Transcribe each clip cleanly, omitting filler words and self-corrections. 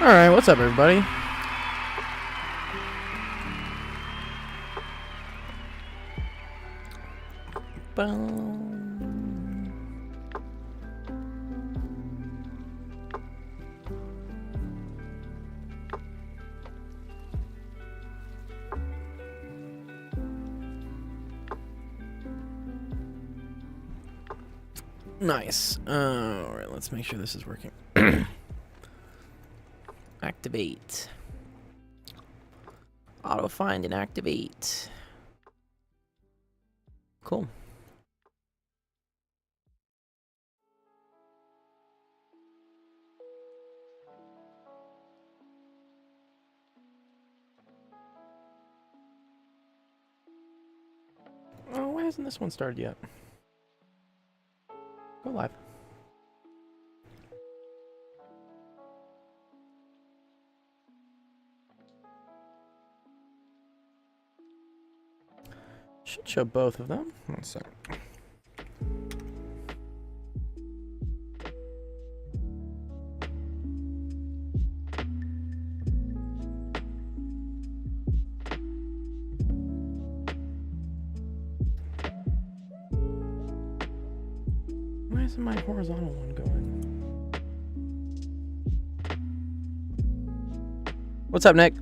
Alright, what's up, everybody? Nice. Alright, let's make sure this is working. Activate. Auto find and activate. Cool. Oh, why hasn't this one started yet? Go live. Should show both of them. 1 second. Why isn't my horizontal one going? What's up, Nick?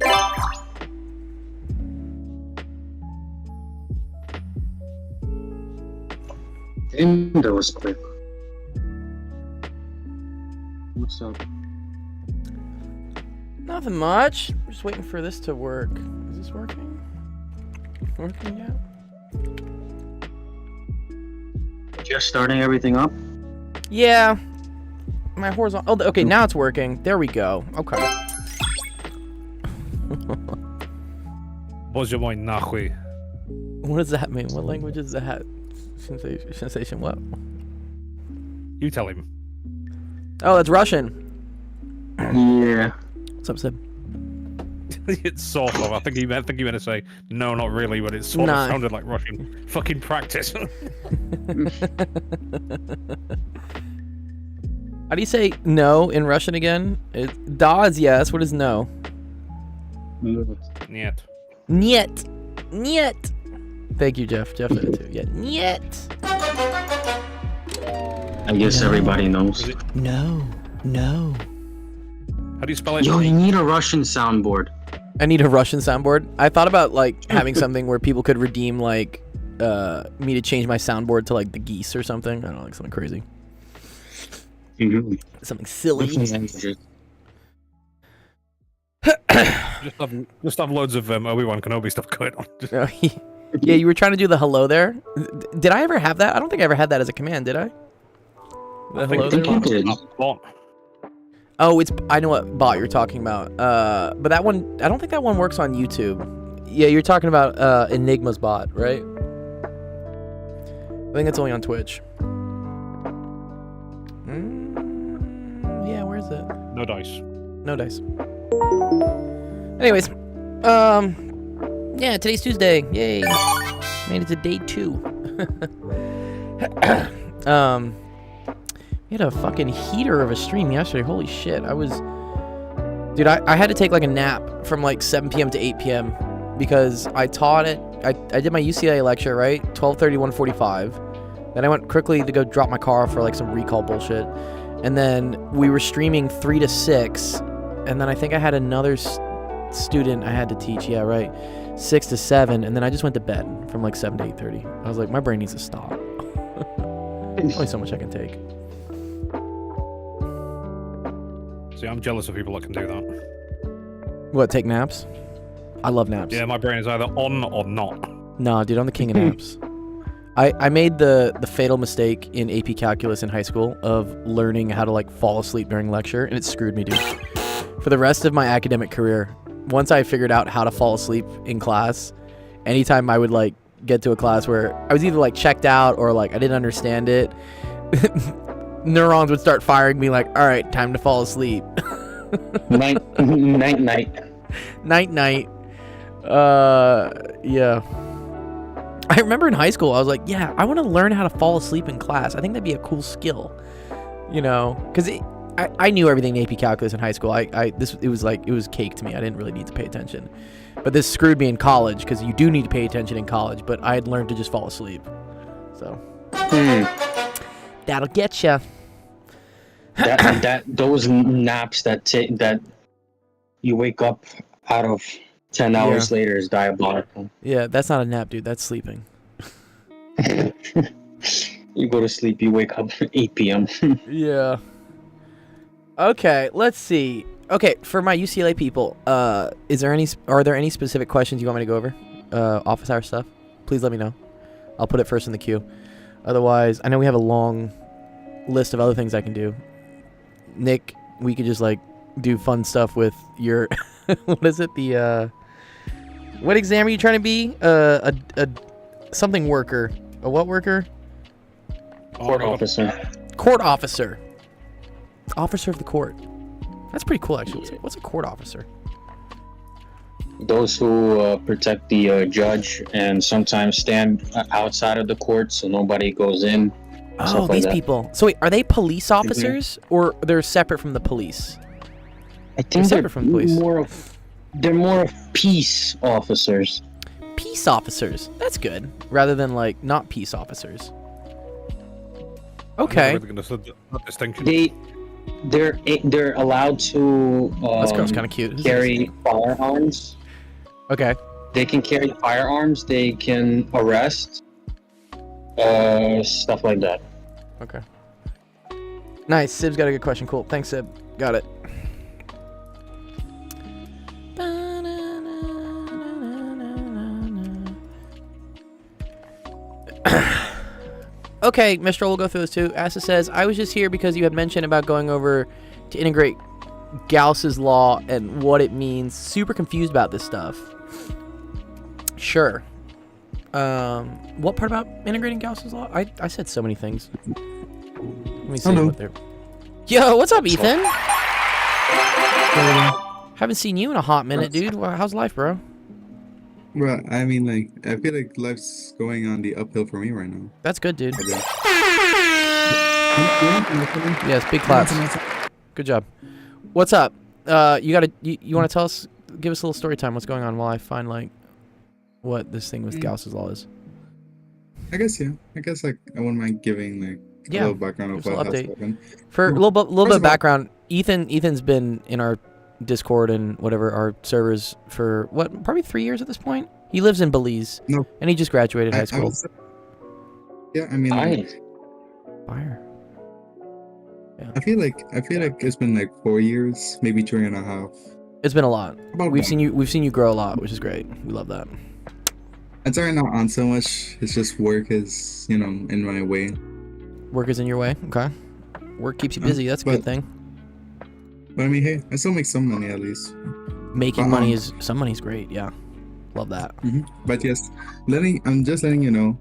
That was quick. What's up? Nothing much. I'm just waiting for this to work. Is this working? Working yet? Just starting everything up? Yeah. My horizontal. Oh, okay, now it's working. There we go. Okay. Bozio mój nachuj. What does that mean? What language is that? Sensation what? You tell him. Oh, that's Russian. Yeah. What's up, Sid? It's sort of. I think you meant to say no, not really, but it sort of sounded like Russian. Fucking practice. How do you say no in Russian again? Da is yes. What is no? Niet. Niet. Niet. Thank you, Jeff. Jeff said it too. Yeah. Niet. I guess everybody knows. No. No. How do you spell it? Yo, you need a Russian soundboard. I need a Russian soundboard. I thought about like having something where people could redeem like me to change my soundboard to like the geese or something. I don't know, like something crazy. Something silly. Just have loads of Obi-Wan Kenobi stuff going on. Yeah, you were trying to do the hello there. Did I ever have that? I don't think I ever had that as a command, did I? The hello there? you did. Oh, I know what bot you're talking about. But that one, I don't think that one works on YouTube. Yeah, you're talking about Enigma's bot, right? I think it's only on Twitch. Yeah, where is it? No dice. No dice. Anyways, yeah, today's Tuesday. Yay. Made it to day 2. We had a fucking heater of a stream yesterday. Holy shit. Dude, I had to take like a nap from like 7 p.m. to 8 p.m. because I taught it. I did my UCLA lecture, right? 12:30, 1:45. Then I went quickly to go drop my car for like some recall bullshit. And then we were streaming 3 to 6. And then I think I had another student I had to teach. Yeah, right. 6 to 7. And then I just went to bed from like 7 to 8:30. I was like, my brain needs to stop. Only so much I can take. See, I'm jealous of people that can do that. What, take naps? I love naps. Yeah, my brain is either on or not. Nah, dude, I'm the king of naps. I made the fatal mistake in AP Calculus in high school of learning how to like fall asleep during lecture, and it screwed me, dude. For the rest of my academic career, once I figured out how to fall asleep in class, anytime I would like get to a class where I was either like checked out or like I didn't understand it, neurons would start firing me like, all right, time to fall asleep. Night. Yeah. I remember in high school, I was like, yeah, I want to learn how to fall asleep in class. I think that'd be a cool skill, you know, because I knew everything in AP Calculus in high school. It was cake to me. I didn't really need to pay attention. But this screwed me in college because you do need to pay attention in college. But I had learned to just fall asleep. So that'll get you. Those naps that you wake up out of 10 hours later is diabolical. Yeah, that's not a nap, dude. That's sleeping. You go to sleep, you wake up at 8 p.m. Yeah. Okay, let's see. Okay, for my UCLA people, are there any specific questions you want me to go over? Office hour stuff? Please let me know. I'll put it first in the queue. Otherwise, I know we have a long list of other things I can do. Nick, we could just like do fun stuff with your what is it? What exam are you trying to be? A something worker. A what worker? Court officer. Court officer. Officer of the court. That's pretty cool, actually. What's a court officer? Those who protect the judge and sometimes stand outside of the court so nobody goes in. Oh, these people. So wait, are they police officers or they're separate from the police? I think they're separate from the police. They're more of peace officers. Peace officers. That's good. Rather than like not peace officers. Okay. That distinction. They're allowed to this girl's kind of cute. carry firearms. Okay. They can carry firearms. They can arrest. Stuff like that. Okay. Nice. Sib's got a good question. Cool. Thanks, Sib. Got it. Okay, Mr. We'll go through this too. Asa says, I was just here because you had mentioned about going over to integrate Gauss's law and what it means. Super confused about this stuff. Sure. What part about integrating Gauss's law? I said so many things. Let me see what they're... Yo, what's up, Ethan? Haven't seen you in a hot minute, dude. How's life, bro? Well, I mean, like, I feel like life's going on the uphill for me right now. That's good, dude. Okay. Yes, big claps. Good job. What's up? You want to tell us? Give us a little story time. What's going on while I find like what this thing with Gauss's law is? I guess yeah. I guess like I wouldn't mind giving like a little background of what has happened. For a little bit of background, Ethan's been in our Discord and whatever our servers for what, probably 3 years at this point. He lives in Belize. No. And he just graduated high school. Yeah, I mean, Fire. Yeah. I feel like it's been like 4 years, maybe 3.5. It's been a lot. We've seen you grow a lot, which is great. We love that. It's already not on so much. It's just work is, in my way. Work is in your way. Okay. Work keeps you busy. That's a good thing. But I mean, hey, I still make some money at least. Making money some money's great. Yeah, love that. But yes, I'm just letting you know.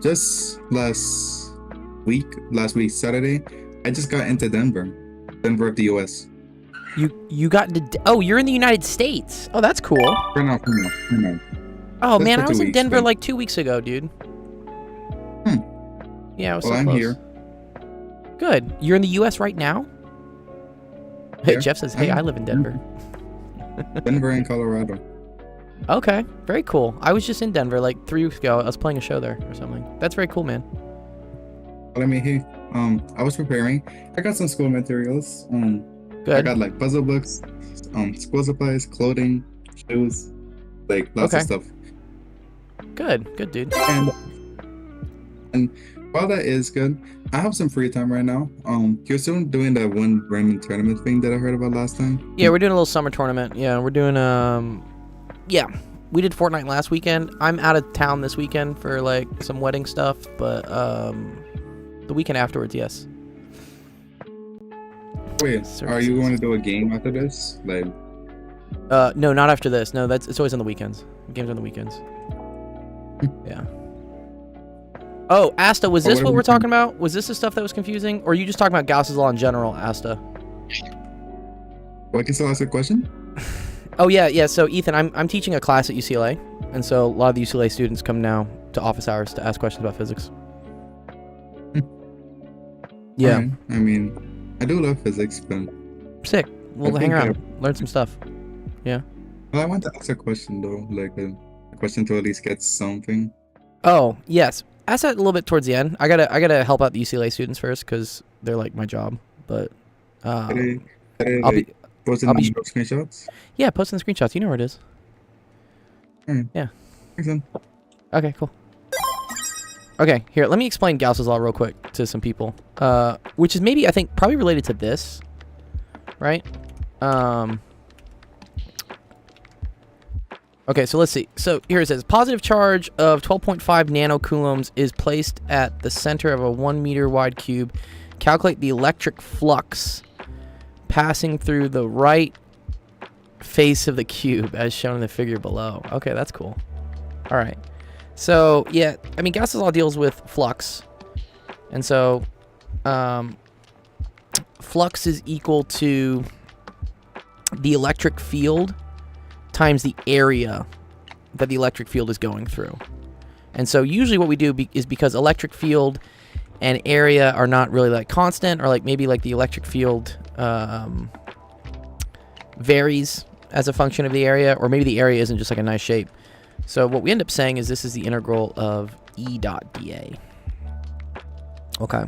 Just last week Saturday, I just got into Denver of the U.S. You got into? Oh, you're in the United States. Oh, that's cool. For now. Oh just man, I was in Denver but... like 2 weeks ago, dude. Yeah, I was so I'm close. here. Good. You're in the U.S. right now? Hey, Yeah. Jeff says, hey, I live in Denver. Denver and Colorado. Okay, very cool. I was just in Denver like 3 weeks ago. I was playing a show there or something. That's very cool, man. But I mean, hey, I was preparing. I got some school materials. Good. I got like puzzle books, school supplies, clothing, shoes, like lots of stuff. Good, dude. And while that is good, I have some free time right now. You're still doing that one random tournament thing that I heard about last time? Yeah, we're doing a little summer tournament. Yeah, we're doing we did Fortnite last weekend. I'm out of town this weekend for like some wedding stuff, but the weekend afterwards, yes. Wait, are you going to do a game after this? Like, no, not after this. No, it's always on the weekends. Games on the weekends. Yeah. Oh, Asta, was this what we're talking about? Was this the stuff that was confusing? Or are you just talking about Gauss's law in general, Asta? Well, I can still ask a question? Oh, yeah. So, Ethan, I'm teaching a class at UCLA. And so a lot of the UCLA students come now to office hours to ask questions about physics. Yeah. Right. I mean, I do love physics, but Sick. We'll I hang think, around, learn some stuff. well, I want to ask a question though, like a question to at least get something. Oh yes, ask that a little bit towards the end. I gotta help out the UCLA students first because they're like my job. But Did I I'll be post it I'll on be- your screenshots? yeah, posting the screenshots. You know where it is. Thanks, then. Okay, cool. Okay, here, let me explain Gauss's law real quick to some people. Which is maybe, I think, probably related to this, right? Okay, so let's see. So here it says, positive charge of 12.5 nanocoulombs is placed at the center of a 1 meter wide cube. Calculate the electric flux passing through the right face of the cube as shown in the figure below. Okay, that's cool. All right. So, yeah, I mean, Gauss's law deals with flux. And so, flux is equal to the electric field times the area that the electric field is going through. And so, usually what we do is because electric field and area are not really like constant, or like maybe like the electric field varies as a function of the area, or maybe the area isn't just like a nice shape. So what we end up saying is this is the integral of E dot dA. Okay.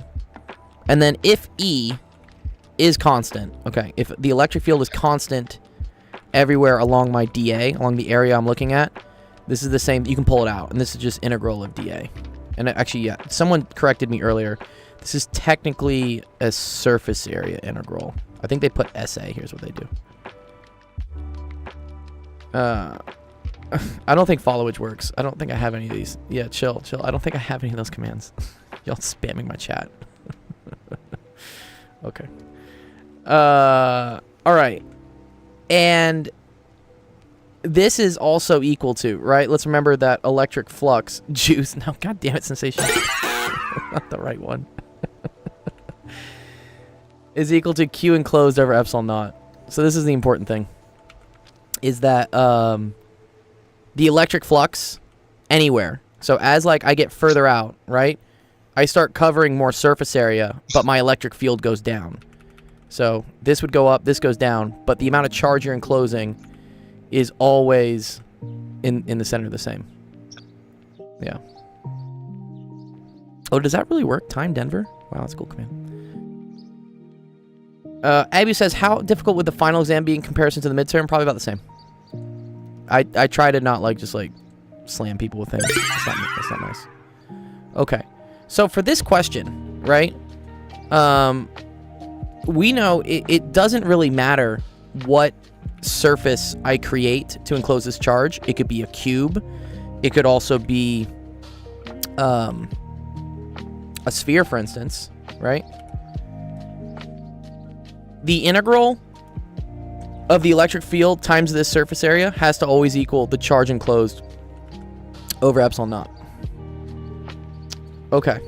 And then if E is constant, okay, if the electric field is constant everywhere along my dA, along the area I'm looking at, this is the same, you can pull it out, and this is just integral of dA. And actually, yeah, someone corrected me earlier. This is technically a surface area integral. I think they put SA, here's what they do. I don't think followage works. I don't think I have any of these. Yeah, chill. I don't think I have any of those commands. Y'all spamming my chat. Okay. All right. And this is also equal to, right? Let's remember that electric flux juice. No, god damn it, sensation. Not the right one. Is equal to Q enclosed over epsilon naught. So this is the important thing. Is that the electric flux anywhere. So as like I get further out, right? I start covering more surface area, but my electric field goes down. So this would go up, this goes down, but the amount of charge you're enclosing is always in the center the same. Yeah. Oh, does that really work? Time Denver? Wow, that's a cool command. Abby says, how difficult would the final exam be in comparison to the midterm? Probably about the same. I try to not like just like slam people with things. That's not nice. Okay. So for this question, right? We know it doesn't really matter what surface I create to enclose this charge. It could be a cube. It could also be a sphere, for instance, right? The integral of the electric field times this surface area has to always equal the charge enclosed over epsilon naught. Okay.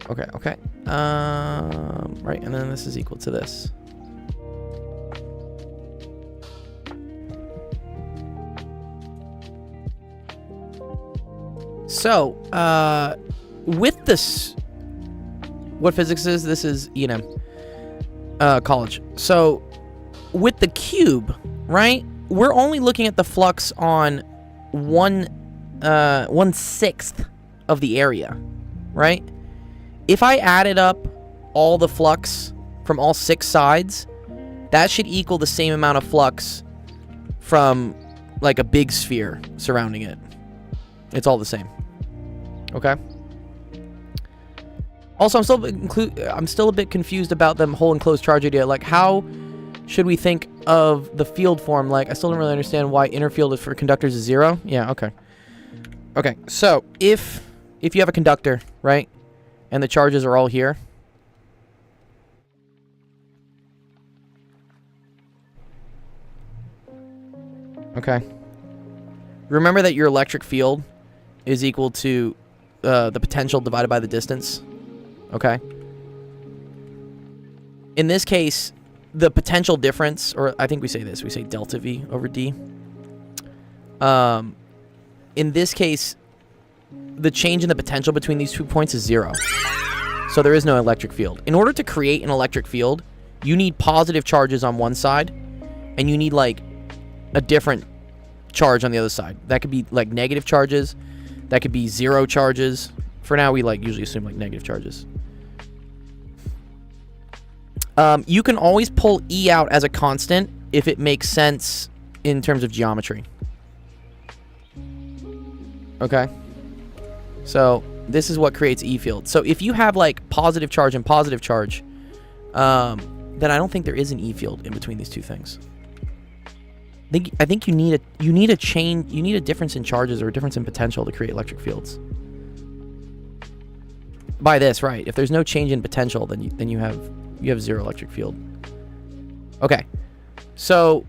Okay. Right, and then this is equal to this. So, with this, what physics is, this is E&M college. So, with the cube, right, we're only looking at the flux on 1/6 of the area, right? If I added up all the flux from all 6 sides, that should equal the same amount of flux from like a big sphere surrounding it. It's all the same. Okay. Also, I'm still a bit confused about the whole enclosed charge idea. Like, how should we think of the field form? Like, I still don't really understand why inner field for conductors is 0. Yeah. Okay. Okay. So if you have a conductor, right, and the charges are all here. Okay. Remember that your electric field is equal to the potential divided by the distance. Okay. In this case, the potential difference, or I think we say this, we say delta V over D. In this case, the change in the potential between these 2 points is 0. So there is no electric field. In order to create an electric field, you need positive charges on one side, and you need like a different charge on the other side. That could be like negative charges. That could be 0 charges. For now, we like usually assume like negative charges. You can always pull E out as a constant if it makes sense in terms of geometry. Okay. So this is what creates E field. So if you have like positive charge and positive charge, then I don't think there is an E field in between these two things. I think you need a difference in charges or a difference in potential to create electric fields. By this, right? If there's no change in potential, then you have 0 electric field. Okay. So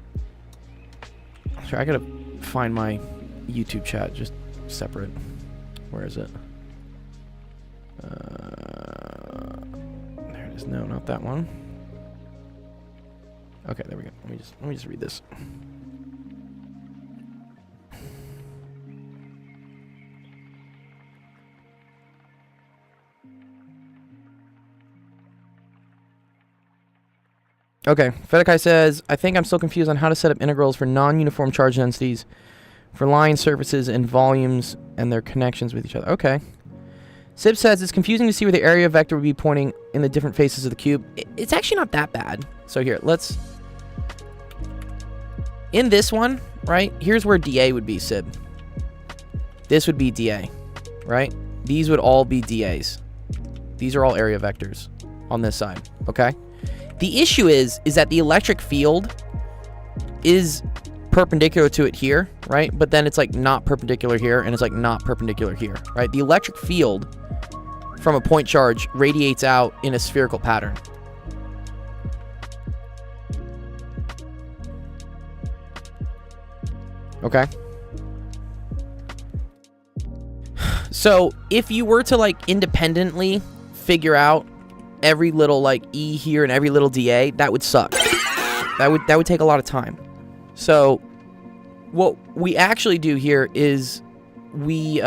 sorry, I gotta find my YouTube chat just separate. Where is it? There it is. No, not that one. Okay, there we go. Let me just read this. Okay, Fedekai says, I think I'm still confused on how to set up integrals for non-uniform charge densities for line surfaces and volumes and their connections with each other. Okay. Sib says, it's confusing to see where the area vector would be pointing in the different faces of the cube. It's actually not that bad. So here, let's... In this one, right, here's where dA would be, Sib. This would be dA, right? These would all be dAs. These are all area vectors on this side, okay? The issue is that the electric field is perpendicular to it here, right? But then it's like not perpendicular here, and it's like not perpendicular here, right? The electric field from a point charge radiates out in a spherical pattern. Okay. So if you were to like independently figure out every little like E here and every little DA, that would suck. That would take a lot of time. So what we actually do here is we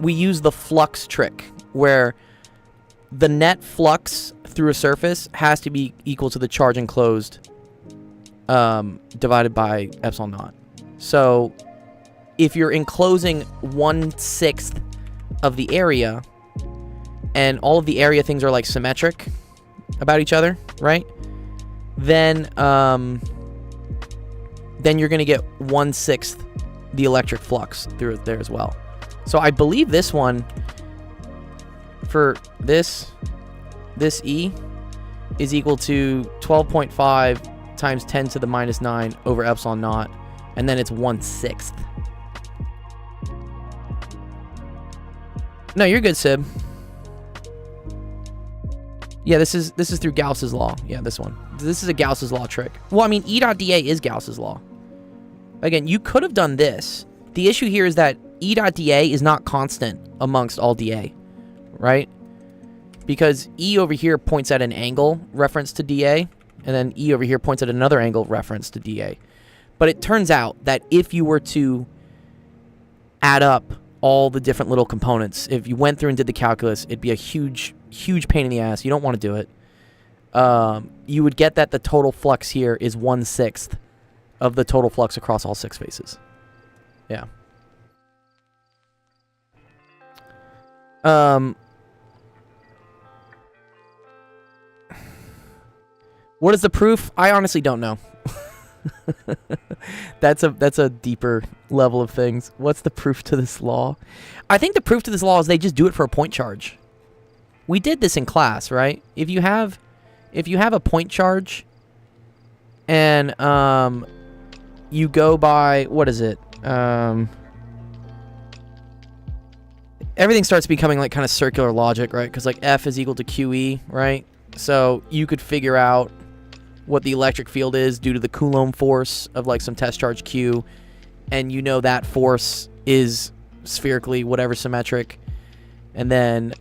use the flux trick, where the net flux through a surface has to be equal to the charge enclosed divided by epsilon naught. So if you're enclosing 1/6 of the area, and all of the area things are like symmetric about each other, right? Then you're gonna get 1/6 the electric flux through there as well. So I believe this one for this E is equal to 12.5 times 10 to the minus 9 over epsilon naught, and then it's 1/6. No, you're good, Sib. Yeah, this is through Gauss's law. Yeah, this one. This is a Gauss's law trick. Well, I mean, E dot dA is Gauss's law. Again, you could have done this. The issue here is that E dot dA is not constant amongst all dA, right? Because E over here points at an angle reference to dA, and then E over here points at another angle reference to dA. But it turns out that if you were to add up all the different little components, if you went through and did the calculus, it'd be a huge pain in the ass. You don't want to do it. You would get that the total flux here is 1/6 of the total flux across all 6 faces. Yeah. What is the proof? I honestly don't know. That's a deeper level of things. What's the proof to this law? I think the proof to this law is they just do it for a point charge. We did this in class, right? If you have a point charge and you go by, what is it? Everything starts becoming like kind of circular logic, right? Because like F is equal to QE, right? So you could figure out what the electric field is due to the Coulomb force of like some test charge Q, and you know that force is spherically whatever symmetric, and then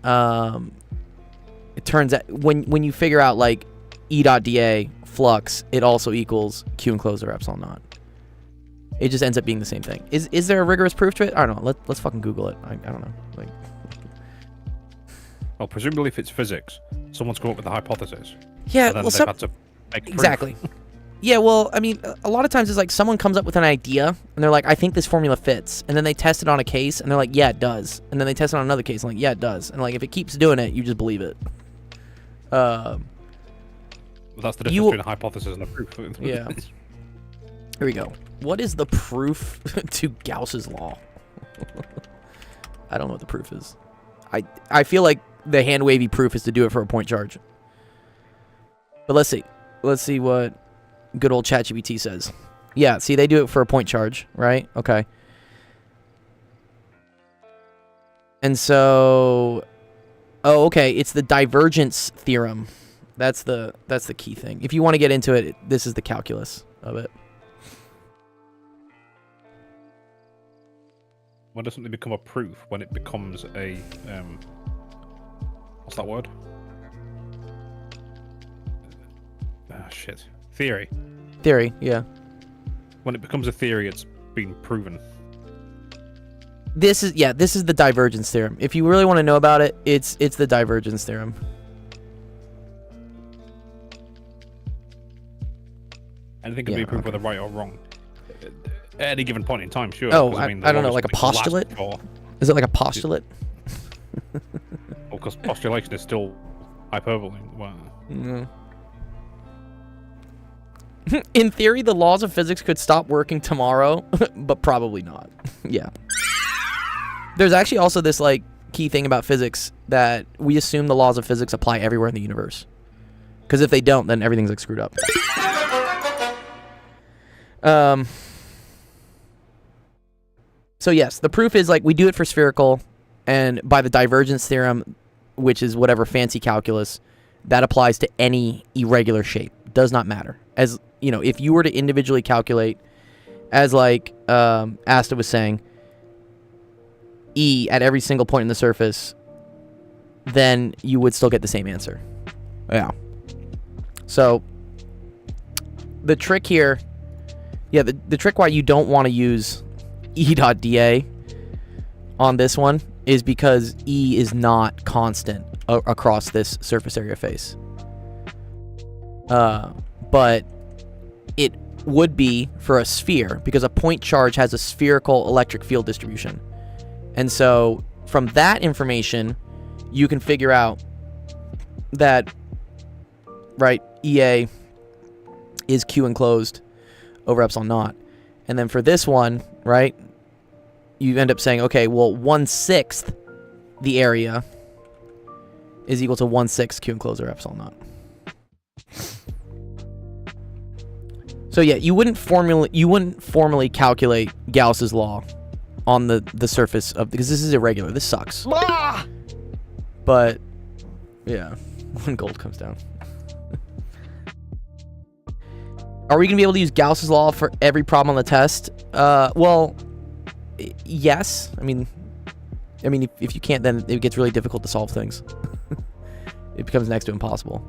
it turns out when you figure out like E dot dA flux, it also equals Q enclosed over epsilon naught. It just ends up being the same thing. Is there a rigorous proof to it? I don't know. Let's fucking Google it. I don't know. Like, Well, presumably, if it's physics, someone's come up with a hypothesis. Yeah, And then well, they've had to make a proof. exactly. Yeah, well, I mean, a lot of times it's like someone comes up with an idea, and they're like, I think this formula fits. And then they test it on a case, and they're like, yeah, it does. And then they test it on another case, and like, yeah, it does. And like, if it keeps doing it, you just believe it. But that's the difference between a hypothesis and a proof. Yeah. Here we go. What is the proof to Gauss's law? I don't know what the proof is. I feel like the hand-wavy proof is to do it for a point charge. But let's see. Let's see what good old ChatGPT says. Yeah, see, they do it for a point charge, right? Okay. And so... Oh, okay. It's the divergence theorem. That's the key thing. If you want to get into it, this is the calculus of it. When does something become a proof? When it becomes a what's that word? Ah, shit. Theory. Theory, yeah. When it becomes a theory, it's been proven. This is the divergence theorem. If you really want to know about it, it's the divergence theorem. Anything can be proved whether right or wrong. At any given point in time, sure. Oh, I don't know, like a postulate? Is it like a postulate? Well, because postulation is still hyperbole. Well, in theory, the laws of physics could stop working tomorrow, but probably not. Yeah. There's actually also this like key thing about physics that we assume the laws of physics apply everywhere in the universe. Because if they don't, then everything's like screwed up. So yes, the proof is like we do it for spherical, and by the divergence theorem, which is whatever fancy calculus, that applies to any irregular shape. Does not matter. As you know, if you were to individually calculate, as like Asta was saying, E at every single point in the surface, then you would still get the same answer. Yeah. So the trick here, yeah, the trick why you don't want to use E.dA on this one is because E is not constant across this surface area face. But it would be for a sphere because a point charge has a spherical electric field distribution. And so from that information, you can figure out that, right, EA is Q enclosed over epsilon naught. And then for this one, right, you end up saying, okay, well, 1/6 the area is equal to 1/6 Q enclosed over epsilon naught. So yeah, you wouldn't formally calculate Gauss's law on the surface of, because this is irregular. This sucks. But yeah, when gold comes down. Are we going to be able to use Gauss's law for every problem on the test? Well, yes. I mean, if you can't, then it gets really difficult to solve things. It becomes next to impossible.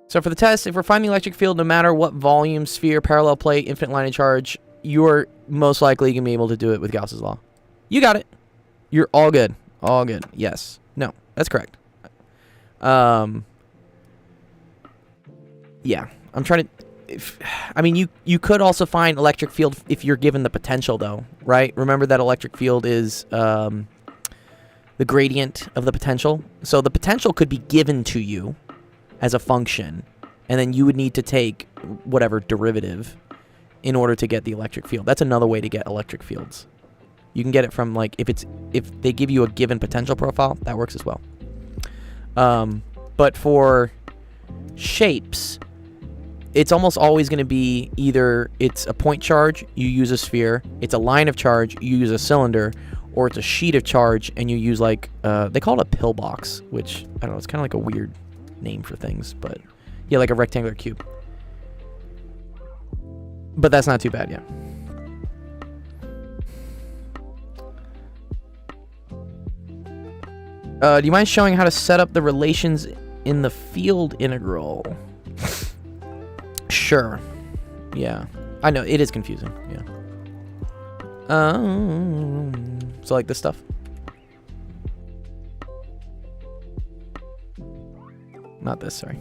So for the test, if we're finding the electric field, no matter what volume, sphere, parallel plate, infinite line of charge, you're most likely going to be able to do it with Gauss's law. You got it. You're all good. All good. Yes. No, that's correct. Yeah, I'm trying to... you could also find electric field if you're given the potential, though, right? Remember that electric field is the gradient of the potential. So the potential could be given to you as a function, and then you would need to take whatever derivative in order to get the electric field. That's another way to get electric fields. You can get it from, like, if they give you a given potential profile, that works as well. But for shapes, it's almost always going to be either it's a point charge, you use a sphere, it's a line of charge, you use a cylinder, or it's a sheet of charge and you use like, they call it a pillbox, which, I don't know, it's kind of like a weird name for things, but yeah, like a rectangular cube. But that's not too bad, yeah. Do you mind showing how to set up the relations in the field integral? Sure. Yeah. I know, it is confusing, yeah. So like this stuff. Not this, sorry.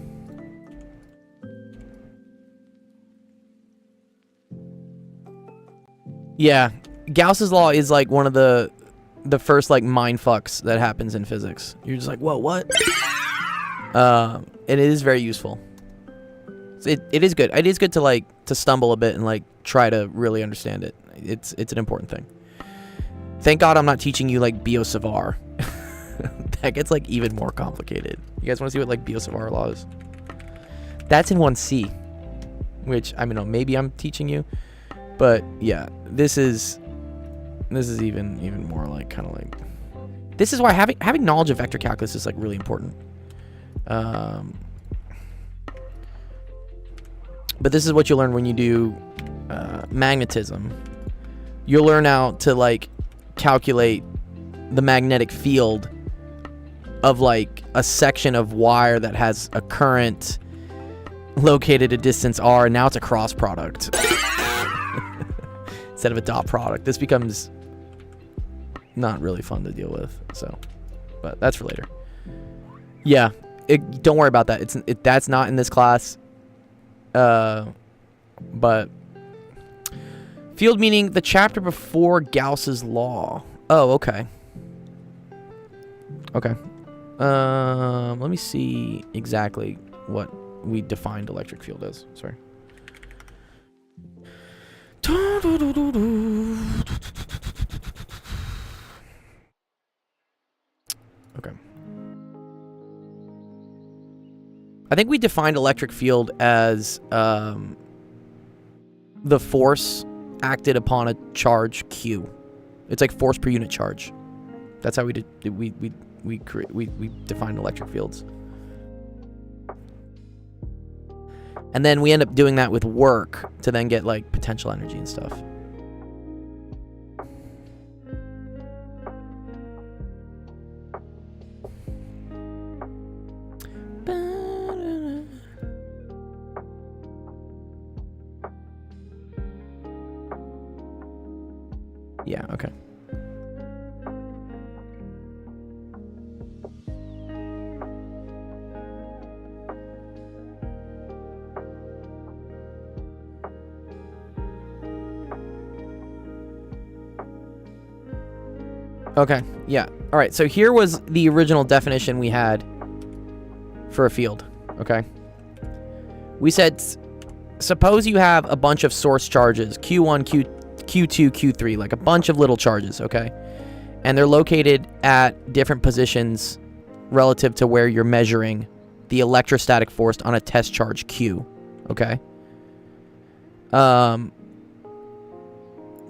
Yeah, Gauss's law is like one of the first like mind fucks that happens in physics. You're just like, whoa, what? And it is very useful. It is good. It is good to like to stumble a bit and like try to really understand it. It's an important thing. Thank God I'm not teaching you like Biot-Savart. That gets like even more complicated. You guys want to see what like Biot-Savart law is? That's in 1C, which I mean, maybe I'm teaching you, but yeah, this is even more like kind of like. This is why having knowledge of vector calculus is like really important. But this is what you learn when you do magnetism. You'll learn how to like calculate the magnetic field of like a section of wire that has a current located at distance r, and now it's a cross product instead of a dot product. This becomes not really fun to deal with. So, but that's for later. Yeah, don't worry about that. That's not in this class. But field meaning the chapter before Gauss's law. Oh, okay. Okay. Let me see exactly what we defined electric field as. Sorry. Okay. I think we defined electric field as the force acted upon a charge Q. It's like force per unit charge. That's how we defined electric fields. And then we end up doing that with work to then get like potential energy and stuff. Yeah, okay. Okay, yeah. All right, so here was the original definition we had for a field, okay? We said, suppose you have a bunch of source charges, Q1, Q2, Q3, like a bunch of little charges, okay? And they're located at different positions relative to where you're measuring the electrostatic force on a test charge Q, okay? The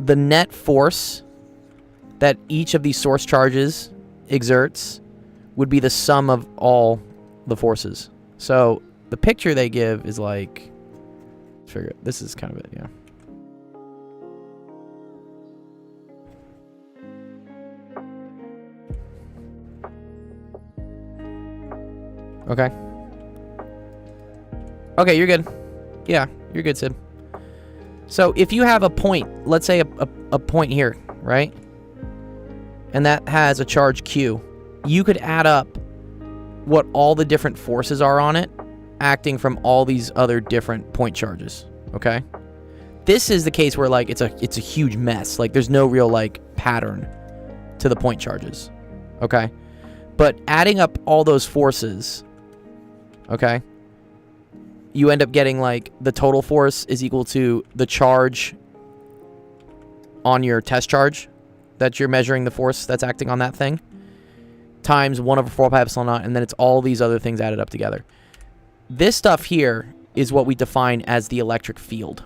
net force that each of these source charges exerts would be the sum of all the forces. So the picture they give is like, figure it. This is kind of it, yeah. Okay. Okay, you're good. Yeah, you're good, Sid. So if you have a point, let's say a point here, right? And that has a charge Q, you could add up what all the different forces are on it, acting from all these other different point charges, okay? This is the case where like it's a huge mess. Like there's no real like pattern to the point charges, okay? But adding up all those forces, okay, you end up getting like the total force is equal to the charge on your test charge that you're measuring, the force that's acting on that thing, times 1/4 pi epsilon naught, and then it's all these other things added up together. This stuff here is what we define as the electric field,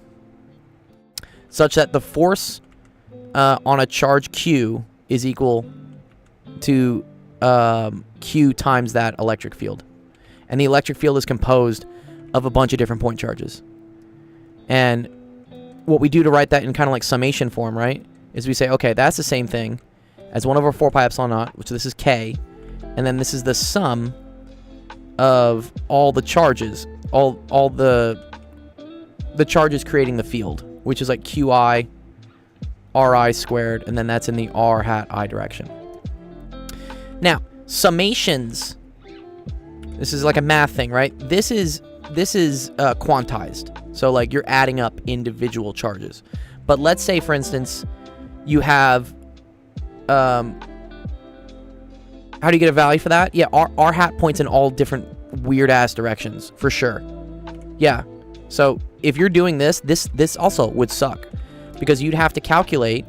such that the force on a charge Q is equal to Q times that electric field. And the electric field is composed of a bunch of different point charges. And what we do to write that in kind of like summation form, right, is we say, okay, that's the same thing as 1/4 pi epsilon naught, which this is K, and then this is the sum of all the charges, all the charges creating the field, which is like Qi RI squared, and then that's in the R hat I direction. Now, summations. This is like a math thing, right? This is quantized. So like you're adding up individual charges. But let's say, for instance, you have, how do you get a value for that? Yeah, R hat points in all different weird ass directions for sure. Yeah. So if you're doing this also would suck, because you'd have to calculate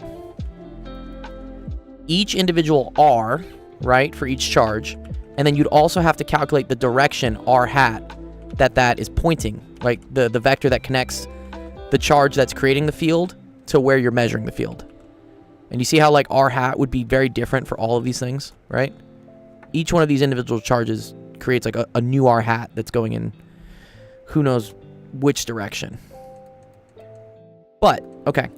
each individual R, right, for each charge, and then you'd also have to calculate the direction R hat that is pointing, like the vector that connects the charge that's creating the field to where you're measuring the field. And you see how like R hat would be very different for all of these things, right? Each one of these individual charges creates like a new R hat that's going in who knows which direction. But, okay.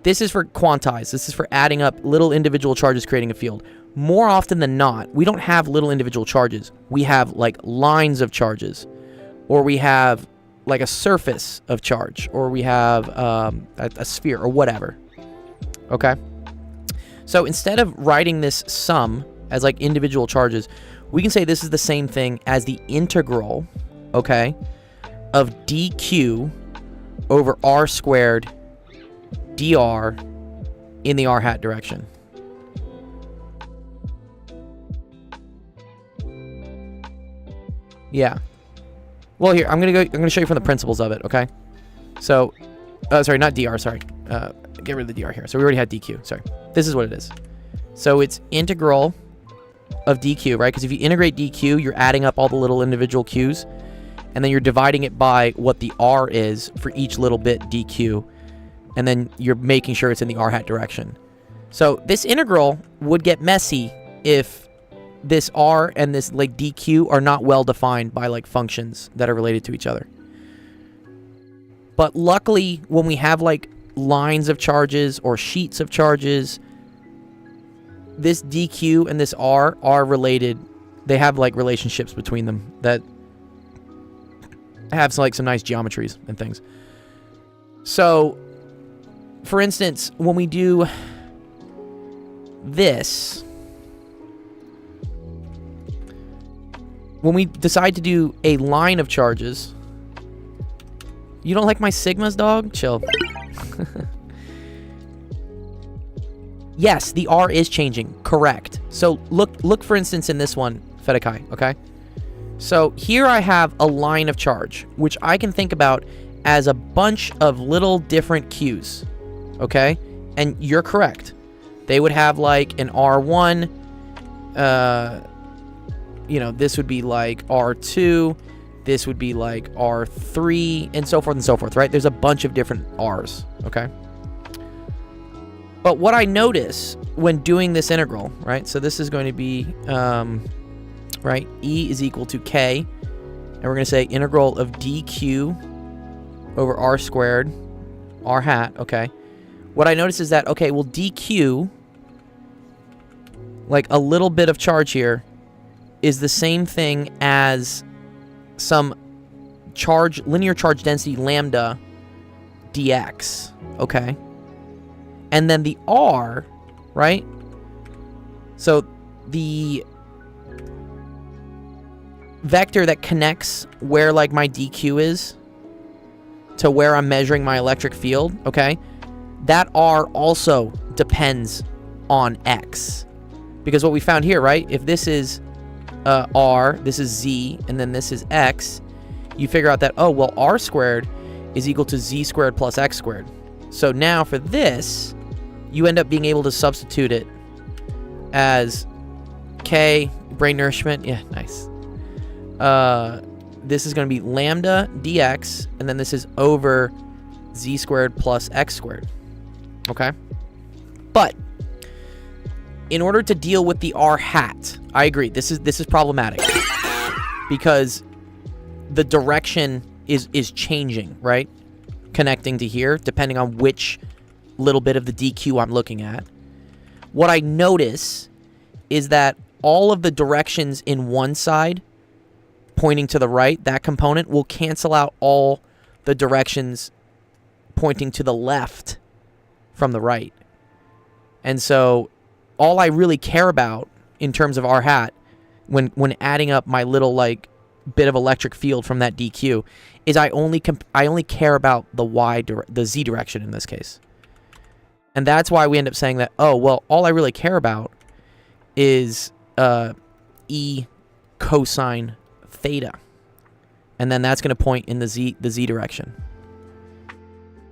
This is for quantize. This is for adding up little individual charges creating a field. More often than not, we don't have little individual charges. We have like lines of charges. Or we have like a surface of charge. Or we have a sphere or whatever. Okay? So instead of writing this sum as like individual charges, we can say this is the same thing as the integral, okay, of dq over r squared dr in the r hat direction. Yeah. Well, here, I'm gonna show you from the principles of it, okay? So, sorry, not dr, sorry. Get rid of the dr here. So we already had dq, sorry. This is what it is. So it's integral of dq, right? Because if you integrate dq, you're adding up all the little individual q's, and then you're dividing it by what the r is for each little bit dq, and then you're making sure it's in the r hat direction. So this integral would get messy if this r and this like dq are not well defined by like functions that are related to each other. But luckily, when we have like lines of charges or sheets of charges, this dq and this r are related. They have like relationships between them that have some nice geometries and things. So, for instance, when we do this, when we decide to do a line of charges, you don't like my sigmas, dog? Chill. Yes, the R is changing. Correct. So look for instance in this one, Fedekai, okay? So here I have a line of charge, which I can think about as a bunch of little different Qs, okay? And you're correct. They would have like an R1, you know, this would be like R2, this would be like R3, and so forth, right? There's a bunch of different Rs, okay? But what I notice when doing this integral, right? So this is going to be, right? E is equal to K. And we're going to say integral of dq over r squared, r hat, okay? What I notice is that, okay, well, dq, like a little bit of charge here, is the same thing as some charge, linear charge density lambda dx, okay? And then the r, right? So the vector that connects where like my dq is to where I'm measuring my electric field, okay? That r also depends on x. Because what we found here, right? If this is r, this is z, and then this is x, you figure out that, oh, well, r squared is equal to z squared plus x squared. So now for this, you end up being able to substitute it as k, brain nourishment, yeah, nice. This is going to be lambda dx, and then this is over z squared plus x squared, okay? But in order to deal with the r hat, I agree, this is problematic because the direction is changing, right? Connecting to here, depending on which little bit of the dq I'm looking at. What I notice is that all of the directions in one side pointing to the right, that component will cancel out all the directions pointing to the left from the right. And so all I really care about in terms of R hat when adding up my little like bit of electric field from that DQ is I only care about the Z direction in this case. And that's why we end up saying that, oh, well, all I really care about is E cosine theta. And then that's going to point in the Z direction.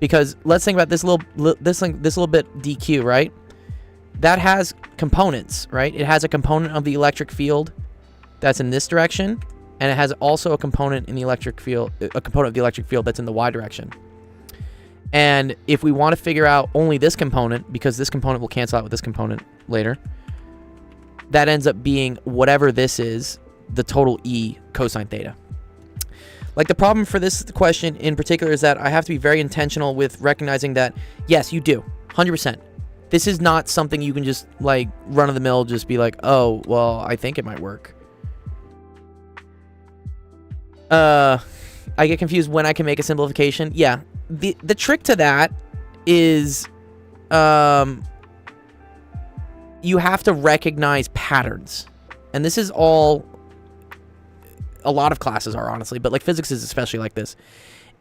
Because let's think about this little bit DQ, right? That has components, right? It has a component of the electric field that's in this direction, and it has also a component in the electric field, a component of the electric field that's in the Y direction. And if we want to figure out only this component, because this component will cancel out with this component later, that ends up being whatever this is, the total E cosine theta. Like, the problem for this question in particular is that I have to be very intentional with recognizing that, yes, you do, 100%. This is not something you can just, like, run-of-the-mill just be like, oh, well, I think it might work. I get confused when I can make a simplification. Yeah, the trick to that is you have to recognize patterns. And this is all a lot of classes are, honestly, but like physics is especially like this.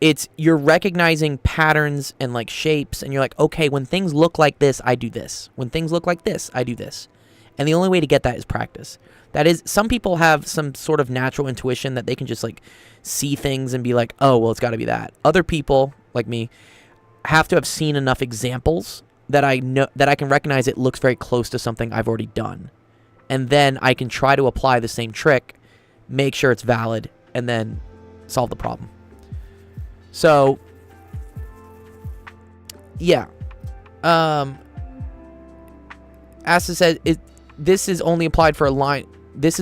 It's you're recognizing patterns and like shapes, and you're like, okay, when things look like this, I do this. When things look like this, I do this. And the only way to get that is practice. That is, some people have some sort of natural intuition that they can just like see things and be like, oh, well, it's got to be that. Other people, like me, have to have seen enough examples that I know that I can recognize it looks very close to something I've already done. And then I can try to apply the same trick, make sure it's valid, and then solve the problem. So, yeah. Asta said, this is only applied for a line. This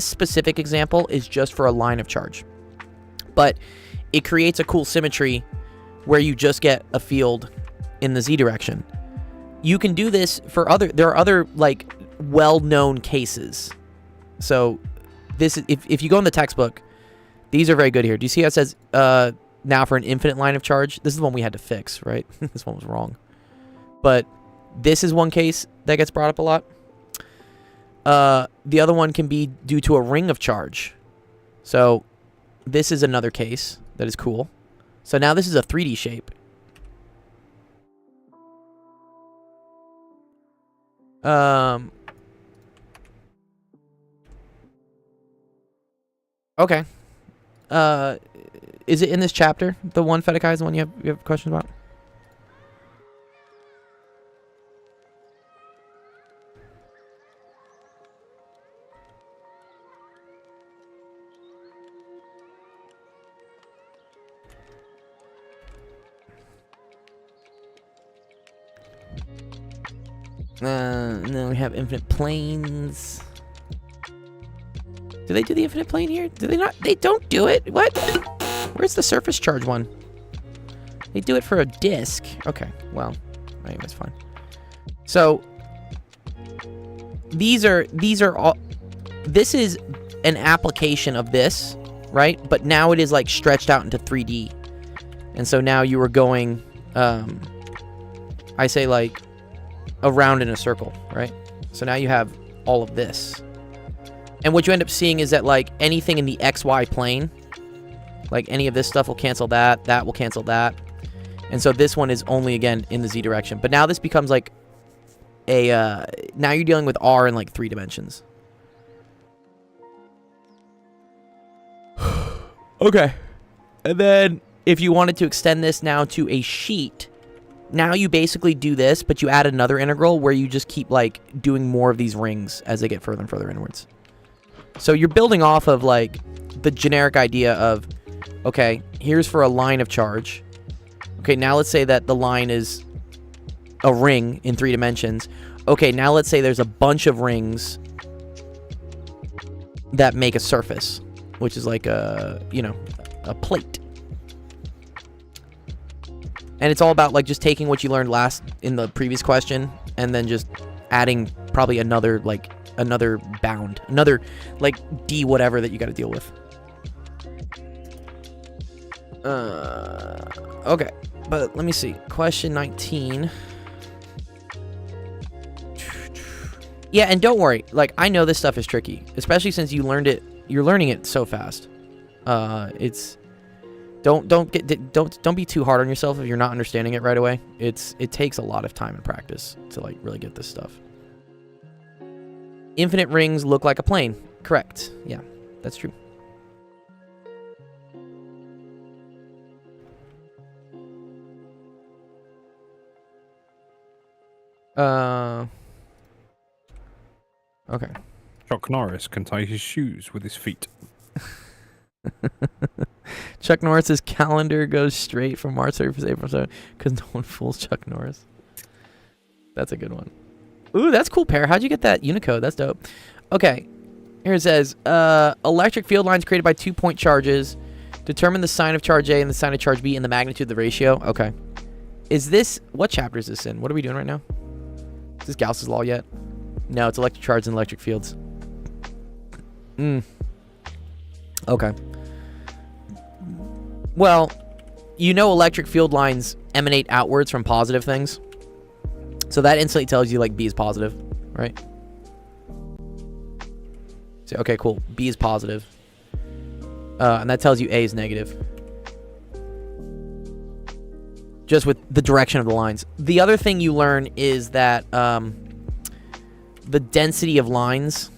specific example is just for a line of charge. But it creates a cool symmetry where you just get a field in the Z direction. You can do this for there are other, like, well-known cases. So, this is, if you go in the textbook, these are very good here. Do you see how it says, now for an infinite line of charge? This is the one we had to fix, right? This one was wrong. But this is one case that gets brought up a lot. The other one can be due to a ring of charge. So this is another case that is cool. So now this is a 3D shape. Okay. Is it in this chapter? The one Fedekai is the one you have questions about? No, we have infinite planes. Do they do the infinite plane here? Do they not? They don't do it. What? Where's the surface charge one? They do it for a disk. Okay, well, anyways, fine. So these are all. This is an application of this, right? But now it is like stretched out into 3D, and so now you are going. I say like around in a circle, right? So now you have all of this. And what you end up seeing is that, like, anything in the XY plane, like any of this stuff will cancel that, that will cancel that. And so this one is only, again, in the Z direction. But now this becomes like a, now you're dealing with R in like 3 dimensions. Okay. And then if you wanted to extend this now to a sheet, now you basically do this, but you add another integral where you just keep, like, doing more of these rings as they get further and further inwards. So you're building off of, like, the generic idea of, okay, here's for a line of charge. Okay, now let's say that the line is a ring in 3 dimensions. Okay, now let's say there's a bunch of rings that make a surface, which is like a, you know, a plate. And it's all about, like, just taking what you learned last in the previous question and then just adding probably another, like, another bound. Another, like, D whatever that you got to deal with. Okay. But let me see. Question 19. Yeah, and don't worry. Like, I know this stuff is tricky, especially since you learned it. You're learning it so fast. It's don't be too hard on yourself if you're not understanding it right away. It takes a lot of time and practice to like really get this stuff. Infinite rings look like a plane. Correct. Yeah, that's true. Okay. Chuck Norris can tie his shoes with his feet. Chuck Norris's calendar goes straight from March 31st to April 7th because no one fools Chuck Norris. That's a good one. Ooh, that's cool, Pear. How'd you get that Unicode? That's dope. Okay. Here it says, electric field lines created by 2-point charges. Determine the sign of charge A and the sign of charge B and the magnitude of the ratio. Okay. Is this... What chapter is this in? What are we doing right now? Is this Gauss's law yet? No, it's electric charge and electric fields. Okay. Well, you know electric field lines emanate outwards from positive things. So that instantly tells you, like, B is positive, right? So, okay, cool. B is positive. And that tells you A is negative. Just with the direction of the lines. The other thing you learn is that the density of lines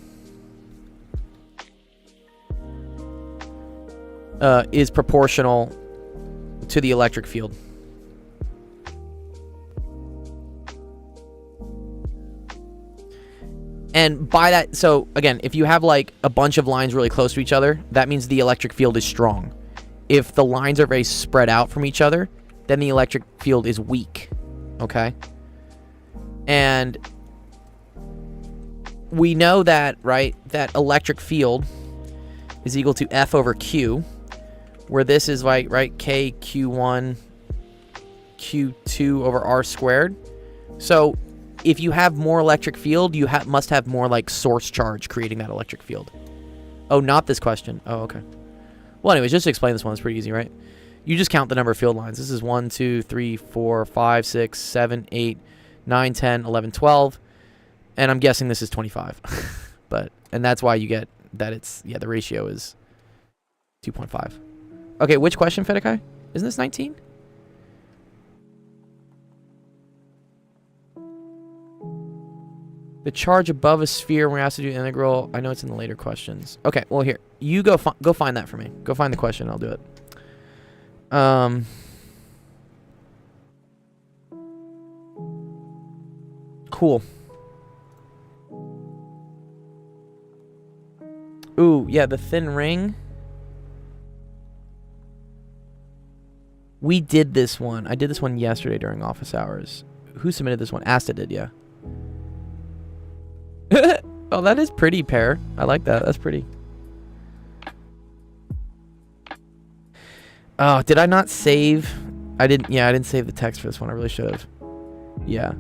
is proportional to the electric field. And by that, so again, if you have like a bunch of lines really close to each other, that means the electric field is strong. If the lines are very spread out from each other, then the electric field is weak. Okay? And we know that, right, that electric field is equal to F over Q, where this is like, right, K, Q1, Q2 over R squared. So if you have more electric field, you must have more like source charge creating that electric field. Oh, not this question. Oh, okay. Well, anyways, just to explain this one, it's pretty easy, right? You just count the number of field lines. This is 1, 2, 3, 4, 5, 6, 7, 8, 9, 10, 11, 12. And I'm guessing this is 25. And that's why you get that it's, yeah, the ratio is 2.5. Okay, which question, Fedekai? Isn't this 19? The charge above a sphere when we asked to do integral. I know it's in the later questions. Okay, well here. You go find that for me. Go find the question, I'll do it. Cool. Ooh, yeah, the thin ring. We did this one. I did this one yesterday during office hours. Who submitted this one? Asta did, yeah. Oh, that is pretty, Pear. I like that. That's pretty. Oh, did I not save? I didn't. Yeah, I didn't save the text for this one. I really should have. Yeah.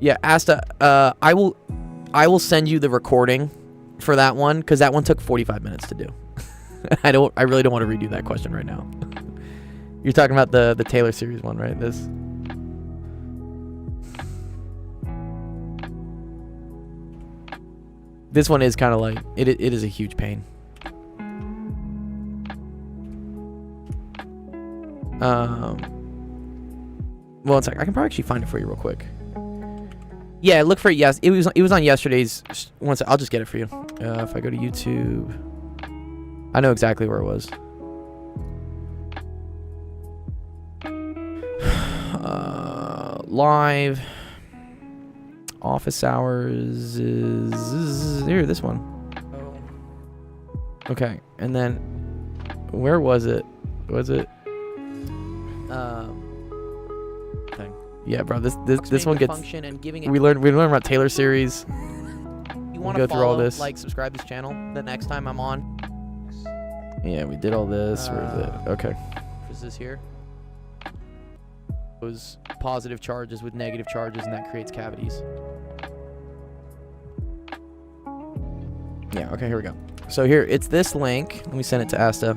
Yeah, Asta. I will send you the recording for that one because that one took 45 minutes to do. I really don't want to redo that question right now. You're talking about the Taylor series one, right? This one is kind of like it is a huge pain. Well, it's like I can probably actually find it for you real quick. Yeah, look for it. Yes, it was on yesterday's. I'll just get it for you. If I go to YouTube, I know exactly where it was. Live office hours is here. This one. Okay, and then where was it? Was it? Thing. Yeah, bro. This one gets. And giving it we learn about Taylor series. You want to go through all this? Like, subscribe to this channel. The next time I'm on. Yeah, we did all this. Where is it? Okay. Is this here? Those positive charges with negative charges, and that creates cavities. Yeah, okay, here we go. So here, it's this link. Let me send it to Asta.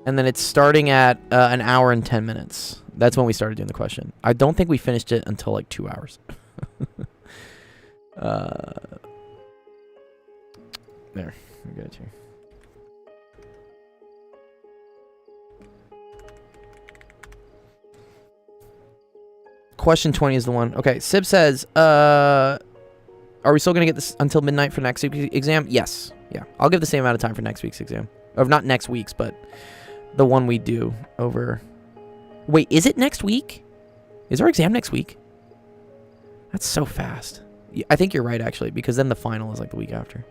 And then it's starting at an hour and 10 minutes. That's when we started doing the question. I don't think we finished it until like 2 hours. There, I got you. Question 20 is the one. Okay, Sib says, are we still gonna get this until midnight for next week's exam? Yes. Yeah, I'll give the same amount of time for next week's exam. Or not next week's, but the one we do over... Wait, is it next week? Is our exam next week? That's so fast. I think you're right, actually, because then the final is like the week after.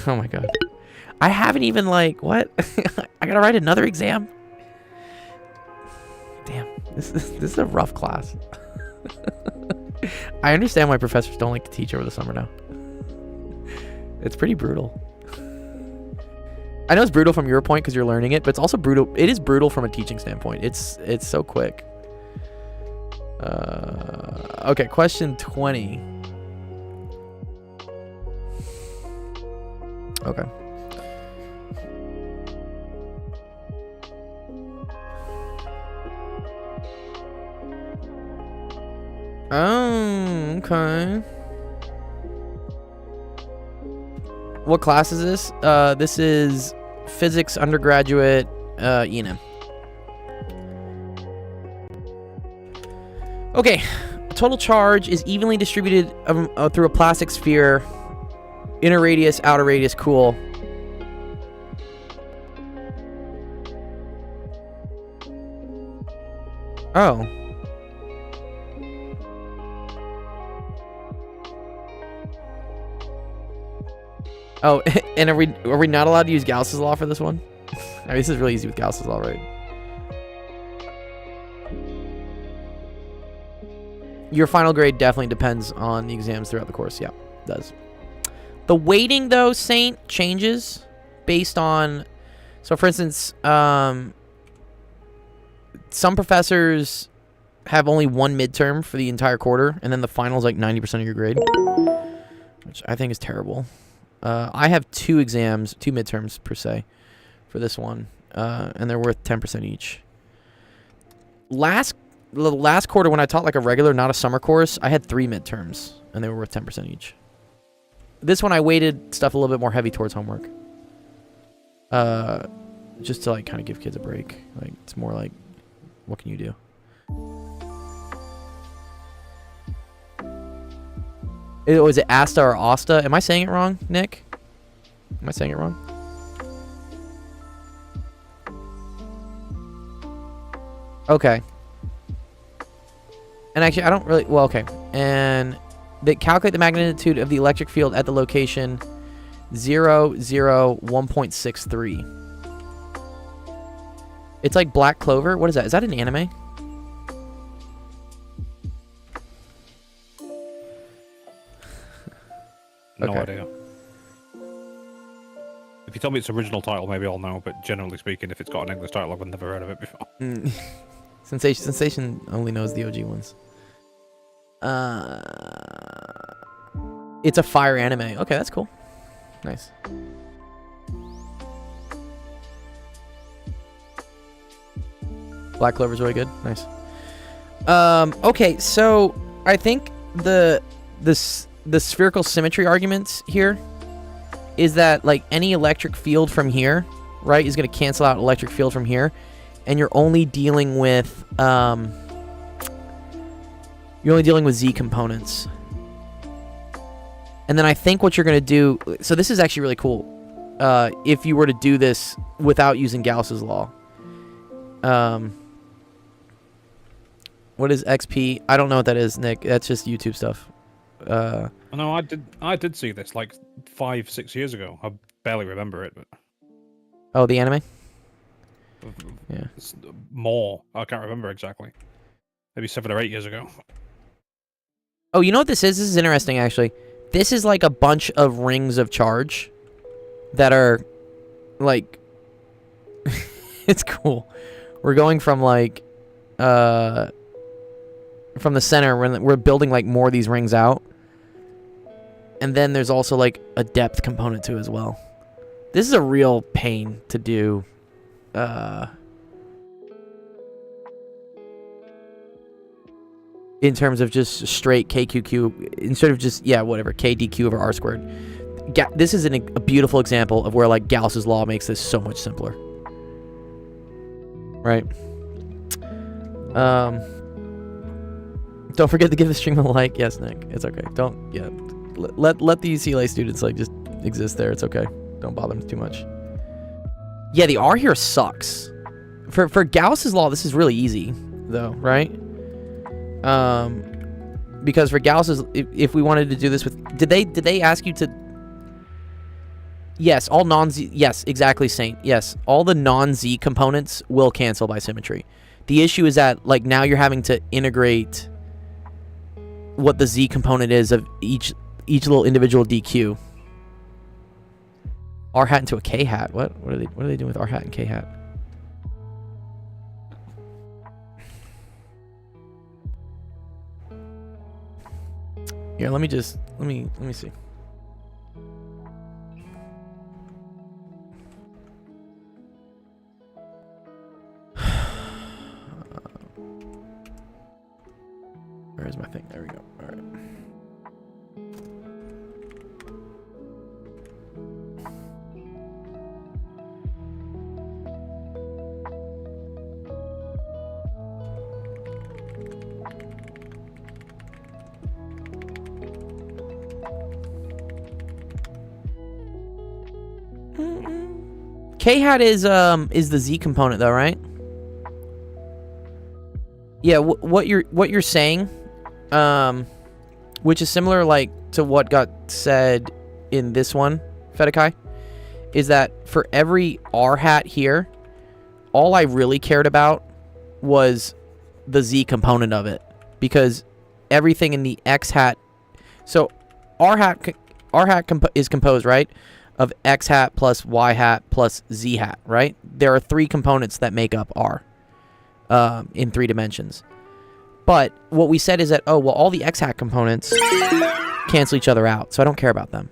Oh my god. I haven't even, like, what? I gotta write another exam? Damn, this is a rough class. I understand why professors don't like to teach over the summer now. It's pretty brutal. I know it's brutal from your point because you're learning it, but it's also brutal. It is brutal from a teaching standpoint. It's so quick. Okay, question 20. Okay. Oh, okay. What class is this? This is physics undergraduate, E&M. Okay, total charge is evenly distributed through a plastic sphere. Inner radius, outer radius, cool. Oh. Oh, and are we not allowed to use Gauss's law for this one? I mean, this is really easy with Gauss's law, right? Your final grade definitely depends on the exams throughout the course. Yeah, it does. The weighting, though, Saint, changes based on... So, for instance, some professors have only one midterm for the entire quarter, and then the final is like 90% of your grade, which I think is terrible. I have two midterms, per se, for this one, and they're worth 10% each. The last quarter, when I taught like a regular, not a summer course, I had 3 midterms, and they were worth 10% each. This one, I weighted stuff a little bit more heavy towards homework. Just to like kind of give kids a break. Like, it's more like, what can you do? Was it Asta or Asta? Am I saying it wrong, Nick? Am I saying it wrong? Okay. And actually, I don't really... Well, okay. And they calculate the magnitude of the electric field at the location 1.63. It's like Black Clover. What is that? Is that an anime? No Okay. idea. If you tell me its original title, maybe I'll know. But generally speaking, if it's got an English title, I've never heard of it before. Sensation only knows the OG ones. It's a fire anime. Okay, that's cool. Nice. Black Clover's really good. Nice. Okay, so I think the spherical symmetry arguments here is that like any electric field from here, right, is going to cancel out electric field from here, and you're only dealing with Z components. And then I think what you're going to do, so this is actually really cool. If you were to do this without using Gauss's law. What is XP? I don't know what that is, Nick. That's just YouTube stuff. No, I did see this like 5-6 years ago. I barely remember it, but Oh, the anime? Yeah. it's more. I can't remember exactly. Maybe 7 or 8 years ago. Oh, you know what this is? This is interesting, actually. This is like a bunch of rings of charge that are like... It's cool. We're going from like... from the center, we're building like more of these rings out. And then there's also like a depth component to it as well. This is a real pain to do. in terms of just straight KQQ instead of just, yeah, whatever, KDQ over R squared. This is a beautiful example of where like Gauss's law makes this so much simpler. Right? Don't forget to give the stream a like. Yes, Nick. It's okay. Don't, yeah. Let the UCLA students like just exist there. It's okay. Don't bother them too much. Yeah, the R here sucks. For Gauss's law, this is really easy, though, right? Because for Gauss's, if we wanted to do this with, did they ask you to? Yes, all non-Z. Yes, exactly, Saint. Yes, all the non-Z components will cancel by symmetry. The issue is that like now you're having to integrate what the Z component is of each little individual DQ. R hat into a K hat. What are they doing with R hat and K hat? Here, let me see. Where's my thing? There we go. All right. K hat is the Z component though, right? Yeah, what you're saying, which is similar like to what got said in this one, Fedekai, is that for every R hat here, all I really cared about was the Z component of it, because everything in the X hat, so R hat is composed, right, of X hat plus Y hat plus Z hat, right? There are three components that make up R in 3 dimensions. But what we said is that, oh, well, all the X hat components cancel each other out, so I don't care about them.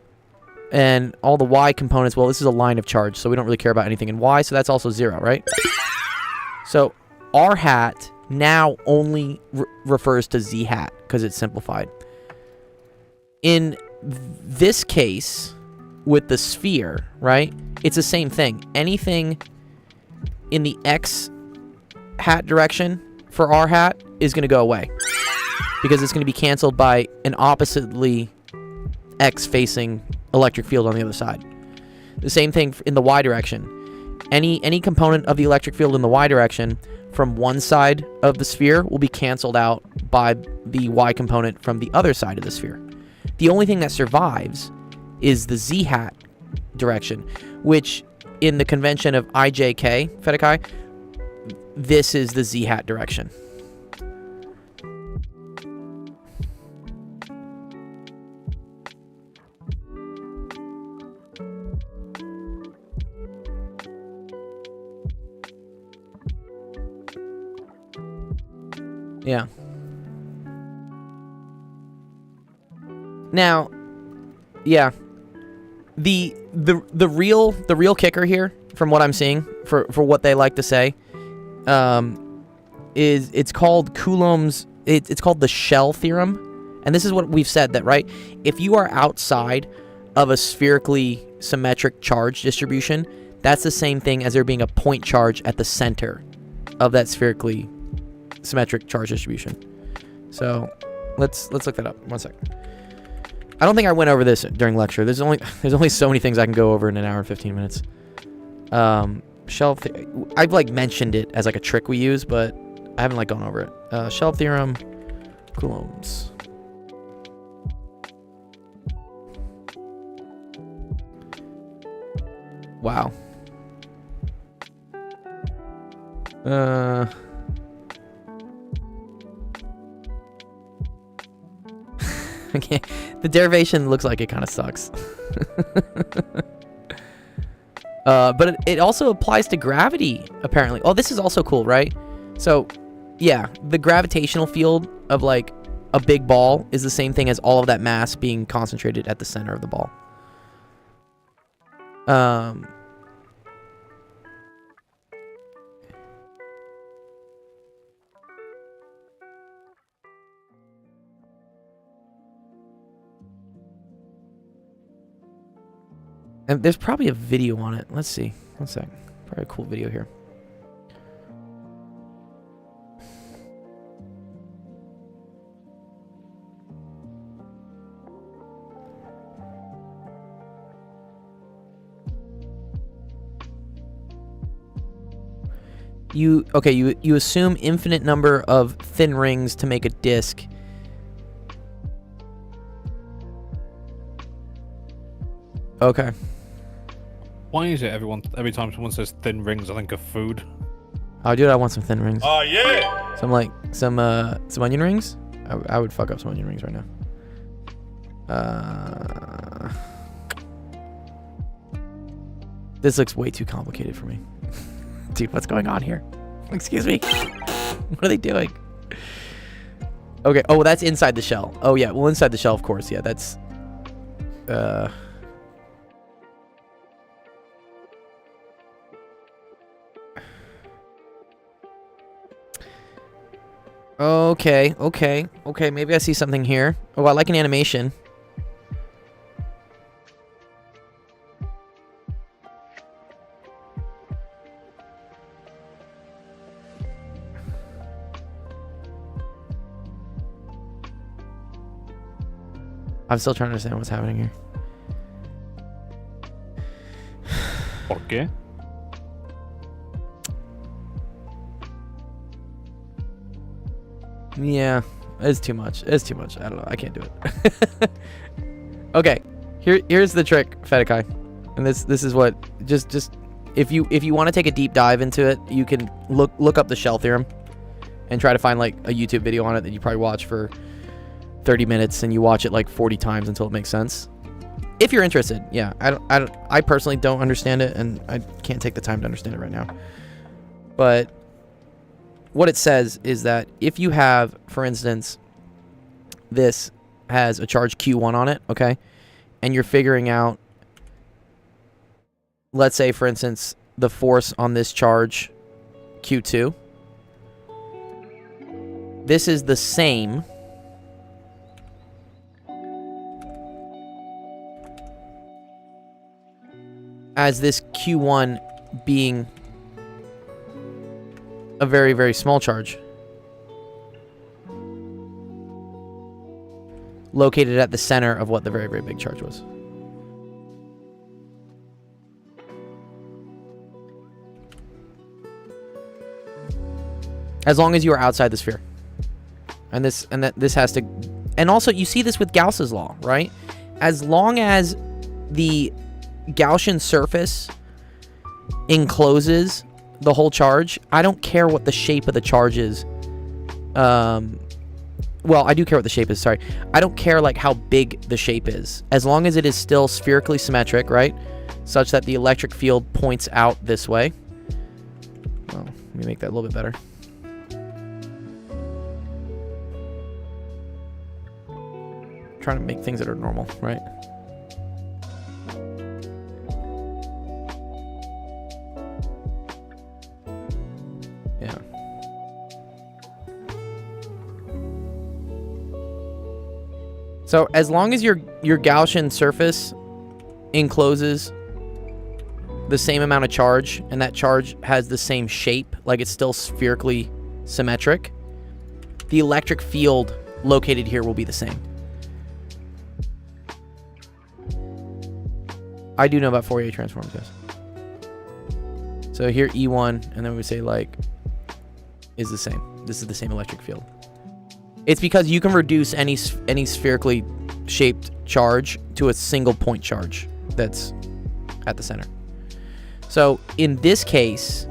And all the Y components, well, this is a line of charge, so we don't really care about anything in Y, so that's also 0, right? So R hat now only refers to Z hat because it's simplified. In this case, with the sphere, right, it's the same thing. Anything in the X hat direction for R hat is going to go away because it's going to be canceled by an oppositely X facing electric field on the other side. The same thing in the Y direction. Any component of the electric field in the Y direction from one side of the sphere will be canceled out by the Y component from the other side of the sphere. The only thing that survives is the Z hat direction, which in the convention of IJK, Fedekai, this is the Z hat direction. Yeah. Now, yeah. The real kicker here, from what I'm seeing, for what they like to say, is it's called Coulomb's. It's called the shell theorem, and this is what we've said, that right, if you are outside of a spherically symmetric charge distribution, that's the same thing as there being a point charge at the center of that spherically symmetric charge distribution. So let's look that up. 1 sec. I don't think I went over this during lecture. There's only so many things I can go over in an hour and 15 minutes. I've like mentioned it as like a trick we use, but I haven't like gone over it. Shell theorem, Coulomb's. Wow. Okay, the derivation looks like it kind of sucks. But it also applies to gravity, apparently. Oh, this is also cool, right? So, yeah, the gravitational field of, like, a big ball is the same thing as all of that mass being concentrated at the center of the ball. And there's probably a video on it. Let's see. One sec. Probably a cool video here. You assume infinite number of thin rings to make a disc. Okay. Why is it every time someone says thin rings, I think of food? Oh, dude, I want some thin rings. Oh yeah. Some onion rings. I would fuck up some onion rings right now. This looks way too complicated for me. Dude, what's going on here? Excuse me. What are they doing? Okay. Oh, that's inside the shell. Oh, yeah. Well, inside the shell, of course. Yeah, that's... Okay. Maybe I see something here. Oh, I like an animation. I'm still trying to understand what's happening here. Okay. Yeah, it's too much. It's too much. I don't know. I can't do it. Okay, here's the trick, Fedekai. And this is what just if you want to take a deep dive into it, you can look up the shell theorem and try to find like a YouTube video on it that you probably watch for 30 minutes and you watch it like 40 times until it makes sense. If you're interested, yeah. I personally don't understand it, and I can't take the time to understand it right now. But what it says is that if you have, for instance, this has a charge Q1 on it, okay, and you're figuring out, let's say, for instance, the force on this charge Q2, this is the same as this Q1 being a very, very small charge located at the center of what the very, very big charge was. As long as you are outside the sphere. And this has to... And also, you see this with Gauss's law, right? As long as the Gaussian surface encloses the whole charge, I don't care what the shape of the charge is. Well, I do care what the shape is, sorry. I don't care like how big the shape is. As long as it is still spherically symmetric, right? Such that the electric field points out this way. Well, let me make that a little bit better. Trying to make things that are normal, right? Yeah. So as long as your Gaussian surface encloses the same amount of charge, and that charge has the same shape, like it's still spherically symmetric, the electric field located here will be the same. I do know about Fourier transforms, yes. So here E1, and then we say like, is the same. This is the same electric field. It's because you can reduce any spherically shaped charge to a single point charge that's at the center. So in this case,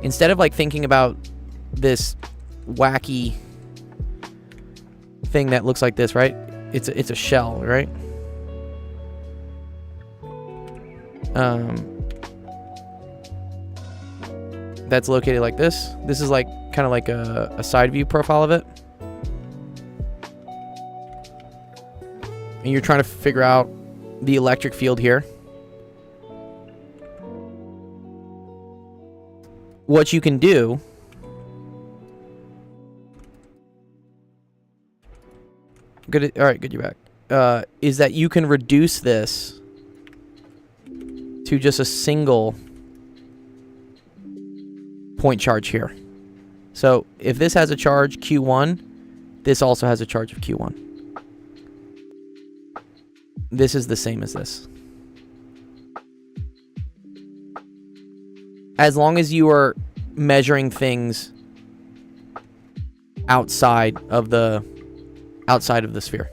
instead of like thinking about this wacky thing that looks like this, right? It's a shell, right? That's located like this. This is like kind of like a side view profile of it. And you're trying to figure out the electric field here. What you can do all right, good, you're back. Is that you can reduce this to just a single point charge here. So if this has a charge Q1, this also has a charge of Q1. This is the same as this. As long as you are measuring things outside of the sphere.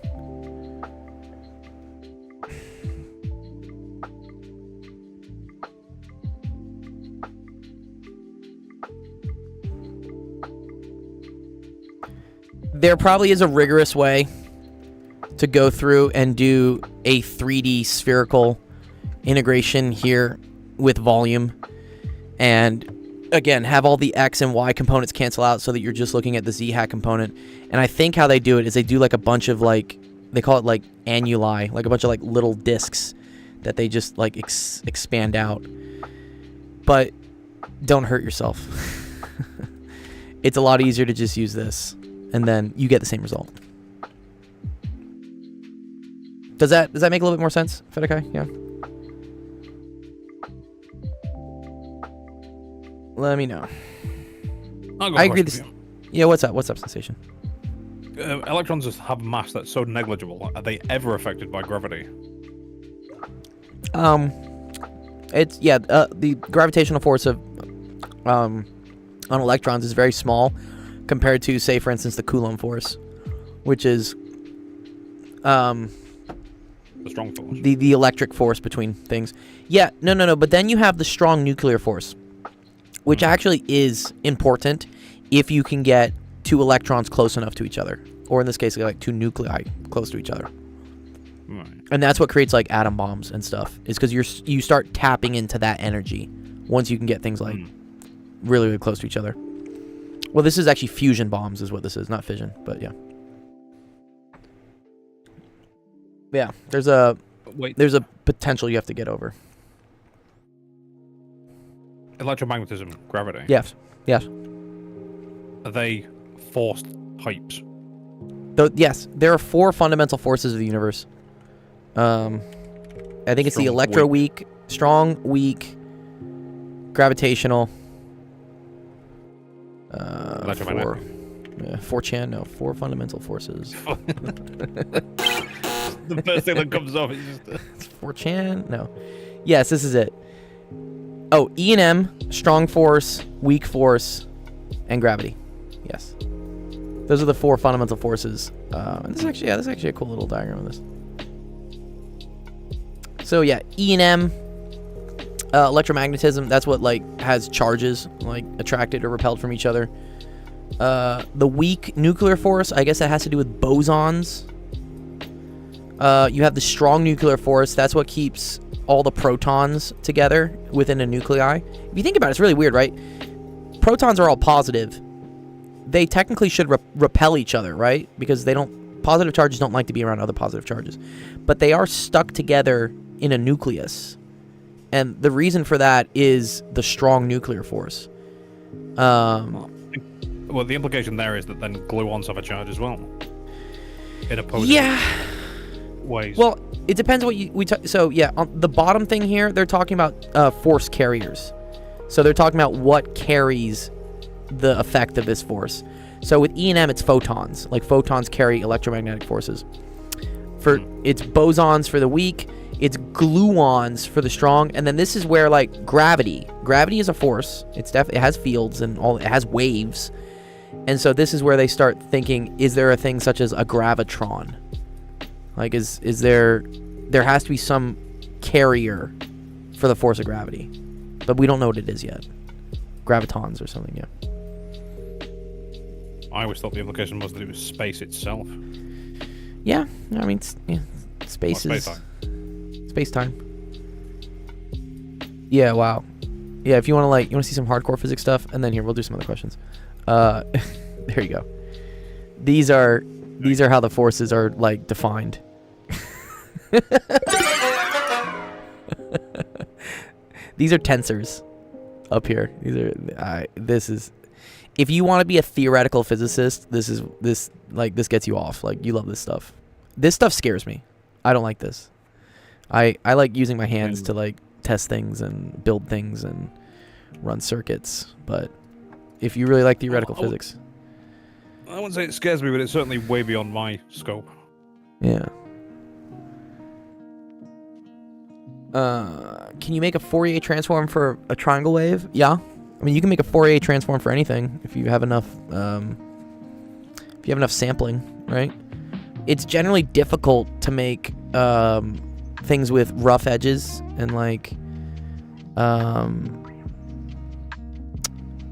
There probably is a rigorous way to go through and do a 3D spherical integration here with volume, and again have all the X and Y components cancel out so that you're just looking at the Z hat component. And I think how they do it is they do like a bunch of like, they call it like annuli, like a bunch of like little discs that they just like expand out. But don't hurt yourself. It's a lot easier to just use this, and then you get the same result. Does that make a little bit more sense, Fedekai? Yeah. Let me know. I agree. Yeah, what's up? What's up, Sensation? Electrons just have mass that's so negligible. Are they ever affected by gravity? It's the gravitational force of on electrons is very small compared to, say, for instance, the Coulomb force, which is The strong force. the electric force between things. Yeah, no. But then you have the strong nuclear force, which actually is important if you can get two electrons close enough to each other, or in this case, like two nuclei close to each other. Right. And that's what creates like atom bombs and stuff. Is because you start tapping into that energy once you can get things like really, really close to each other. Well, this is actually fusion bombs, is what this is, not fission. But yeah, yeah. There's a potential you have to get over. Electromagnetism, gravity. Yes. Are they forced types? Yes, there are 4 fundamental forces of the universe. I think it's the electroweak, strong, weak, gravitational. 4 fundamental forces. The first thing that comes up is just... It's 4chan? No. Yes, this is it. Oh, E and M, strong force, weak force, and gravity. Yes. Those are the 4 fundamental forces. And this is actually a cool little diagram of this. So yeah, E and M, electromagnetism, that's what like has charges like attracted or repelled from each other. The weak nuclear force, I guess that has to do with bosons. You have the strong nuclear force, that's what keeps all the protons together within a nuclei. If you think about it, it's really weird, right? Protons are all positive. They technically should repel each other, right? Because positive charges don't like to be around other positive charges. But they are stuck together in a nucleus. And the reason for that is the strong nuclear force. Well, the implication there is that then gluons have a charge as well. In opposing ways. Well, it depends what so yeah, on the bottom thing here, they're talking about force carriers. So they're talking about what carries the effect of this force. So with E and M, it's photons. Like photons carry electromagnetic forces. It's bosons for the weak, it's gluons for the strong, and then this is where like gravity is a force. It has fields and it has waves. And so this is where they start thinking, is there a thing such as a gravitron? Like is there has to be some carrier for the force of gravity. But we don't know what it is yet. Gravitons or something, yeah. I always thought the implication was that it was space itself. Yeah, I mean, space is space-time. Yeah, wow. Yeah, if you want to see some hardcore physics stuff, and then here we'll do some other questions. There you go. These are how the forces are like defined. These are tensors up here. This is if you want to be a theoretical physicist, this gets you off. Like, you love this stuff. This stuff scares me. I don't like this. I like using my hands to test things and build things and run circuits. But if you really like theoretical physics, I wouldn't say it scares me, but it's certainly way beyond my scope. yeah. Can you make a Fourier transform for a triangle wave? Yeah. I mean, you can make a Fourier transform for anything if you have enough. If you have enough sampling, right? It's generally difficult to make things with rough edges and like,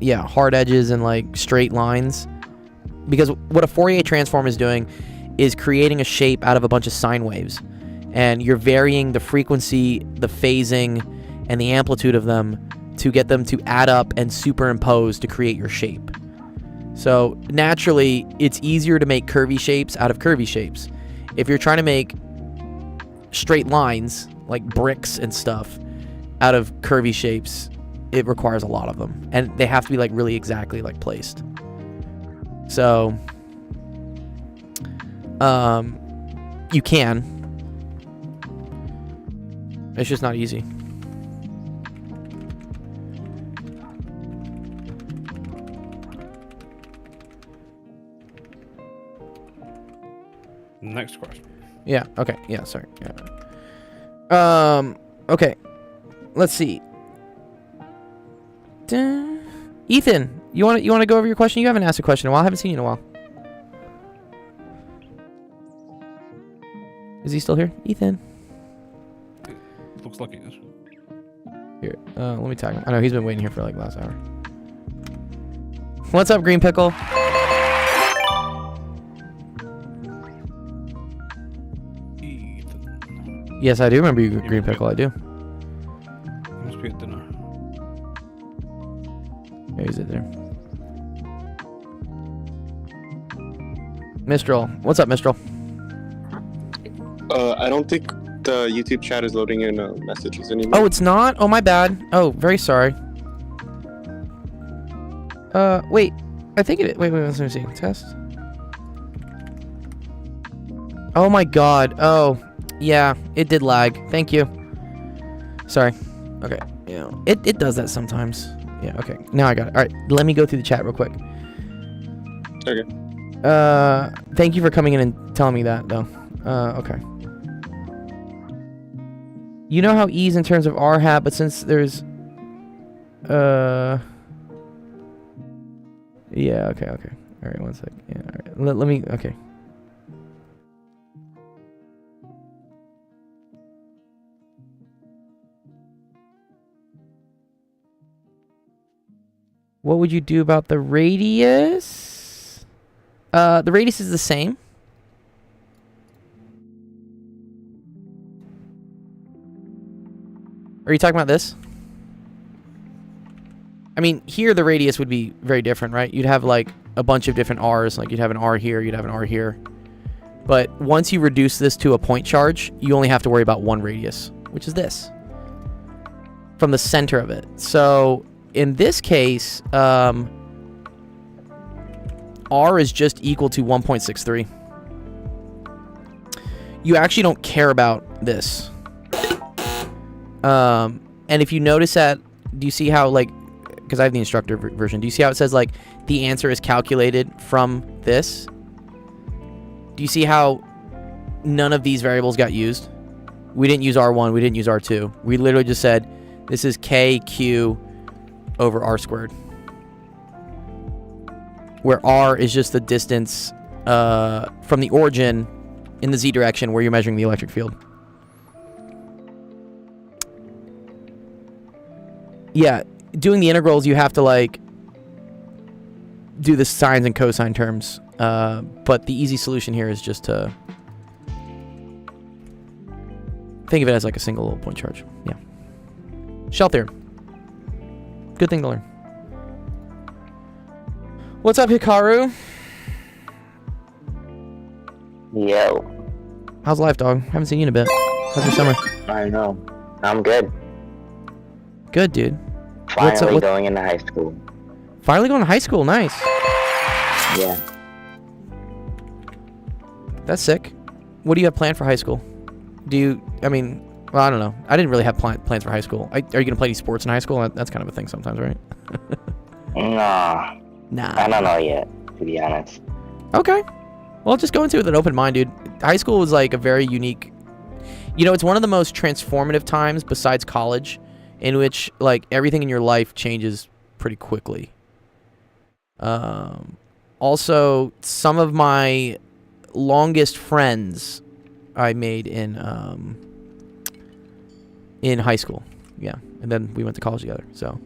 yeah, hard edges and like straight lines. Because what a Fourier transform is doing is creating a shape out of a bunch of sine waves. And you're varying the frequency, the phasing, and the amplitude of them to get them to add up and superimpose to create your shape. So naturally, it's easier to make curvy shapes out of curvy shapes. If you're trying to make straight lines, like bricks and stuff, out of curvy shapes, it requires a lot of them. And they have to be like really exactly like placed. So, you can. It's just not easy. Next question. Yeah, okay. Yeah, sorry. Yeah. Okay. Let's see. Ethan, you want to go over your question? You haven't asked a question in a while. I haven't seen you in a while. Is he still here? Ethan. Looks like it is. Here, let me tag him. I know he's been waiting here for like last hour. What's up, Green Pickle? Ethan. Yes, I do remember you, Green Pickle. I do. He must be at dinner. Yeah, he's in there. Mistral. What's up, Mistral? I don't think the YouTube chat is loading in messages anymore. Oh, it's not? Oh, my bad. Oh, very sorry. Wait. I think it... Wait, let me see. Test. Oh, my God. Oh, yeah. It did lag. Thank you. Sorry. Okay. Yeah. It does that sometimes. Yeah, okay. Now I got it. All right. Let me go through the chat real quick. Okay. Thank you for coming in and telling me that, though. Okay. You know how E's in terms of R hat, but since there's... Yeah, okay. Alright, one sec. Yeah, alright. Let me... Okay. What would you do about the radius? The radius is the same. Are you talking about this? I mean, here the radius would be very different, right? You'd have like a bunch of different R's. Like you'd have an R here, you'd have an R here. But once you reduce this to a point charge, you only have to worry about one radius, which is this. From the center of it. So in this case, R is just equal to 1.63. You actually don't care about this. And if you notice that, do you see how, like, because I have the instructor version, do you see how it says, like, the answer is calculated from this? Do you see how none of these variables got used? We didn't use R1, we didn't use R2. We literally just said, this is KQ over R squared. Where R is just the distance from the origin in the Z direction where you're measuring the electric field. Yeah, doing the integrals, you have to, like, do the sines and cosine terms. But the easy solution here is just to think of it as, like, a single little point charge. Yeah. Shell theorem. Good thing to learn. What's up, Hikaru? Yo. How's life, dog? Haven't seen you in a bit. How's your summer? I know. I'm good. Good, dude. Finally going into high school. Finally going to high school. Nice. Yeah. That's sick. What do you have planned for high school? Do you, I mean, Well, I don't know. I didn't really have plans for high school. Are you gonna play any sports in high school? That's kind of a thing sometimes, right? Nah. Nah. I don't know yet, to be honest. Okay. Well, just go into it with an open mind, dude. High school was like a very unique... You know, it's one of the most transformative times besides college in which, like, everything in your life changes pretty quickly. Also, some of my longest friends I made in high school. Yeah. And then we went to college together. So,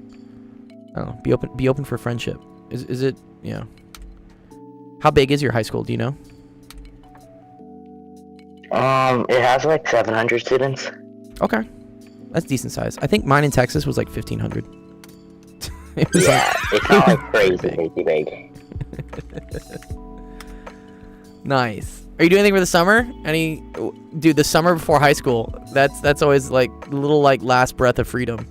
I don't know. Be open for friendship. Is it... Yeah. How big is your high school? Do you know? It has like 700 students. Okay. That's decent size. I think mine in Texas was like 1,500. It was Yeah, it's not like crazy big. Nice. Are you doing anything for the summer? Dude, the summer before high school, that's always like a little like last breath of freedom.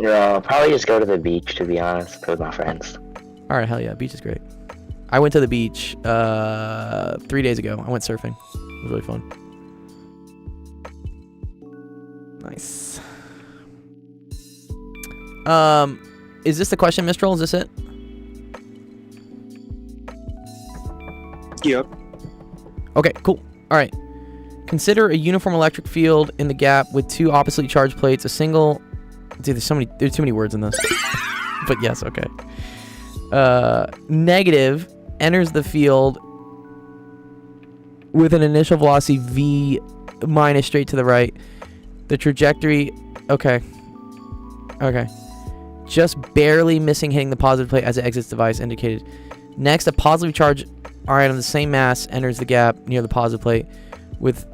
Yeah, I'll probably just go to the beach, to be honest, with my friends. All right, hell yeah, beach is great. I went to the beach 3 days ago. I went surfing. It was really fun. Nice. Is this the question, Mistral? Is this it? Yep. Okay, cool. All right. Consider a uniform electric field in the gap with two oppositely charged plates. A single... Dude, there's too many words in this. But yes, okay. Negative enters the field with an initial velocity v minus straight to the right. The trajectory... Okay. Just barely missing hitting the positive plate as it exits the device indicated. Next, a positively charged ion of the same mass enters the gap near the positive plate with...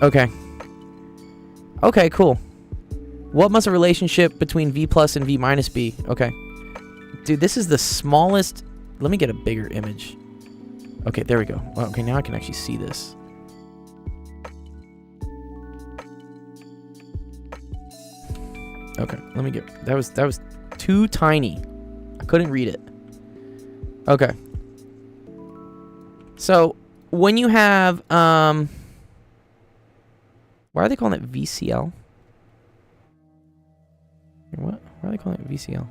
Okay, cool. What must a relationship between V plus and V minus be? Okay. Dude, this is the smallest... Let me get a bigger image. Okay, there we go. Okay, now I can actually see this. Okay, let me get... That was too tiny. I couldn't read it. Okay. So, when you have... Why are they calling it VCL? What? Why are they calling it VCL?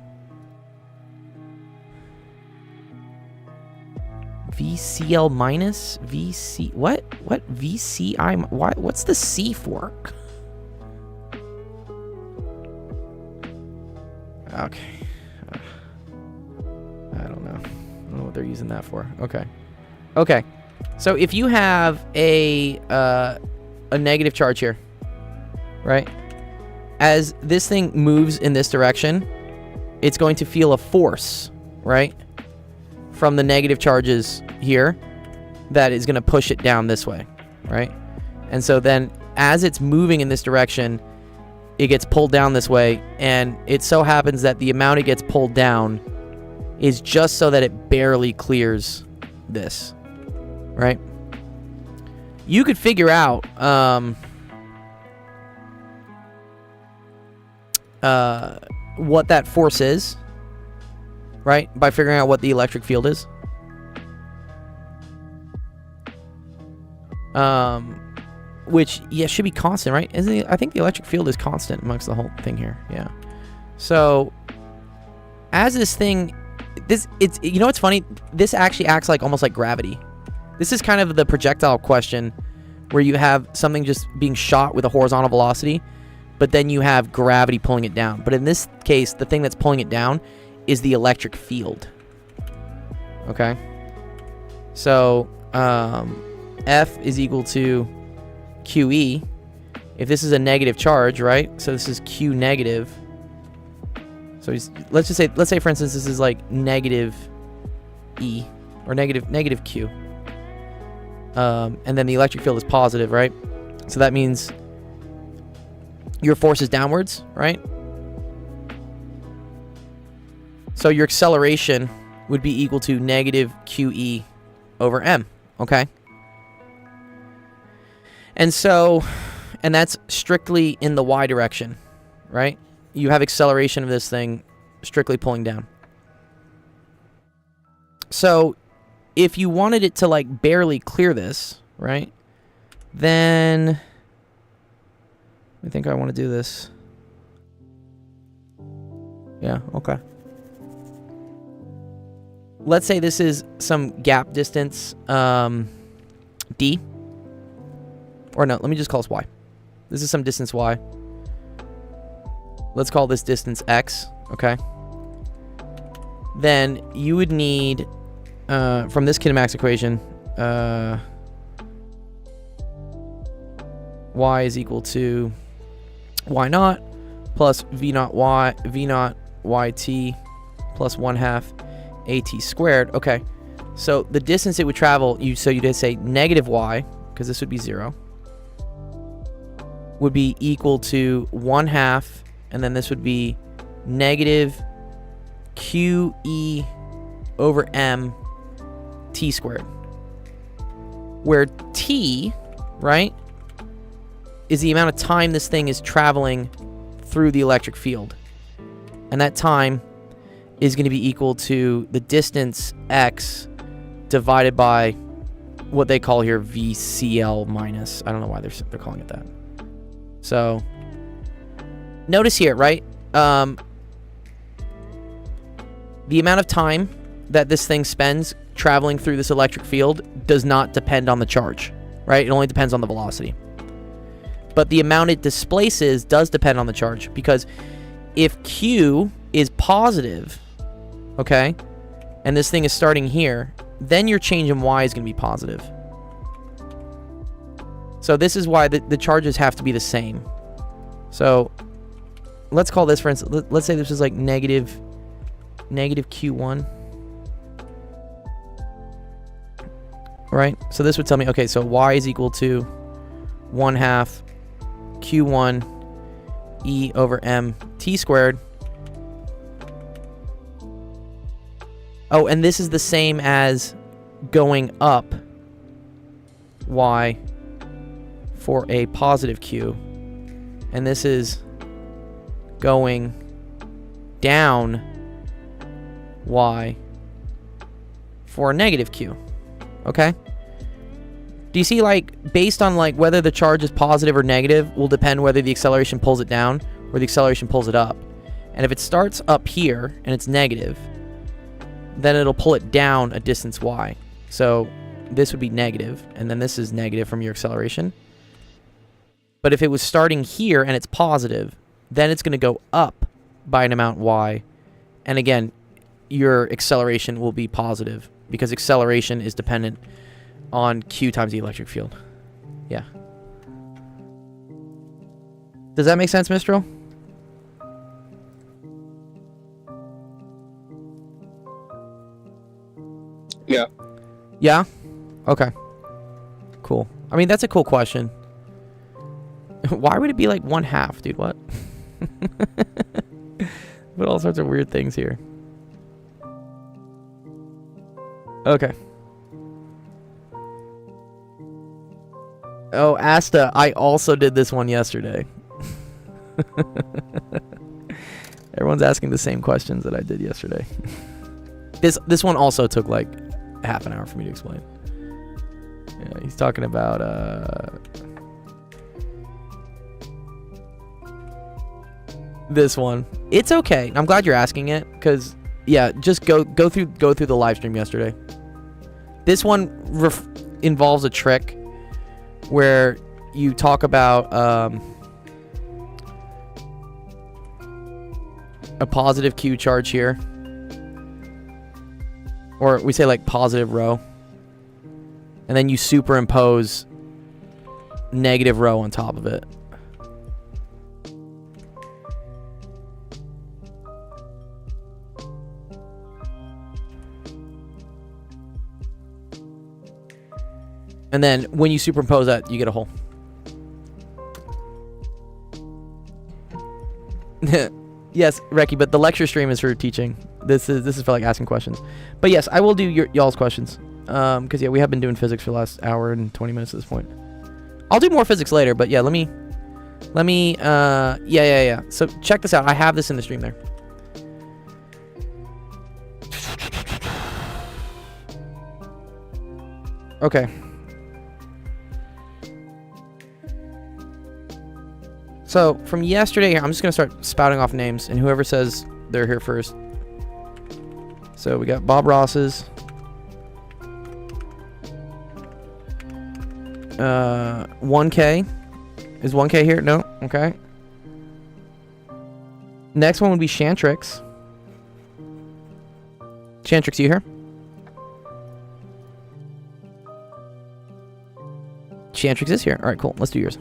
VCL minus? VC... What? What? VCI... Why? What's the C for? Okay. I don't know. I don't know what they're using that for. Okay. So if you have a negative charge here, right? As this thing moves in this direction, it's going to feel a force, right? From the negative charges here that is going to push it down this way, right? And so then as it's moving in this direction, it gets pulled down this way, and it so happens that the amount it gets pulled down is just so that it barely clears this, right? You could figure out what that force is, right? By figuring out what the electric field is. Which, yeah, should be constant, right? Isn't it? I think the electric field is constant amongst the whole thing here. Yeah. So, as this thing, you know what's funny? This actually acts like almost like gravity. This is kind of the projectile question, where you have something just being shot with a horizontal velocity, but then you have gravity pulling it down. But in this case, the thing that's pulling it down is the electric field. Okay. So, F is equal to QE. If this is a negative charge, right? So this is Q negative. So let's say for instance this is like negative E or negative Q. And then the electric field is positive, right? So that means your force is downwards, right? So your acceleration would be equal to negative QE over M, okay? And so, and that's strictly in the Y direction, right? You have acceleration of this thing strictly pulling down. So, if you wanted it to like barely clear this, right? Then I think I want to do this. Yeah, okay. Let's say this is some gap distance, D. Or no, let me just call this Y. This is some distance Y. Let's call this distance X, okay? Then you would need, from this kinemax equation, Y is equal to Y naught plus V naught Y, V naught YT plus 1/2 AT squared. Okay, so the distance it would travel, so you'd say negative Y, because this would be 0, would be equal to 1/2, and then this would be negative QE over M T squared. Where T, right, is the amount of time this thing is traveling through the electric field. And that time is going to be equal to the distance X divided by what they call here VCL minus. I don't know why they're calling it that. So notice here, right? The amount of time that this thing spends traveling through this electric field does not depend on the charge, right? It only depends on the velocity. But the amount it displaces does depend on the charge, because if Q is positive, okay, and this thing is starting here, then your change in Y is going to be positive. So this is why the charges have to be the same. So let's call this, for instance, let's say this is like negative Q1. Right? So this would tell me, okay, so Y is equal to 1/2 Q1 E over M T squared. Oh, and this is the same as going up Y for a positive Q. And this is going down Y for a negative Q. Okay? Do you see, like, based on, like, whether the charge is positive or negative will depend whether the acceleration pulls it down or the acceleration pulls it up. And if it starts up here and it's negative, then it'll pull it down a distance Y. So this would be negative, and then this is negative from your acceleration. But if it was starting here and it's positive, then it's going to go up by an amount Y. And again, your acceleration will be positive, because acceleration is dependent on Q times the electric field. Yeah. Does that make sense, Mistral? Yeah. Yeah? Okay. Cool. I mean, that's a cool question. Why would it be like 1/2, dude? What? But all sorts of weird things here. Okay. Oh, Asta, I also did this one yesterday. Everyone's asking the same questions that I did yesterday. This one also took like half an hour for me to explain. Yeah, he's talking about this one. It's okay. I'm glad you're asking it, because yeah, just go through the live stream yesterday. This one involves a trick where you talk about a positive Q charge here, or we say like positive rho, and then you superimpose negative rho on top of it. And then when you superimpose that, you get a hole. Yes, Reki, but the lecture stream is for teaching. This is for like asking questions. But yes, I will do y'all's questions. Because yeah, we have been doing physics for the last hour and 20 minutes at this point. I'll do more physics later, but yeah, let me yeah. So check this out. I have this in the stream there. Okay. So from yesterday, I'm just gonna start spouting off names, and whoever says they're here first. So we got Bob Ross's. 1K. Is 1K here? No. Okay. Next one would be Shantrix. Shantrix, you here? Shantrix is here. All right, cool. Let's do yours.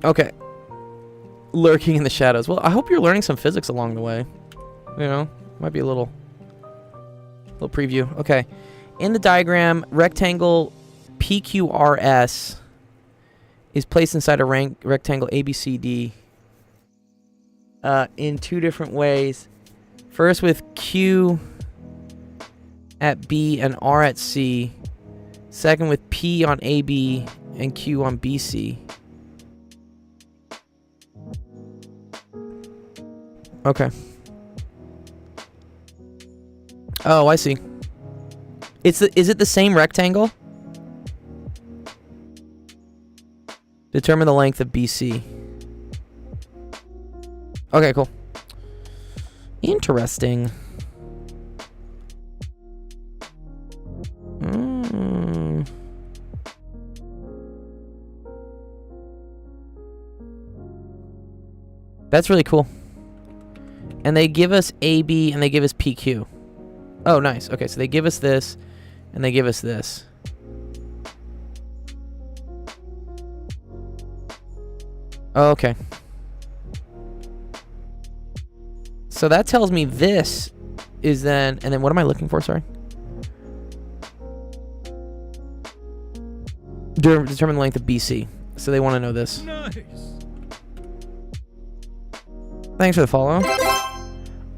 Okay. Lurking in the shadows. Well, I hope you're learning some physics along the way. You know, might be a little preview. Okay. In the diagram, rectangle PQRS is placed inside a rectangle ABCD in two different ways. First with Q at B and R at C. Second with P on AB and Q on BC. Okay. Oh, I see. Is it the same rectangle? Determine the length of BC. Okay, cool. Interesting. That's really cool. And they give us AB and they give us PQ. Oh, nice. Okay, so they give us this and they give us this. Oh, okay. So that tells me this is then... And then what am I looking for? Sorry. Determine the length of BC. So they want to know this. Nice. Thanks for the follow.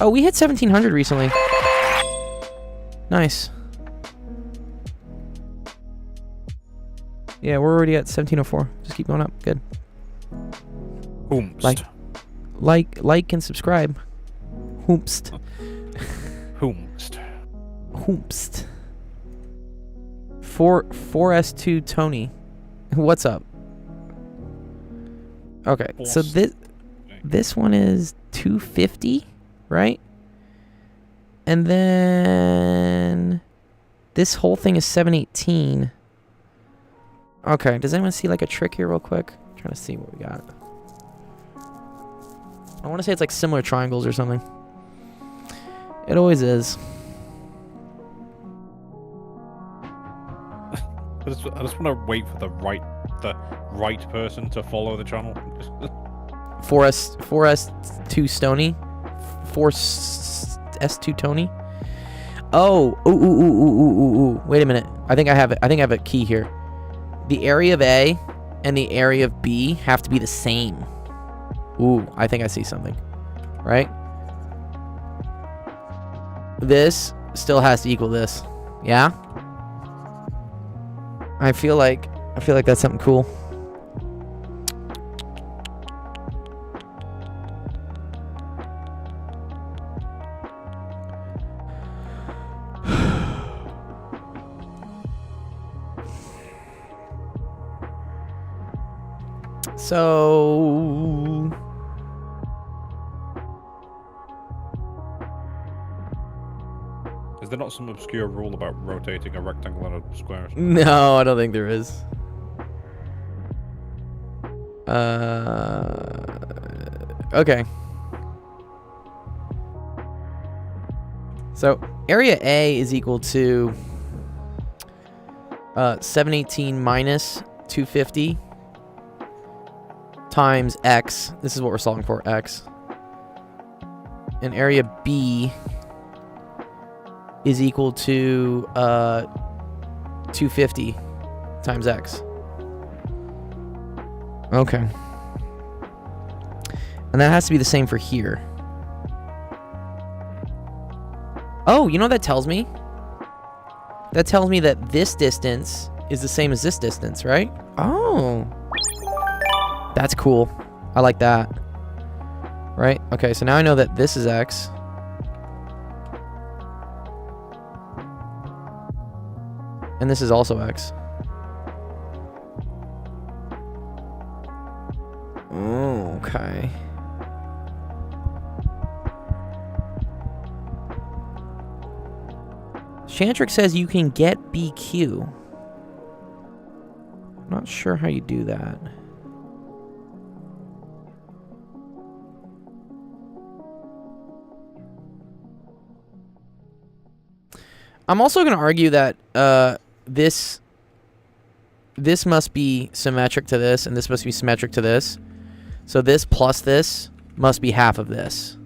Oh, we hit 1700 recently. Nice. Yeah, we're already at 1704. Just keep going up. Good. Hoomst. Like and subscribe. Hoomst. Hoomst. Hoomst. 4S2 Tony. What's up? Okay, so this one is 250, right? And then this whole thing is 718. Okay, does anyone see like a trick here real quick? I'm trying to see what we got. I want to say it's like similar triangles or something. It always is. I just want to wait for the right person to follow the channel. 4S2 Stony. 4S2 Tony. Oh, ooh. Wait a minute. I think I have it. I think I have a key here. The area of A and the area of B have to be the same. Ooh, I think I see something. Right? This still has to equal this. Yeah? I feel like that's something cool. So is there not some obscure rule about rotating a rectangle and a square? no, I don't think there is. Okay. So area A is equal to 718 minus 250 times x. This is what we're solving for, x. And area B is equal to 250 times x. Okay. And that has to be the same for here. Oh, you know what that tells me? That tells me that this distance is the same as this distance, right? Oh. That's cool. I like that. Right? Okay, so now I know that this is x. And this is also x. Oh, okay. Shantrick says you can get BQ. I'm not sure how you do that. I'm also going to argue that this must be symmetric to this, and this must be symmetric to this. So this plus this must be half of this.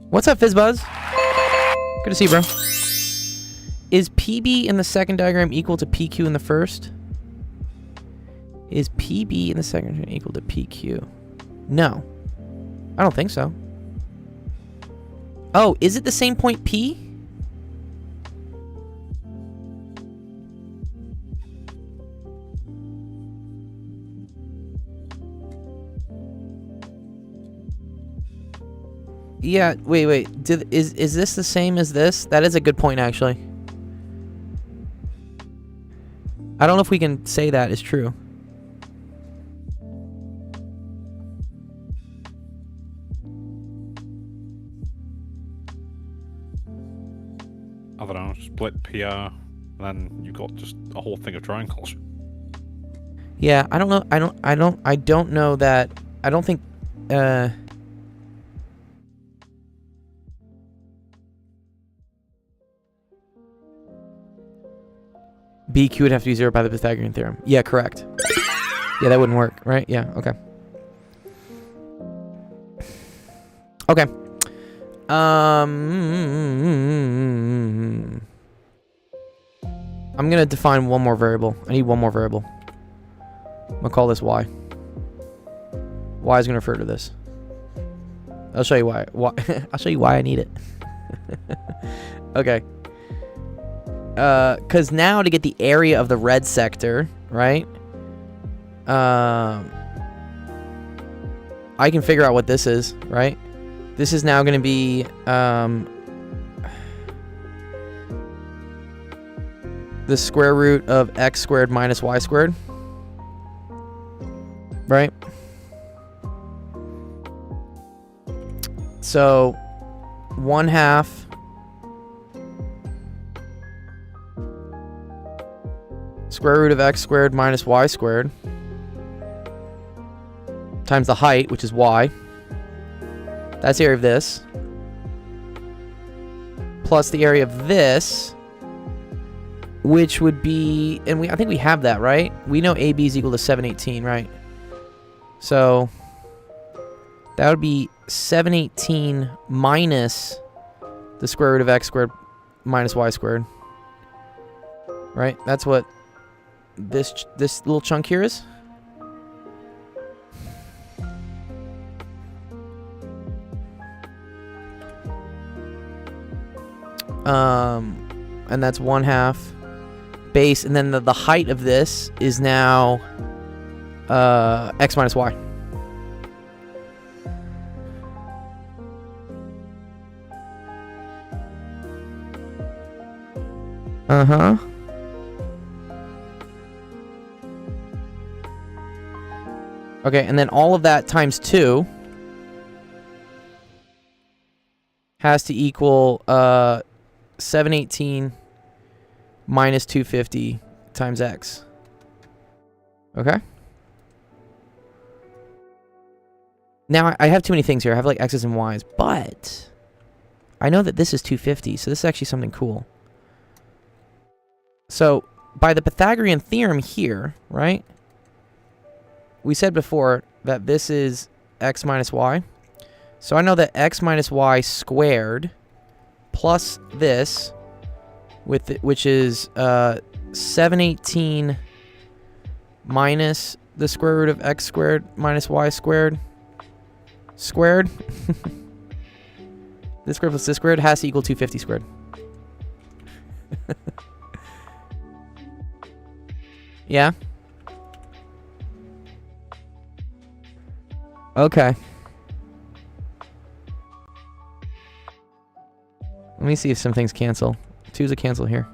What's up, Fizzbuzz? Good to see you, bro. Is PB in the second diagram equal to PQ in the first? Is PB in the second diagram equal to PQ? No. I don't think so. Oh, is it the same point P? Yeah, wait. Is this the same as this? That is a good point, actually. I don't know if we can say that is true. I don't know, split PR, and then you've got just a whole thing of triangles. Yeah, I don't know. I don't know that. I don't think. BQ would have to be 0 by the Pythagorean theorem. Yeah, correct. Yeah, that wouldn't work, right? Yeah, okay. Okay. I'm gonna define one more variable. I need one more variable. I'm gonna call this y. Y is gonna refer to this. I'll show you why. I'll show you why I need it. Okay. Because now to get the area of the red sector, right? I can figure out what this is, right? This is now going to be, the square root of x squared minus y squared, right? So, 1/2 square root of x squared minus y squared times the height, which is y. That's the area of this. Plus the area of this, which would be, and I think we have that, right? We know AB is equal to 718, right? So that would be 718 minus the square root of x squared minus y squared. Right? That's what this little chunk here is. And that's 1/2 base, and then the height of this is now x minus y. Uh-huh. Okay, and then all of that times 2 has to equal 718 minus 250 times x. Okay? Now, I have too many things here. I have like x's and y's, but I know that this is 250, so this is actually something cool. So, by the Pythagorean theorem here, right? We said before that this is x minus y. So I know that x minus y squared plus this, which is 718 minus the square root of x squared minus y squared squared. This squared plus this squared has to equal 250 squared. Yeah? Okay. Let me see if some things cancel. 2's a cancel here.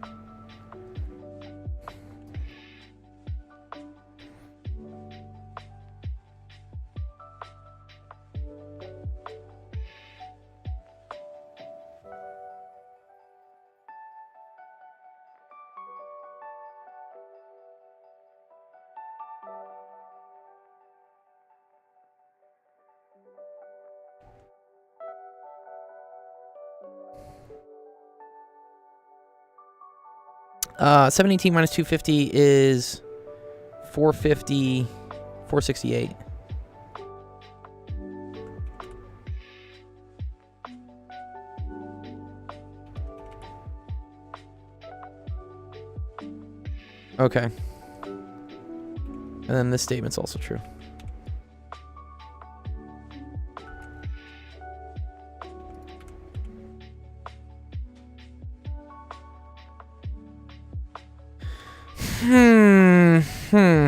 Uh, 718 minus 250 is 450, 468. Okay. And then this statement's also true. Hmm.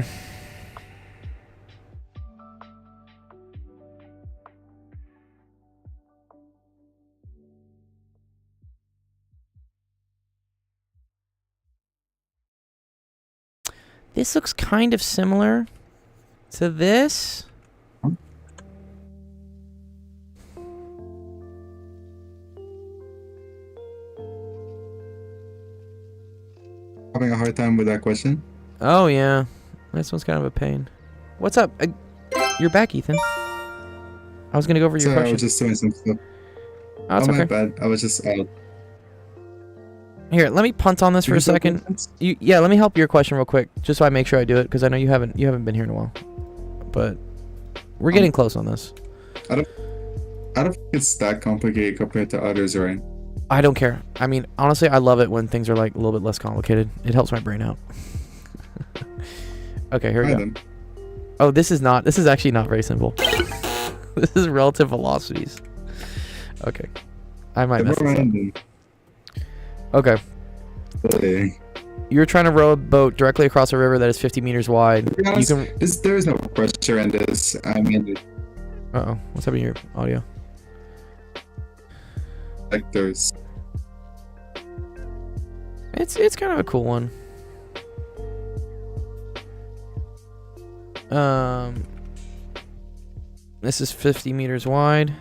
This looks kind of similar to this. Having a hard time with that question. Oh, yeah. This one's kind of a pain. What's up? You're back, Ethan. I was going to go over your Sorry, question. I was just doing some stuff. Oh, it's my okay. bad. I was just out. Here, let me punt on this for a second. Yeah, let me help your question real quick, just so I make sure I do it, because I know you haven't been here in a while. But we're getting close on this. I don't think it's that complicated compared to others, right? I don't care. I mean, honestly, I love it when things are like a little bit less complicated. It helps my brain out. Okay, here we go. Then. Oh, this is actually not very simple. This is relative velocities. Okay. I might mess this up. Okay. You're trying to row a boat directly across a river that is 50 meters wide. To be honest, there is no pressure in this. I mean, uh-oh. What's happening to your audio? Like there's... It's kind of a cool one. This is 50 meters wide.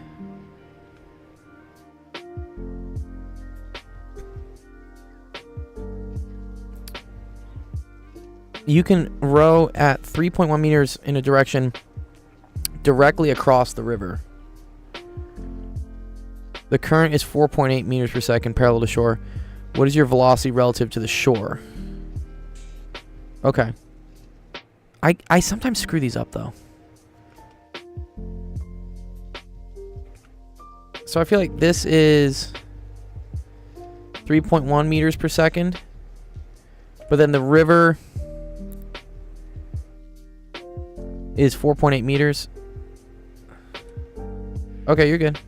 You can row at 3.1 meters in a direction directly across the river. The current is 4.8 meters per second parallel to shore. What is your velocity relative to the shore? Okay. I sometimes screw these up, though. So I feel like this is 3.1 meters per second. But then the river is 4.8 meters. Okay, you're good.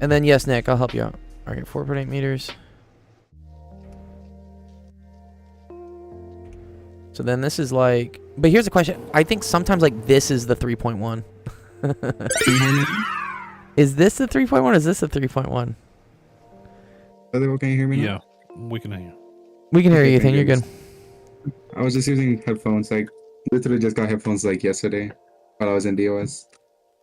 And then, yes, Nick, I'll help you out. Okay, 4.8 meters. So then this is like... But here's the question. I think sometimes, like, this is the 3.1. Is this the 3.1 or is this the 3.1? Can you hear me now? Yeah, we can hear you. We can hear you, Ethan. You're good. I was just using headphones. Like, literally just got headphones, like, yesterday while I was in DOS.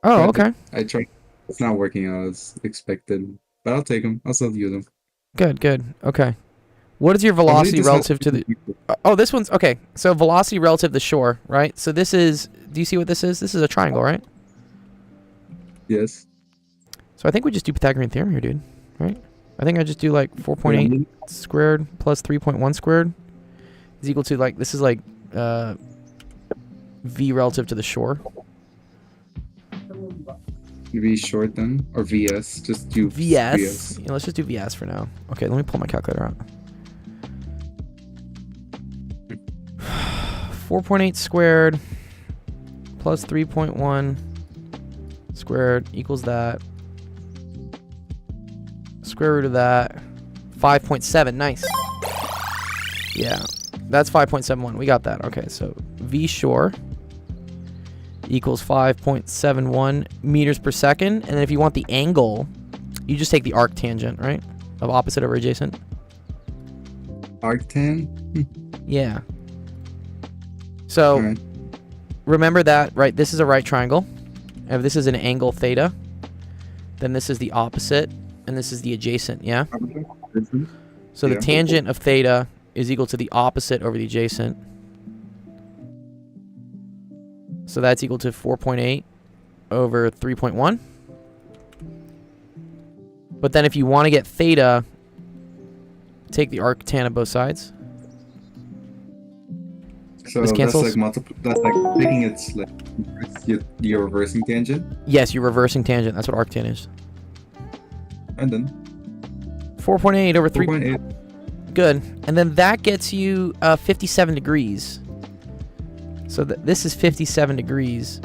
Oh, okay. I tried. It's not working out as expected. But I'll take them. I'll still use them. Good, good. Okay. What is your velocity relative to the... Oh, this one's... Okay, so velocity relative to the shore, right? So this is... Do you see what this is? This is a triangle, right? Yes. So I think we just do Pythagorean theorem here, dude. Right? I think I just do, like, 4.8 squared plus 3.1 squared is equal to, like... This is, like, V relative to the shore. V short then? Or VS? Just do VS. Yeah, let's just do VS for now. Okay, let me pull my calculator out. 4.8 squared plus 3.1 squared equals that. Square root of that. 5.7. Nice. Yeah. That's 5.71. We got that. Okay, so V shore equals 5.71 meters per second. And then if you want the angle, you just take the arctangent, right? Of opposite over adjacent. Arctan? Yeah. So Alright. remember that, right? This is a right triangle. If this is an angle theta, then this is the opposite, and this is the adjacent, yeah? So the Yeah. tangent of theta is equal to the opposite over the adjacent. So that's equal to 4.8 over 3.1. But then if you want to get theta, take the arctan of both sides. So This that's cancels? like multiple. That's like taking its like your reversing tangent, Yes, you're reversing tangent. That's what arctan is. and then 4.8 over 3. 4.8. Good. And then that gets you 57 degrees. So this is 57 degrees.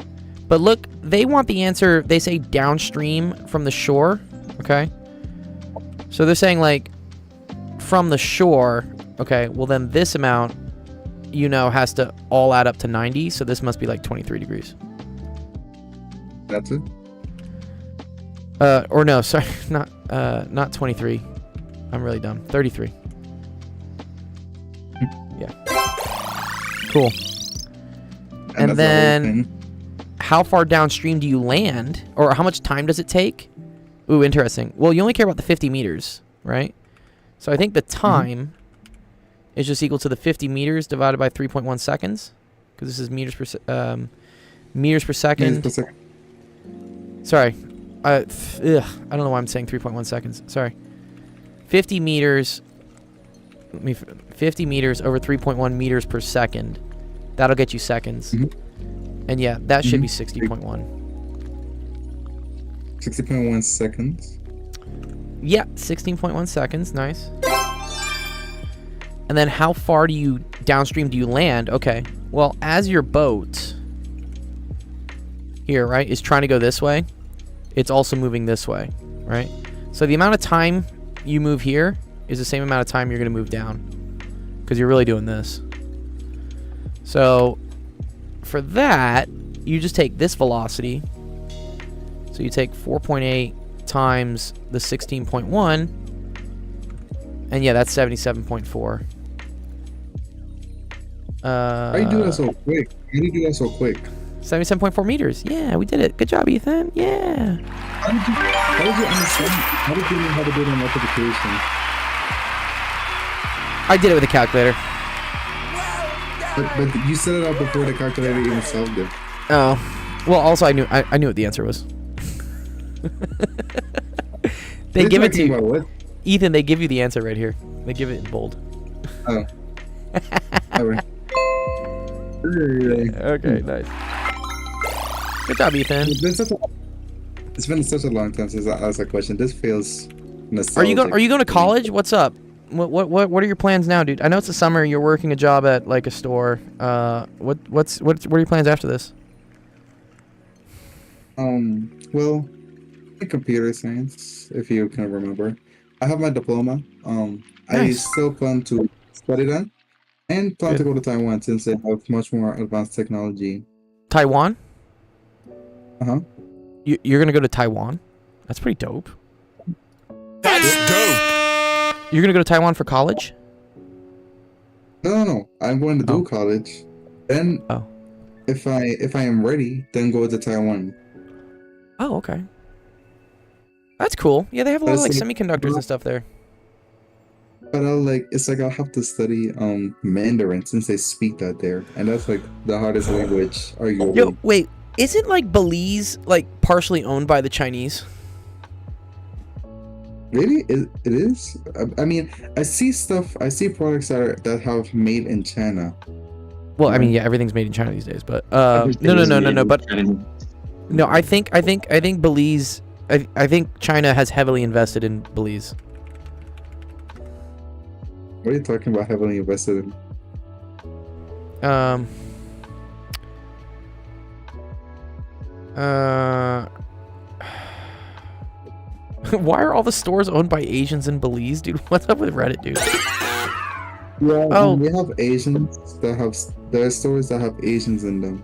But look, they want the answer, they say downstream from the shore. Okay? So they're saying, like, from the shore. Okay, well then this amount, has to all add up to 90. So this must be like 23 degrees. That's it. Or no, sorry, not 23. I'm really dumb. 33. Yeah. Cool. And that's the whole then thing. how far downstream do you land? Or how much time does it take? Ooh, interesting. Well, you only care about the 50 meters, right? So I think the time is just equal to the 50 meters divided by 3.1 seconds. Because this is meters per second. Meters per second. Sorry. I don't know why I'm saying 3.1 seconds. Sorry. 50 meters. 50 meters over 3.1 meters per second. That'll get you seconds. And yeah, that should be 60.1. 60.1 seconds. Yeah, 16.1 seconds. Nice. And then how far downstream do you land? Okay. Well, as your boat here, right, is trying to go this way, it's also moving this way, right? So the amount of time you move here is the same amount of time you're going to move down, because you're really doing this. So for that, you just take this velocity. So you take 4.8 times the 16.1, and yeah, that's 77.4. How do you do that so quick? 77.4 meters. Yeah, we did it. Good job, Ethan. Yeah. How did you understand? How did you know how to do the multiplication? I did it with a calculator. But you set it up before the calculator even solved it. Oh. Well, also I knew what the answer was. They You're give it to talking you. about what? Ethan, they give you the answer right here. They give it in bold. Oh. Alright. Okay, nice. Good job, Ethan. It's been such a long time since I asked that question. This feels nostalgic. Are you going to college? What's up? What are your plans now, dude? I know it's the summer. You're working a job at like a store. What are your plans after this? Well, computer science, if you can remember. I have my diploma. I Nice. still plan to study that and plan to go to Taiwan since they have much more advanced technology. Taiwan? Uh-huh. You're gonna go to Taiwan? That's pretty dope. That's dope. You're gonna go to Taiwan for college? No. I'm going to do college. Then, Oh. if I am ready, then go to Taiwan. Oh, okay. That's cool. Yeah, they have a lot of like That's semiconductors and stuff there. But I'll have to study Mandarin since they speak that there, and that's like the hardest language arguably. Yo, wait, isn't like Belize like partially owned by the Chinese? Really? It is? I mean, I see products that have made in China. Well, I mean, yeah, everything's made in China these days, but no, but no, I think Belize, I think China has heavily invested in Belize. What are you talking about heavily invested in? Why are all the stores owned by Asians in Belize, dude? What's up with Reddit, dude? Yeah, Oh. we have Asians that have, there are stores that have Asians in them.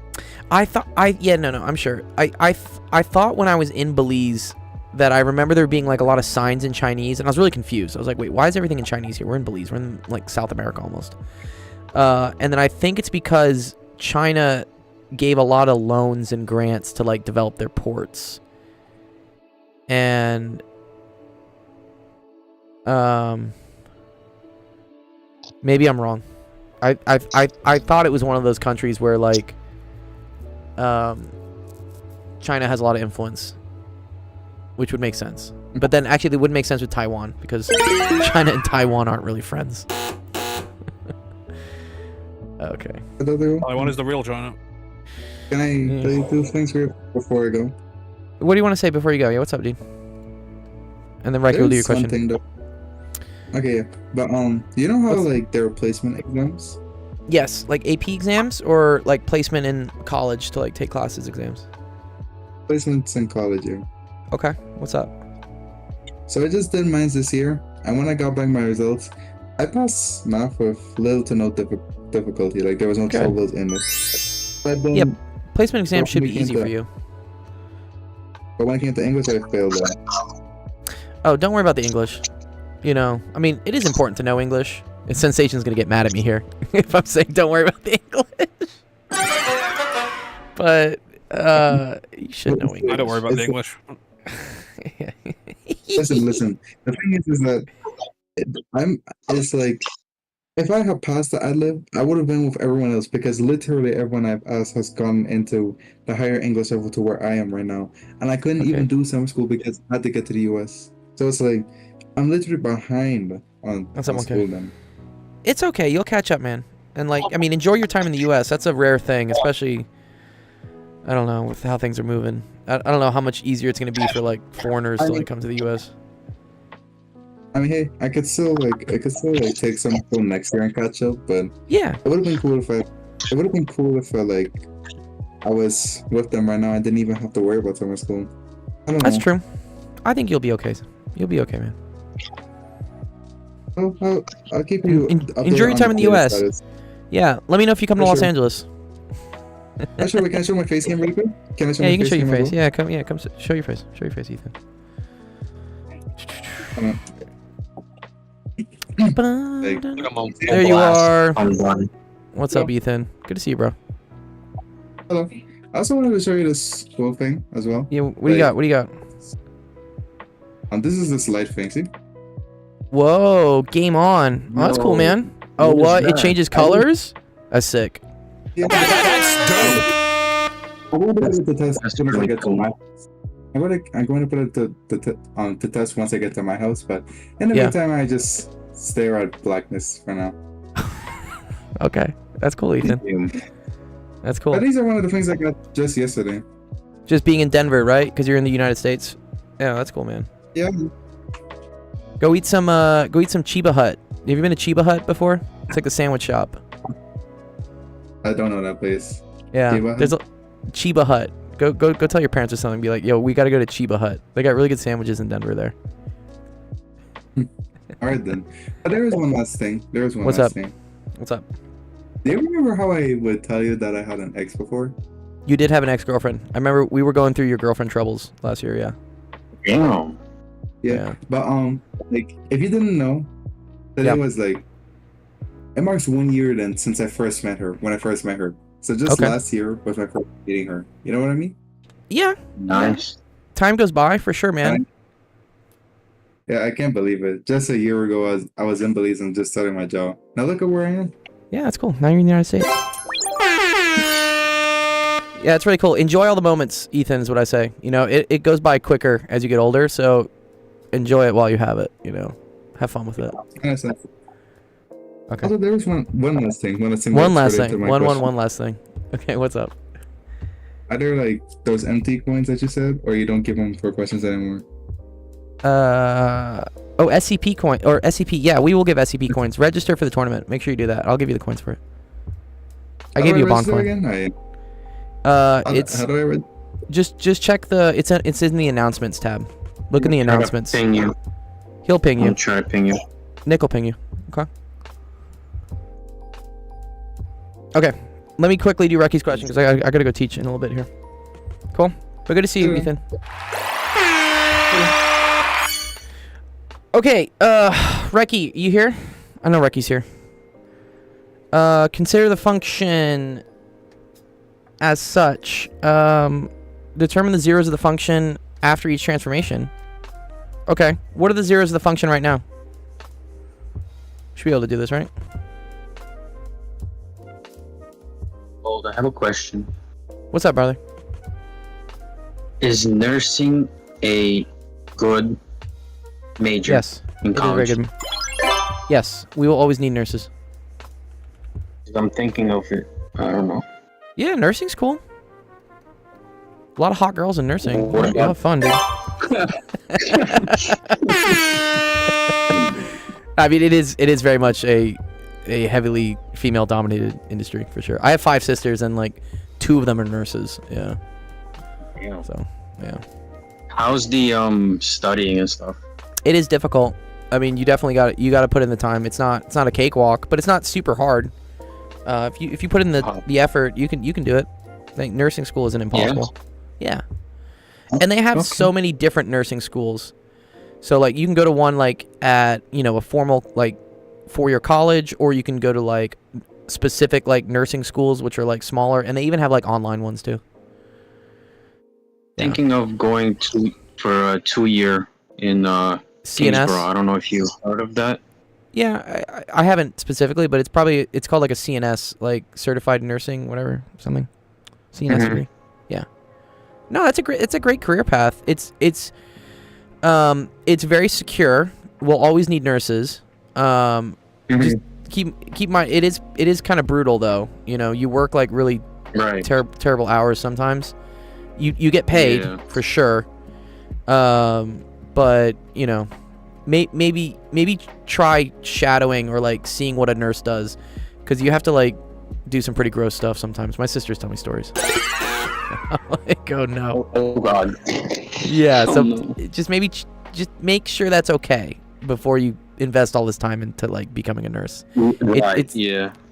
I'm sure. I thought when I was in Belize that I remember there being like a lot of signs in Chinese, and I was really confused. I was like, wait, why is everything in Chinese here? We're in Belize. We're in like South America almost. And then I think it's because China gave a lot of loans and grants to like develop their ports. And maybe I'm wrong. I thought it was one of those countries where like China has a lot of influence, which would make sense. But then actually it wouldn't make sense with Taiwan because China and Taiwan aren't really friends. Okay. Taiwan is the real China. Can I tell you 2 things before I go? What do you want to say before you go? Yeah, what's up, dude? And then Riker will do your There's question. something okay, yeah. But you know how like there are placement exams? Yes, like AP exams or like placement in college to like take classes exams. Placements in college, yeah. Okay, what's up? So I just did mine this year, and when I got back my results, I passed math with little to no difficulty. Like there was no Good. troubles in it. But then, Yep. Placement exams should be when it came easy to- for you. But when it came to English, I failed it. Oh, don't worry about the English. You know, I mean, it is important to know English. And Sensation's gonna get mad at me here if I'm saying don't worry about the English. But you should know English. I don't worry about the English. Listen. The thing is that it's like, if I had passed the ad lib, I would have been with everyone else because literally everyone I've asked has gone into the higher English level to where I am right now. And I couldn't even do summer school because I had to get to the US. So it's like, I'm literally behind on school then. It's okay. You'll catch up, man. And like, I mean, enjoy your time in the US. That's a rare thing, especially, I don't know, with how things are moving. I don't know how much easier it's going to be for like foreigners to like come to the US. I mean, hey, I could still take some school next year and catch up, but yeah, it would have been cool if I like I was with them right now. I didn't even have to worry about summer school. I don't know. That's true. I think you'll be okay. You'll be okay, man. I'll keep you. Enjoy your time in the US. Yeah, let me know if you come to Los Angeles. Actually, can I show my face cam really quick? Can I show Yeah, my you can face show your cam as face. well? Yeah, come show your face. Show your face, Ethan. There you are. What's up, Ethan? Good to see you, bro. Hello. I also wanted to show you this cool thing as well. Yeah, what do you got? What do you got? This is the slide thing. See? Whoa, game on. Oh, that's cool, man. Oh, what? It changes colors? That's sick. Yeah. That's dope. I'm going to put it to test as soon as I get to my. I'm going to put it to test once I get to my house. But in the meantime, I just stare at blackness for now. Okay, that's cool, Ethan. That's cool. But these are one of the things I got just yesterday. Just being in Denver, right? Because you're in the United States. Yeah, that's cool, man. Yeah. Go eat some Chiba Hut. Have you been to Chiba Hut before? It's like a sandwich shop. I don't know that place. Yeah, Chiba there's a Chiba Hut. Go tell your parents or something. Be like, yo, we gotta go to Chiba Hut. They got really good sandwiches in Denver there. All right then. But there is one last thing. What's up? What's up? Do you remember how I would tell you that I had an ex before? You did have an ex-girlfriend. I remember we were going through your girlfriend troubles last year. Yeah. Damn. Yeah. But like, if you didn't know, that it was like, it marks 1 year then since I first met her. When I first met her. So just last year was my first meeting her. You know what I mean? Yeah. Nice. Time goes by for sure, man. Yeah, I can't believe it. Just a year ago, I was in Belize and just starting my job. Now look at where I am. Yeah, that's cool. Now you're in the United States. Yeah, it's really cool. Enjoy all the moments, Ethan, is what I say. You know, it goes by quicker as you get older, so enjoy it while you have it, you know. Have fun with it. Okay. Also, there was one last thing. One last thing. Okay, what's up? Are there like those empty coins that you said, or you don't give them for questions anymore? SCP coin or SCP. Yeah, we will give SCP coins. Register for the tournament. Make sure you do that. I'll give you the coins for it. I gave you a bond coin. Again? How do I read? Just check it's in the announcements tab. Look in the announcements. Ping you. He'll ping you. I'm trying to ping you. Nick will ping you. Okay. Okay. let me quickly do Recky's question because I gotta go teach in a little bit here. Cool. But good to see you, Sure. Ethan. Okay, Recky, you here? I know Recky's here. Consider the function as such. Determine the zeros of the function after each transformation. Okay, what are the zeros of the function right now? Should be able to do this, right? Hold, I have a question. What's up, brother? Is nursing a good major Yes, in it is very college? good. Yes, we will always need nurses. I'm thinking of it. I don't know. Yeah, nursing's cool. A lot of hot girls in nursing. What You'll have fun, dude. I mean, it is very much a heavily female-dominated industry for sure. I have 5 sisters, and like 2 of them are nurses. Yeah. Yeah. So, yeah. How's the studying and stuff? It is difficult. I mean, you definitely got to put in the time. It's not a cakewalk, but it's not super hard. If you put in the effort, you can do it. I think nursing school isn't impossible. Yeah. And they have so many different nursing schools. So like you can go to one like at, a formal like 4-year college, or you can go to like specific like nursing schools which are like smaller, and they even have like online ones too. Thinking of going for a 2-year in CNS. Kingsborough. I don't know if you heard of that. Yeah, I haven't specifically, but it's called like a CNS, like certified nursing, whatever, something. CNS degree. Yeah. No, it's a great career path. It's very secure. We'll always need nurses. Just keep mind, it is kind of brutal though. You work like really terrible hours sometimes. You get paid for sure. But maybe try shadowing or like seeing what a nurse does, because you have to like do some pretty gross stuff sometimes. My sisters tell me stories. I'm like, oh no. Oh god. Yeah. Oh, So no. just make sure that's okay before you invest all this time into like becoming a nurse. Right.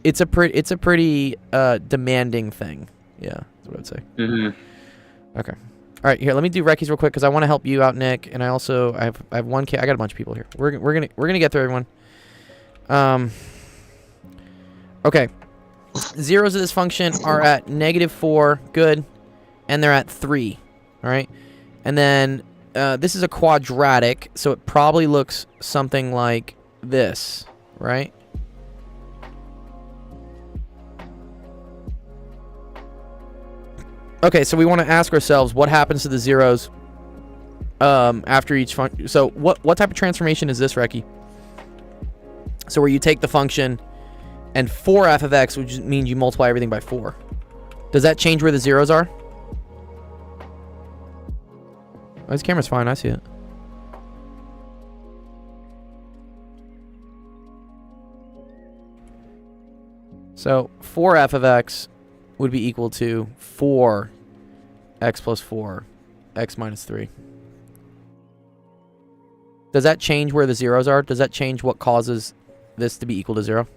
It's a pretty demanding thing. Yeah, that's what I'd say. Okay. All right, here. Let me do Recky's real quick because I want to help you out, Nick, and I have one kid. I got a bunch of people here. We're gonna get through everyone. Okay. Zeros of this function are at -4, good, and they're at 3. All right, and then this is a quadratic, so it probably looks something like this, right? Okay, so we want to ask ourselves what happens to the zeros after each function. So what type of transformation is this, Recky? So where you take the function and 4f of x, which means you multiply everything by 4. Does that change where the zeros are? Oh, this camera's fine. I see it. So 4f of x would be equal to 4x plus 4, x minus 3. Does that change where the zeros are? Does that change what causes this to be equal to 0?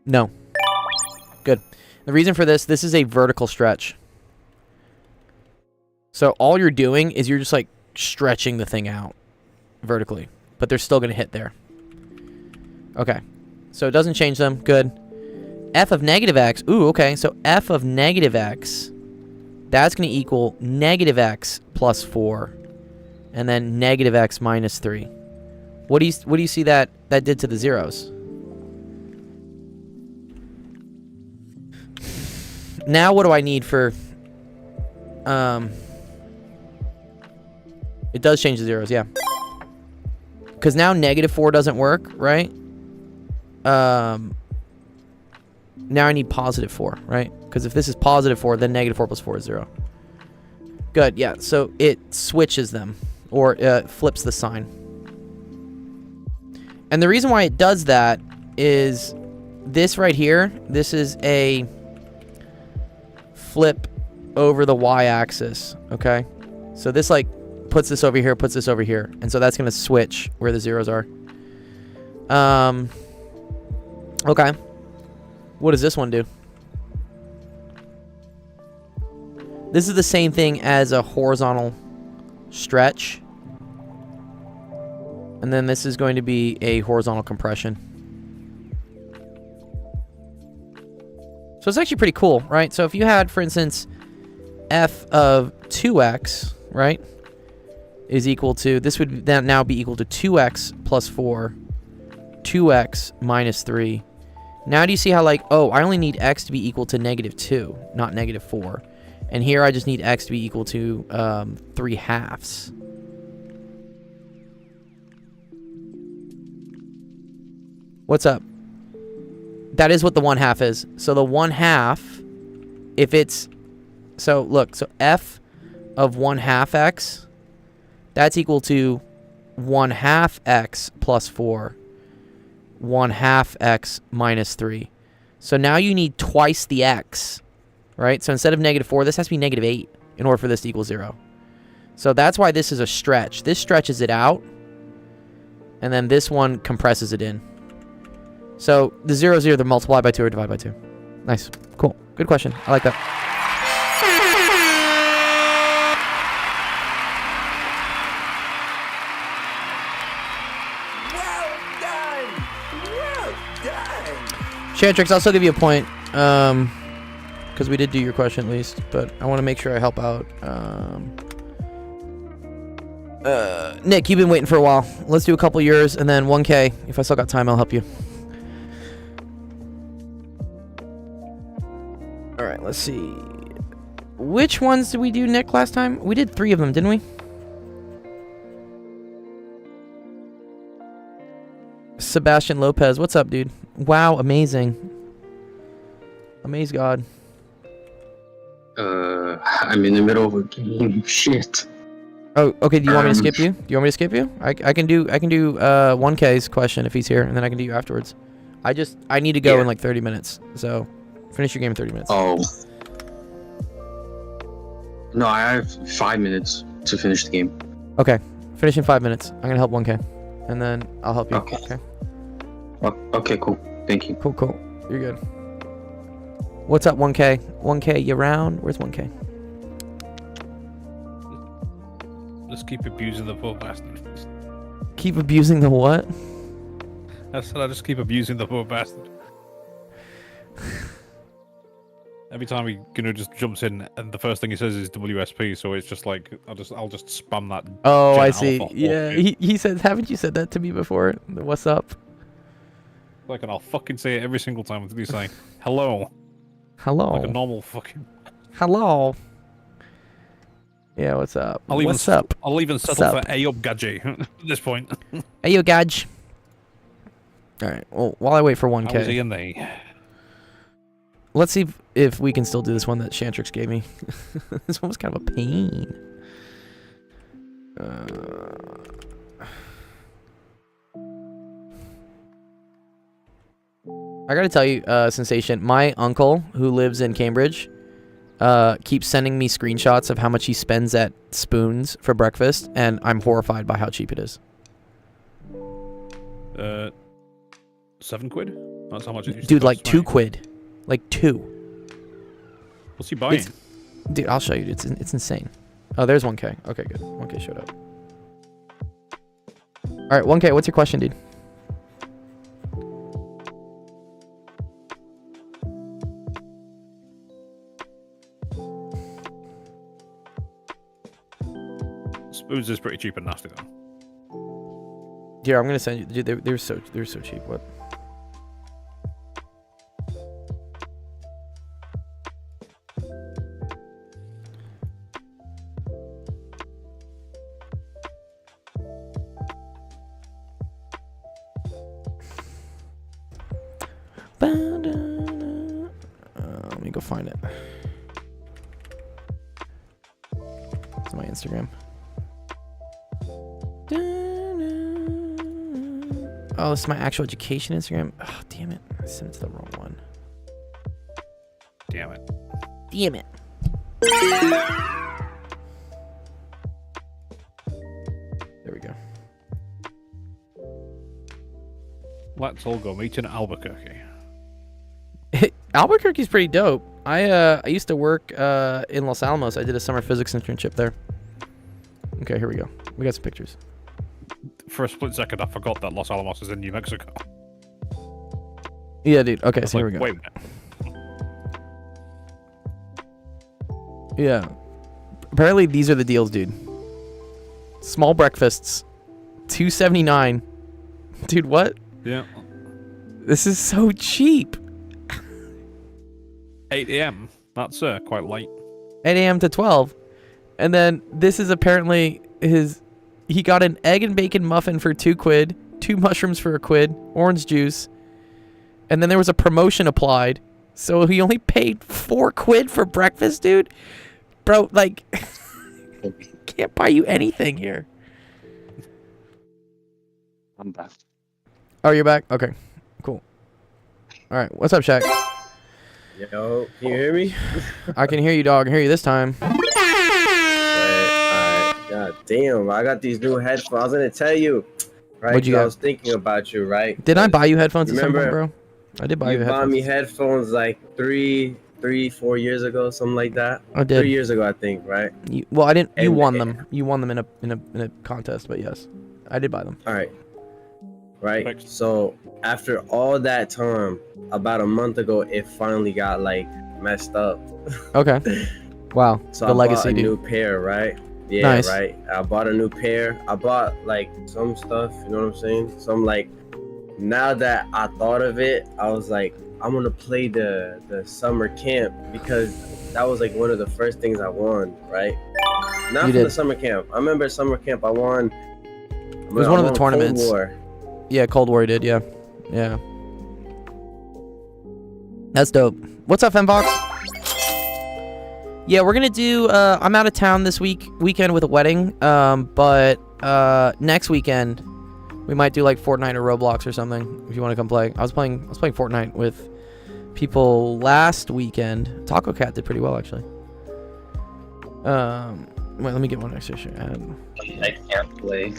No. Good. The reason for this is a vertical stretch. So all you're doing is you're just like stretching the thing out vertically, but they're still going to hit there. Okay. So it doesn't change them. Good. F of negative x. Ooh, okay. So f of negative x, that's going to equal negative x plus 4, and then negative x minus 3. What do you see that did to the zeros? Now what do I need for... It does change the zeros, yeah. Because now -4 doesn't work, right? Now I need +4, right? Because if this is +4, then -4 plus 4 is 0. Good, yeah. So it switches them, or flips the sign. And the reason why it does that is this right here. This is a flip over the y-axis, okay? So this like puts this over here, puts this over here. And so that's going to switch where the zeros are. Okay. What does this one do? This is the same thing as a horizontal stretch. And then this is going to be a horizontal compression. So it's actually pretty cool, right? So if you had, for instance, f of 2x, right, is equal to, this would then now be equal to 2x plus 4, 2x minus 3. Now do you see how, like, oh, I only need x to be equal to -2, not -4. And here I just need x to be equal to 3/2. What's up? That is what the 1/2 is. So the 1/2, if it's, so look, so f of 1/2 x, that's equal to 1/2 x plus 4, 1/2 x minus 3. So now you need twice the x, right? So instead of -4, this has to be -8 in order for this to equal 0. So that's why this is a stretch. This stretches it out, and then this one compresses it in. So the zeros either multiply by 2 or divide by 2. Nice. Cool. Good question. I like that. Chantrix, I'll still give you a point. Because we did do your question at least. But I want to make sure I help out. Nick, you've been waiting for a while. Let's do a couple yours and then 1K. If I still got time, I'll help you. Alright, let's see. Which ones did we do, Nick, last time? We did 3 of them, didn't we? Sebastian Lopez, what's up, dude? Wow, amazing. Amaze God. I'm in the middle of a game. Shit. Oh, okay. Do you want me to skip you? Do you want me to skip you? I can do 1K's question if he's here, and then I can do you afterwards. I need to go in like 30 minutes. So finish your game in 30 minutes. Oh. No, I have 5 minutes to finish the game. Okay. Finish in 5 minutes. I'm gonna help 1K, and then I'll help you. Okay. Oh, okay, cool. Thank you. Cool. You're good. What's up, 1K? 1K, you round? Where's 1K? Just keep abusing the poor bastard. Keep abusing the what? I said I just keep abusing the poor bastard. Every time he just jumps in, and the first thing he says is WSP, so it's just like I'll just spam that. Oh, Gen I see. Alpha Yeah, he said, haven't you said that to me before? What's up? Like, and I'll fucking say it every single time until he's saying hello. Hello. Like a normal fucking. Hello. Yeah, what's up? What's up? I'll even settle for Ayub Gadget at this point. Ayo, Gaj. Alright, well, while I wait for 1K. How is he in there? Let's see if we can still do this one that Shantrix gave me. This one was kind of a pain. I gotta tell you, Sensation, my uncle, who lives in Cambridge, keeps sending me screenshots of how much he spends at Spoons for breakfast, and I'm horrified by how cheap it is. 7 quid? That's how much it used Dude, to like cost, 2 right? quid. Like 2. What's he buying? Dude, I'll show you. It's insane. Oh, there's 1K. Okay, good. 1K showed up. Alright, 1K, what's your question, dude? Spoons is pretty cheap and nasty though. Here, I'm gonna send you. Dude, they're so cheap. What? Let me go find it. It's my Instagram. Oh, this is my actual education Instagram. Oh, damn it. I sent it to the wrong one. Damn it. Damn it. There we go. Let's all go meet in Albuquerque. Albuquerque's pretty dope. I used to work in Los Alamos. I did a summer physics internship there. Okay, here we go. We got some pictures. For a split second, I forgot that Los Alamos is in New Mexico. Yeah, dude. Okay, It's so like, here we go. wait a minute. Yeah. Apparently these are the deals, dude. Small breakfasts, $2.79. Dude, what? Yeah. This is so cheap. 8 a.m. That's quite late. 8 a.m. to 12. And then this is apparently his... He got an egg and bacon muffin for £2, 2 mushrooms for £1, orange juice. And then there was a promotion applied. So he only paid £4 for breakfast, dude. Bro, like... can't buy you anything here. I'm back. Oh, you're back? Okay. Cool. Alright, what's up, Shaq? Yo, can you hear me? I can hear you, dog. I can hear you this time. Alright. God damn, I got these new headphones. I was gonna tell you, right? What'd you 'cause get? I was thinking about you, right? Did I buy you headphones at some point, Remember, bro? I did buy you You bought headphones. me headphones like 4 years ago, something like that. I did. 3 years ago, I think, right? Well, I didn't. You And- won them. You won them in a contest, but yes, I did buy them. All right. Right. Thanks. So after all that time, about a month ago, it finally got like messed up. Okay. Wow. So the I legacy, bought a dude. new pair, right? Yeah, Nice. right. I bought a new pair. I bought like some stuff, you know what I'm saying? Some like, now that I thought of it, I was like, I'm gonna play the summer camp because that was like one of the first things I won, right? Not You from the did. summer camp. I remember summer camp I won. It was one of the tournaments. Cold War. Yeah, Cold War did. Yeah. Yeah. That's dope. What's up, Fembox? Yeah, we're gonna do. I'm out of town this weekend with a wedding. But next weekend we might do like Fortnite or Roblox or something. If you want to come play, I was playing Fortnite with people last weekend. Taco Cat did pretty well actually. Wait, let me get one extra ad. I can't play.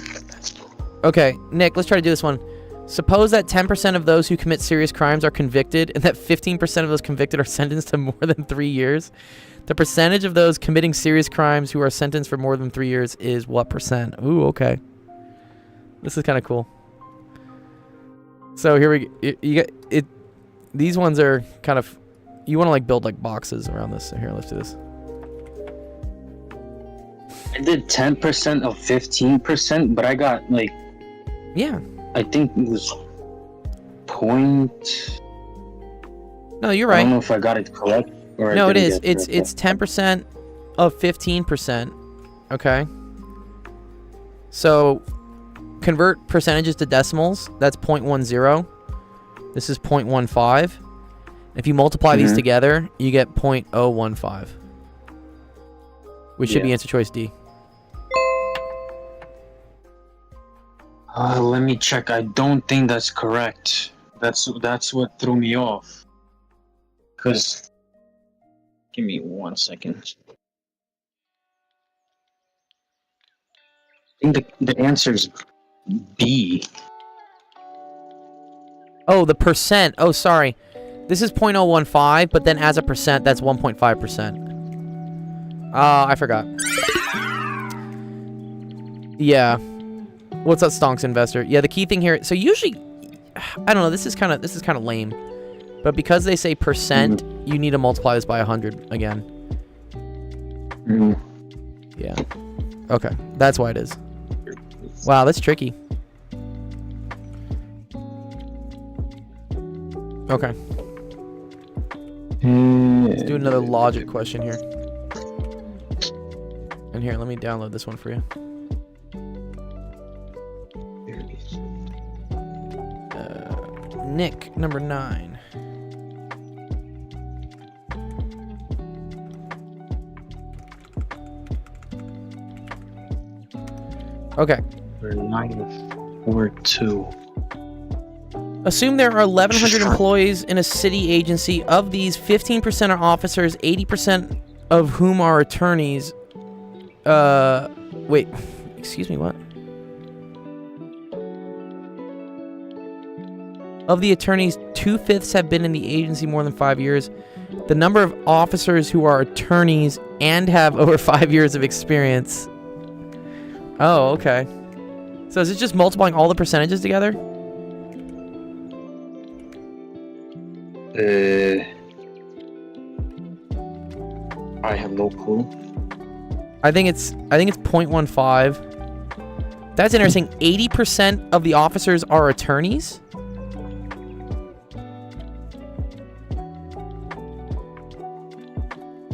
Okay, Nick, let's try to do this one. Suppose that 10% of those who commit serious crimes are convicted and that 15% of those convicted are sentenced to more than 3 years. The percentage of those committing serious crimes who are sentenced for more than 3 years is what percent? Ooh, okay. This is kind of cool. So here we go. You get it. These ones are kind of, you want to like build like boxes around this. So here, let's do this. I did 10% of 15%, but I got like, Yeah. I think it was point. No, you're I right. don't know if I got it correct. Or I No, it didn't is. get it It's 10% of 15%. Okay. So convert percentages to decimals. That's 0.10. This is 0.15. If you multiply these together, you get 0.015. Which should be answer choice D. Let me check. I don't think that's correct. That's what threw me off. Cause, give me 1 second. I think the answer is B. Oh, the percent. Oh, sorry. This is 0.015, but then as a percent, that's 1.5%. I forgot. Yeah. What's up, Stonks Investor? Yeah, the key thing here. So usually, I don't know. This is kind of lame, but because they say percent, you need to multiply this by 100 again. Yeah. Okay, that's why it is. Wow, that's tricky. Okay. Let's do another logic question here. And here, let me download this one for you. Nick, number 9. Okay. 942. Assume there are 1,100 employees in a city agency. Of these, 15% are officers, 80% of whom are attorneys. Wait. Excuse me, what? Of the attorneys, 2/5 have been in the agency more than 5 years. The number of officers who are attorneys and have over 5 years of experience. Oh, okay. So is it just multiplying all the percentages together? I have no clue. I think it's 0.15. That's interesting. 80% of the officers are attorneys?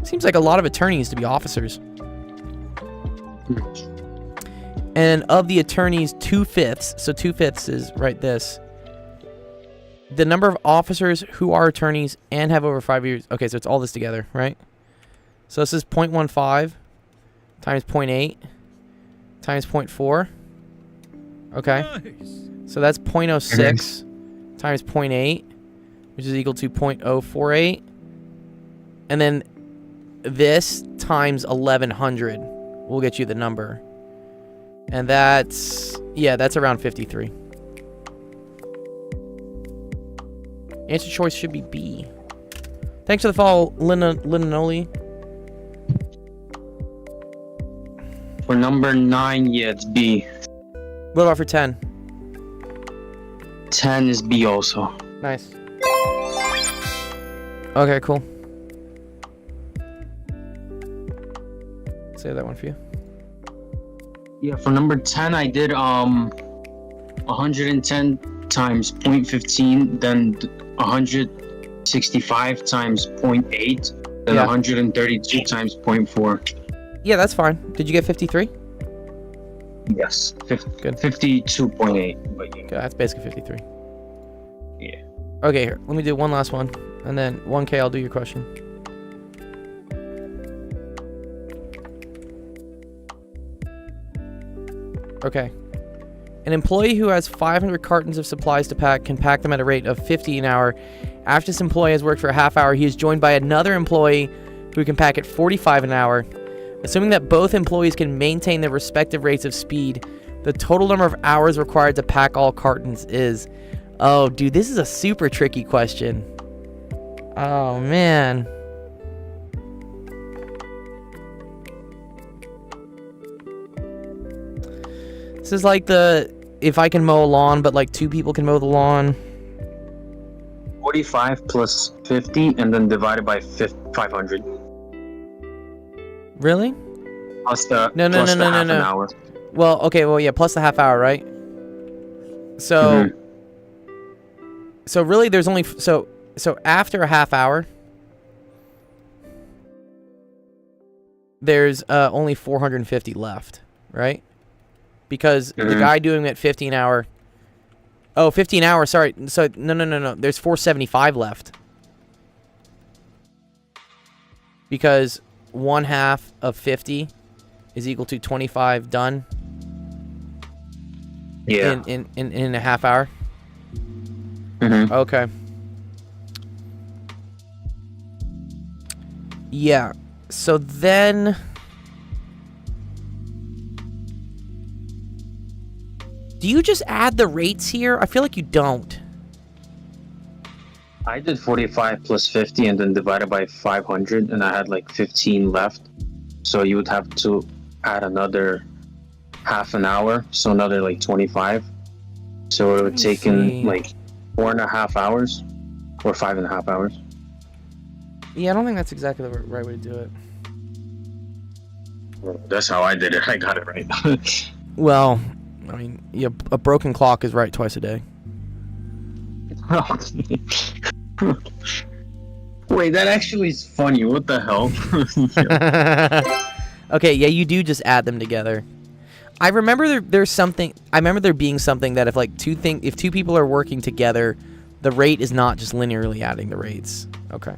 Seems like a lot of attorneys to be officers. And of the attorneys, 2/5, so 2/5 is right this. The number of officers who are attorneys and have over 5 years. Okay, so it's all this together, right? So this is 0.15 times 0.8 times 0.4. Okay. So that's 0.06 times 0.8, which is equal to 0.048. And then this times 1100 will get you the number. And that's, yeah, that's around 53. Answer choice should be B. Thanks for the follow, Linanoli. For number 9, yeah, it's B. What about for 10? 10 is B also. Nice. Okay, cool. Save that one for you. Yeah, for number 10, I did 110 times 0.15, then 165 times 0.8, then 132 times 0.4. Yeah, that's fine. Did you get 53? Yes, Good. 52.8. But yeah. Okay, that's basically 53. Yeah. Okay, here. Let me do one last one. And then 1K, I'll do your question. Okay. An employee who has 500 cartons of supplies to pack can pack them at a rate of 50 an hour. After this employee has worked for a half hour, he is joined by another employee who can pack at 45 an hour. Assuming that both employees can maintain their respective rates of speed, the total number of hours required to pack all cartons is... Oh, dude, this is a super tricky question. Oh, man. This is like the... If I can mow a lawn, but like 2 people can mow the lawn. 45 plus 50, and then divided by 500. Really? Plus the No, half an hour. Well, okay, well, yeah, plus the half hour, right? So... So really, there's only... So after a half hour... There's only 450 left, right? Because the guy doing it at 50 an hour... Oh, 50 an hour, sorry. So, no. There's 475 left. Because 1/2 of 50 is equal to 25 done. Yeah. In a half hour. Okay. Yeah. So then... Do you just add the rates here? I feel like you don't. I did 45 plus 50 and then divided by 500, and I had like 15 left. So you would have to add another half an hour, so another like 25. So it would take in like 4.5 hours or 5.5 hours. Yeah, I don't think that's exactly the right way to do it. Well, that's how I did it. I got it right. Well, I mean, yeah, a broken clock is right twice a day. Wait, that actually is funny. What the hell? Okay, yeah, you do just add them together. I remember there's something. I remember there being something that if like if 2 people are working together, the rate is not just linearly adding the rates. Okay.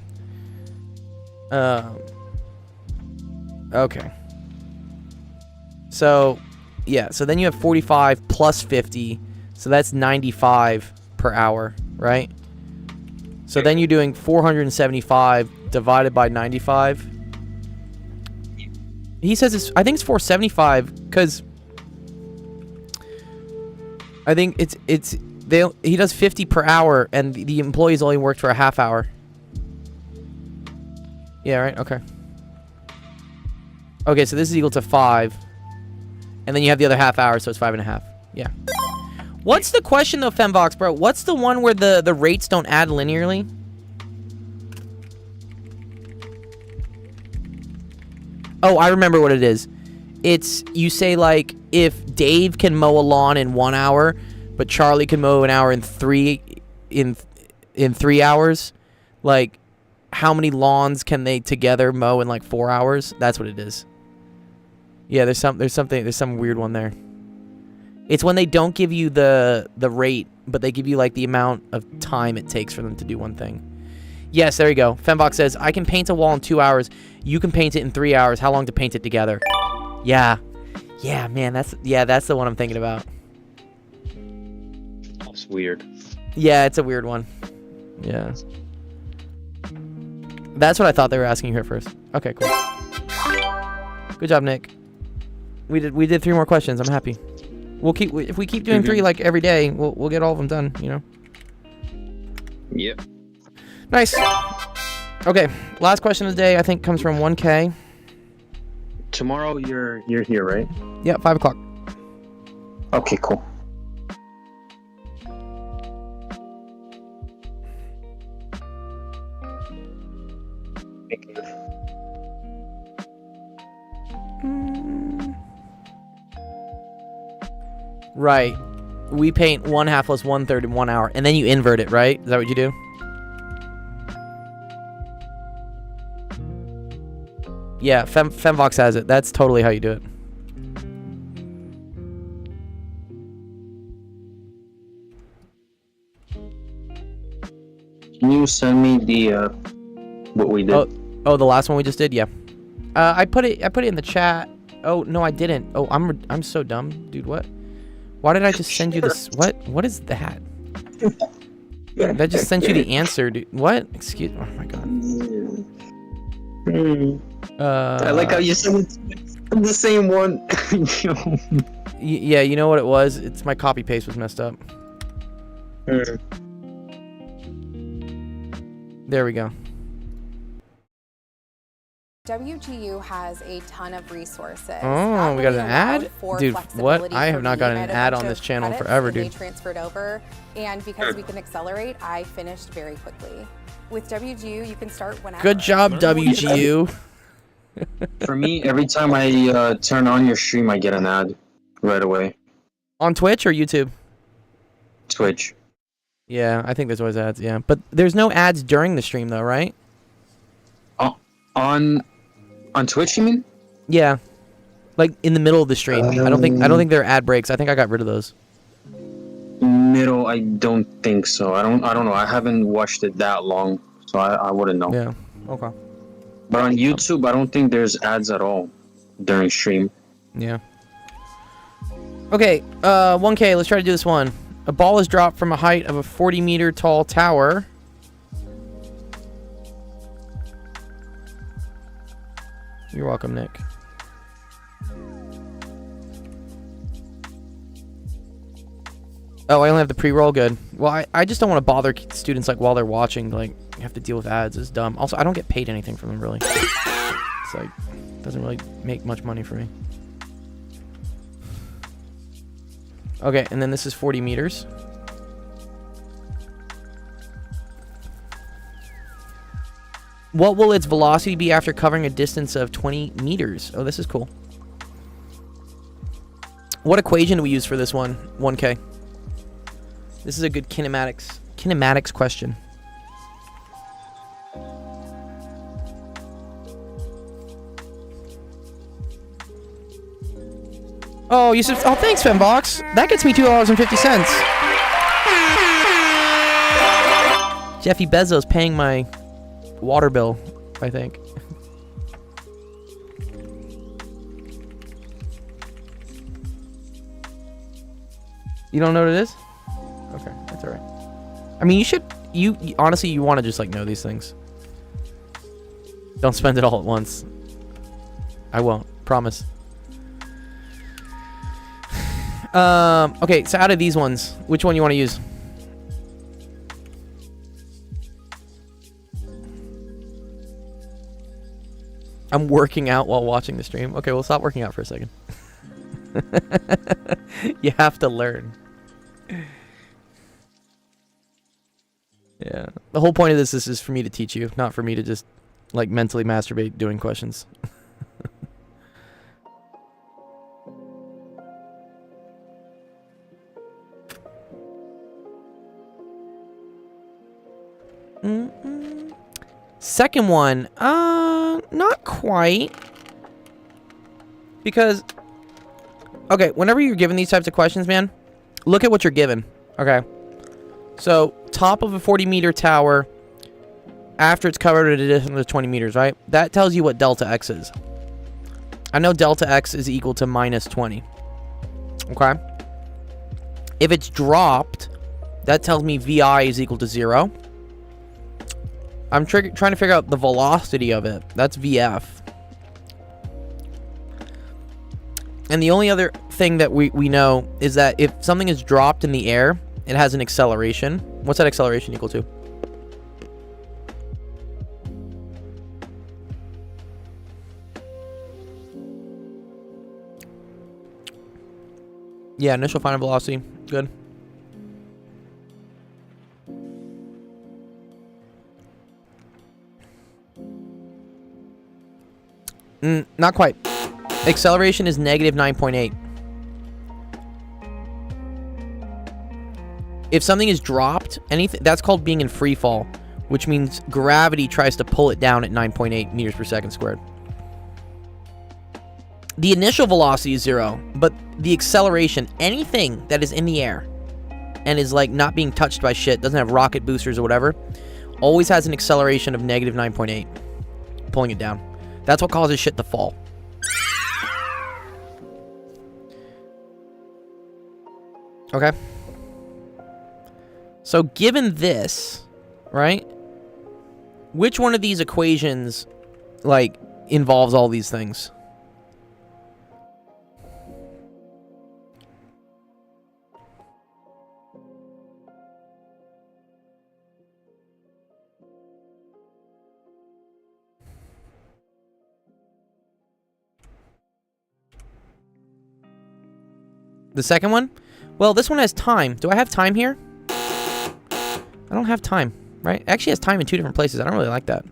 Okay. So, yeah. So then you have 45 plus 50, so that's 95 per hour, right? So then you're doing 475 divided by 95. He says I think it's 475 because I think it's he does 50 per hour, and the employees only worked for a half hour. Yeah, right. Okay. Okay, so this is equal to 5, and then you have the other half hour, so it's 5.5. Yeah. What's the question though, Femvox, bro? What's the one where the rates don't add linearly? Oh, I remember what it is. It's, you say like, if Dave can mow a lawn in 1 hour, but Charlie can mow an hour in 3 hours, like, how many lawns can they together mow in like 4 hours? That's what it is. Yeah, there's some weird one there. It's when they don't give you the rate, but they give you like the amount of time it takes for them to do one thing. Yes, there you go. Fembox says, I can paint a wall in 2 hours. You can paint it in 3 hours. How long to paint it together? Yeah. Yeah, man, that's the one I'm thinking about. That's weird. Yeah, it's a weird one. Yeah. That's what I thought they were asking you here first. Okay, cool. Good job, Nick. We did 3 more questions. I'm happy. If we keep doing 3 like every day, we'll get all of them done, you know. Yep. Nice. Okay, last question of the day I think comes from 1K. Tomorrow you're here, right? Yeah, 5 o'clock. Okay, cool. Right. We paint 1/2 plus 1/3 in 1 hour, and then you invert it, right? Is that what you do? Yeah, Femvox has it. That's totally how you do it. Can you send me the what we did? Oh, the last one we just did? Yeah. I put it in the chat. Oh, no, I didn't. Oh, I'm so dumb. Dude, what? Why did I just send you this? What is that? That just sent you the answer, dude. What? Excuse. Oh my god. I like how you sent the same one. Yeah, you know what it was? It's my copy paste was messed up. There we go. WGU has a ton of resources. Oh, we got an ad? Dude, what? I have not gotten an ad on this channel forever, dude. They transferred over, and because we can accelerate, I finished very quickly. With WGU, you can start whenever. Good job, WGU. For me, every time I turn on your stream, I get an ad right away. On Twitch or YouTube? Twitch. Yeah, I think there's always ads, yeah. But there's no ads during the stream, though, right? On Twitch, you mean? Yeah. Like, in the middle of the stream. I don't think there are ad breaks. I think I got rid of those. Middle, I don't think so. I don't know. I haven't watched it that long, so I wouldn't know. Yeah. Okay. But on YouTube, I don't think there's ads at all during stream. Yeah. Okay, 1K, let's try to do this one. A ball is dropped from a height of a 40-meter tall tower. You're welcome, Nick. Oh, I only have the pre-roll. Good. Well, I just don't want to bother students like while they're watching. Like, you have to deal with ads. It's dumb. Also, I don't get paid anything from them, really. It's like, doesn't really make much money for me. Okay, and then this is 40 meters. What will its velocity be after covering a distance of 20 meters? Oh, this is cool. What equation do we use for this one? 1K. This is a good kinematics question. Oh, you said, oh, thanks, Fembox. That gets me $2.50. Jeffy Bezos paying my water bill, I think. You don't know what it is? Okay, that's all right. I mean, you honestly, you want to just like know these things. Don't spend it all at once. I won't, promise. Okay, so out of these ones, which one you want to use? I'm working out while watching the stream. Okay, well, stop working out for a second. You have to learn. Yeah. The whole point of this is for me to teach you, not for me to just, like, mentally masturbate doing questions. Second one, not quite. Because, okay, whenever you're given these types of questions, man, look at what you're given, okay? So, top of a 40-meter tower, after it's covered at a distance of 20 meters, right? That tells you what delta x is. I know delta x is equal to minus 20, okay? If it's dropped, that tells me vi is equal to 0. I'm trying to figure out the velocity of it. That's vf. And the only other thing that we know is that if something is dropped in the air, it has an acceleration. What's that acceleration equal to? Yeah, initial final velocity. Good. Not quite. Acceleration is negative 9.8. If something is dropped, anything that's called being in free fall, which means gravity tries to pull it down at 9.8 meters per second squared. The initial velocity is 0, but the acceleration, anything that is in the air and is like not being touched by shit, doesn't have rocket boosters or whatever, always has an acceleration of negative 9.8, pulling it down. That's what causes shit to fall. Okay. So given this, right? Which one of these equations, like, involves all these things? The second one? Well, this one has time. Do I have time here? I don't have time, right? It actually has time in 2 different places. I don't really like that,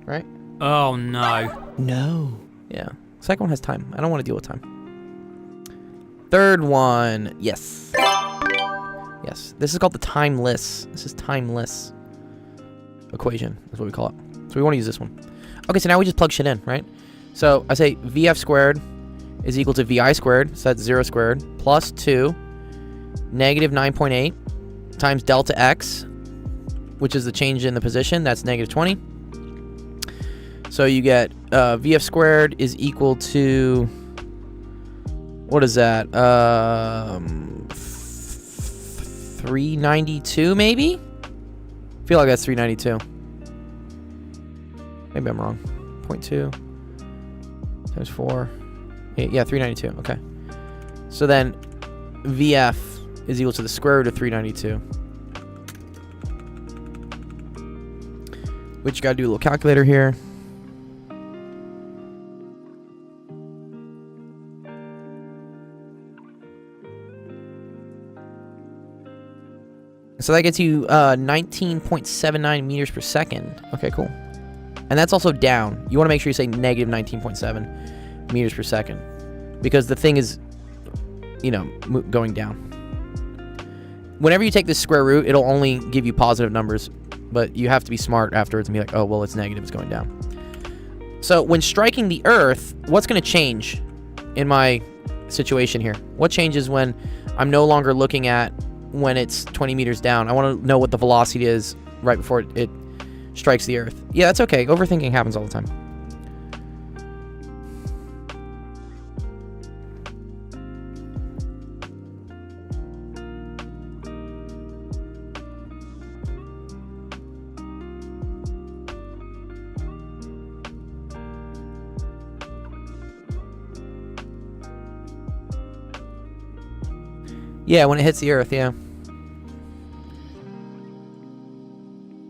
right? Oh, no. No. Yeah. Second one has time. I don't want to deal with time. Third one. Yes. Yes. This is called the timeless. This is timeless equation. That's what we call it. So we want to use this one. Okay, so now we just plug shit in, right? So I say VF squared is equal to VI squared, so that's 0 squared, plus 2, negative 9.8, times delta x, which is the change in the position, that's negative 20. So you get VF squared is equal to, what is that, 392 maybe? I feel like that's 392. Maybe I'm wrong. 0.2 times 4. Yeah, 392. Okay. So then VF is equal to the square root of 392. Which you gotta do a little calculator here. So that gets you 19.79 meters per second. Okay, cool. And that's also down. You want to make sure you say negative 19.7 meters per second. Because the thing is, you know, going down. Whenever you take this square root, it'll only give you positive numbers. But you have to be smart afterwards and be like, oh, well, it's negative, it's going down. So when striking the Earth, what's going to change in my situation here? What changes when I'm no longer looking at when it's 20 meters down? I want to know what the velocity is right before it strikes the Earth. Yeah, that's okay. Overthinking happens all the time. Yeah, when it hits the Earth, yeah.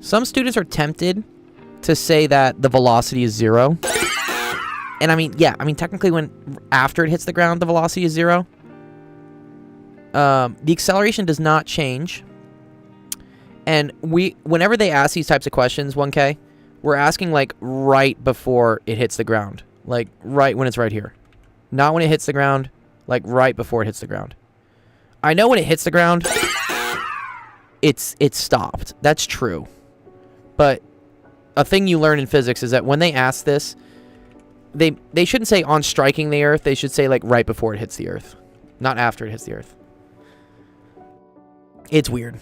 Some students are tempted to say that the velocity is 0. And I mean, yeah, I mean, technically when after it hits the ground, the velocity is 0. The acceleration does not change. And whenever they ask these types of questions, 1K, we're asking like right before it hits the ground. Like right when it's right here. Not when it hits the ground, like right before it hits the ground. I know when it hits the ground, it's stopped. That's true. But a thing you learn in physics is that when they ask this, they shouldn't say on striking the earth. They should say like right before it hits the earth, not after it hits the earth. It's weird.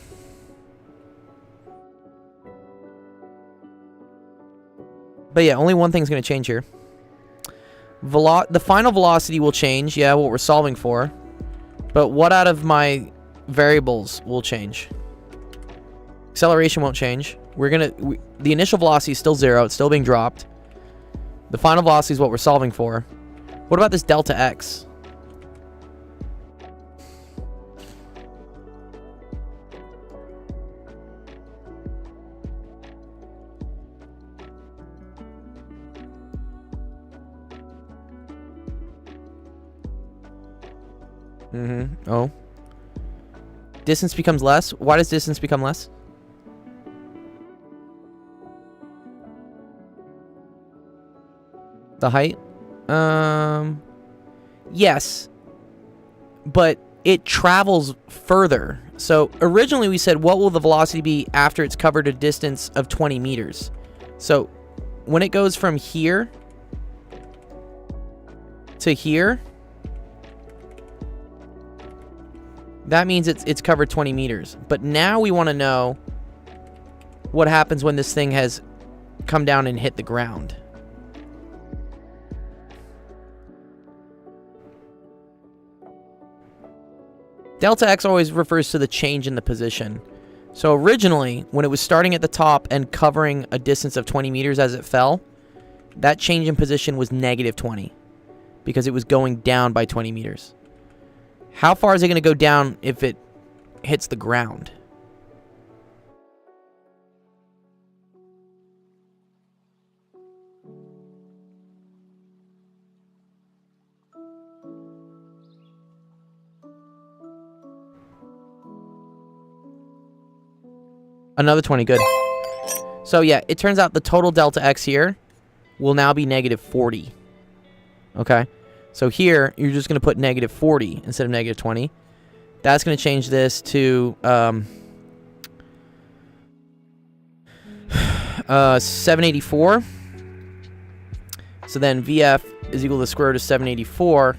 But yeah, only one thing's going to change here. The final velocity will change. Yeah, what we're solving for. But what out of my variables will change? Acceleration won't change. The initial velocity is still 0. It's still being dropped. The final velocity is what we're solving for. What about this delta x? Oh. Distance becomes less? Why does distance become less? The height? Yes. But it travels further. So originally we said, what will the velocity be after it's covered a distance of 20 meters? So when it goes from here to here, that means it's covered 20 meters. But now we want to know what happens when this thing has come down and hit the ground. Delta x always refers to the change in the position. So originally, when it was starting at the top and covering a distance of 20 meters as it fell, that change in position was -20 because it was going down by 20 meters. How far is it going to go down if it hits the ground? Another 20, good. So yeah, it turns out the total delta x here will now be -40. Okay? So here, you're just going to put -40 instead of -20. That's going to change this to 784. So then VF is equal to the square root of 784.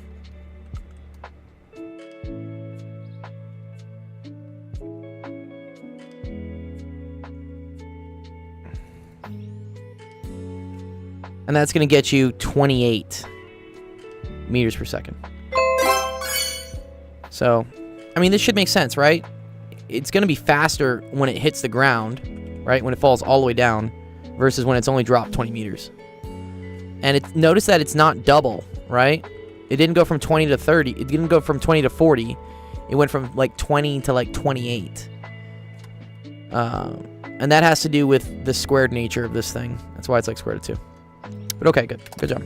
And that's going to get you 28 meters per second. So, I mean, this should make sense, right? It's going to be faster when it hits the ground, right? When it falls all the way down versus when it's only dropped 20 meters. And notice that it's not double, right? It didn't go from 20 to 30. It didn't go from 20 to 40. It went from like 20 to like 28. And that has to do with the squared nature of this thing. That's why it's like square root of 2. But okay, good. Good job.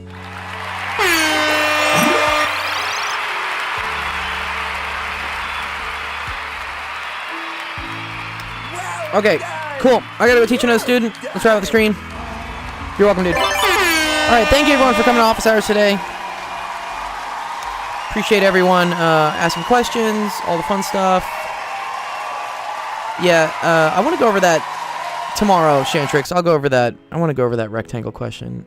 Okay, cool. I gotta go teach another student. Let's try out the screen. You're welcome, dude. Alright, thank you everyone for coming to office hours today. Appreciate everyone asking questions, all the fun stuff. Yeah, I want to go over that tomorrow, Shantrix. I'll go over that. I want to go over that rectangle question.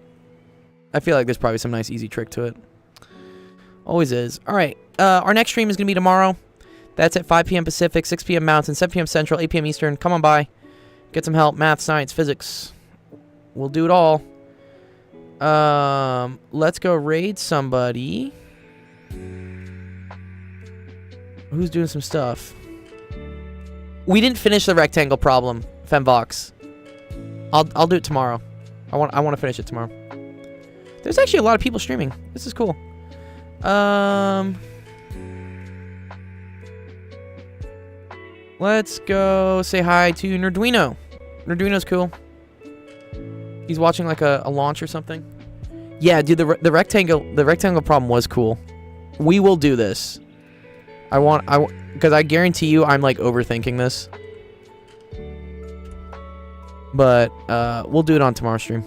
I feel like there's probably some nice easy trick to it. Always is. Alright, our next stream is going to be tomorrow. That's at 5 p.m. Pacific, 6 p.m. Mountain, 7 p.m. Central, 8 p.m. Eastern. Come on by. Get some help. Math, science, physics. We'll do it all. Let's go raid somebody. Who's doing some stuff? We didn't finish the rectangle problem, Femvox. I'll do it tomorrow. I want to finish it tomorrow. There's actually a lot of people streaming. This is cool. Let's go say hi to Nerduino. Nerduino's cool. He's watching like a launch or something. Yeah, dude, the rectangle problem was cool. We will do this. Because I guarantee you I'm like overthinking this. But we'll do it on tomorrow's stream.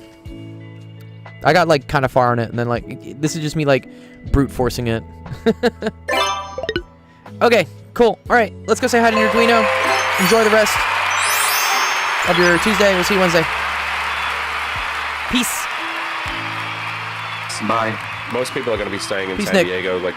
I got like kind of far on it, and then like this is just me like brute forcing it. Okay, cool. All right, let's go say hi to your Arduino. Enjoy the rest of your Tuesday. We'll see you Wednesday. Peace. Bye. Most people are going to be staying in Peace, San Nick. Diego, like